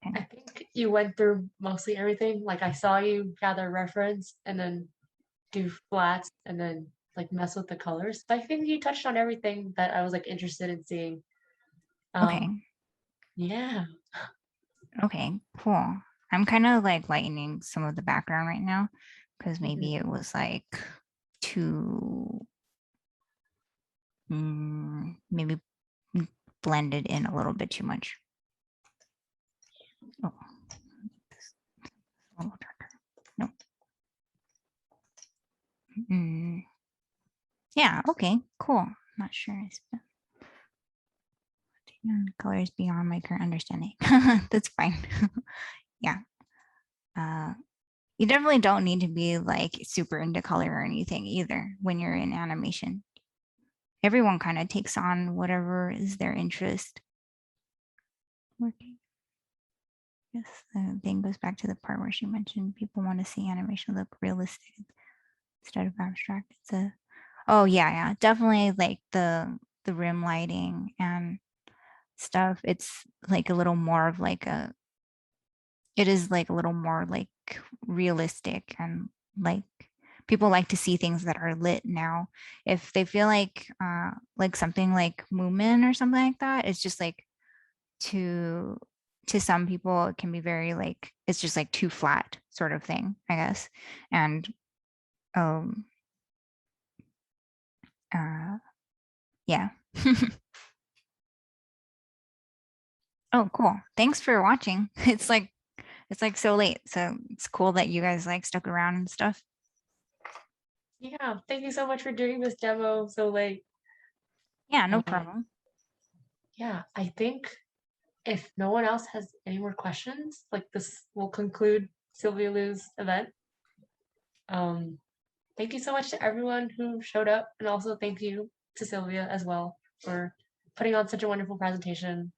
Speaker 3: I think you went through mostly everything. Like I saw you gather reference and then do flats and then like mess with the colors. So I think you touched on everything that I was like interested in seeing.
Speaker 1: Okay.
Speaker 3: Yeah.
Speaker 1: Okay, cool. I'm kind of like lightening some of the background right now because maybe it was like too maybe blended in a little bit too much. Oh, a little darker. No. Yeah, okay, cool. Not sure. Colors beyond my current understanding. That's fine. Yeah. You definitely don't need to be like super into color or anything either when you're in animation. Everyone kind of takes on whatever is their interest. Working. Yes, the thing goes back to the part where she mentioned people want to see animation look realistic instead of abstract. Oh yeah, definitely like the rim lighting and stuff. It's like a little more of like it is like a little more like realistic and like people like to see things that are lit now. If they feel like something like Moomin or something like that, it's just like to some people it can be very like it's just like too flat sort of thing, I guess. And um yeah. Oh, cool. Thanks for watching. It's like so late, so it's cool that you guys like stuck around and stuff.
Speaker 3: Yeah. Thank you so much for doing this demo so late.
Speaker 1: Yeah, no
Speaker 3: Um,
Speaker 1: problem.
Speaker 3: Yeah, I think if no one else has any more questions, like this will conclude Sylvia Liu's event. Thank you so much to everyone who showed up, and also thank you to Sylvia as well for putting on such a wonderful presentation,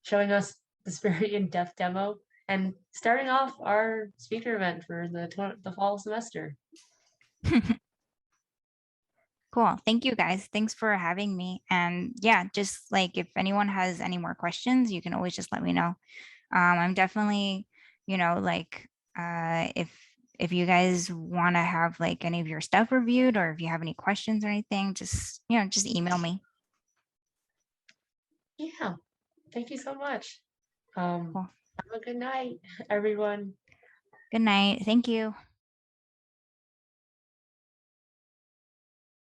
Speaker 3: showing us this very in-depth demo, and starting off our speaker event for the fall semester.
Speaker 1: Cool. Thank you guys. Thanks for having me. And yeah, just like if anyone has any more questions, you can always just let me know. I'm definitely, like if you guys want to have like any of your stuff reviewed or if you have any questions or anything, just just email me.
Speaker 3: Yeah, thank you so much.
Speaker 1: Cool.
Speaker 3: Have a good night, everyone.
Speaker 1: Good night. Thank you.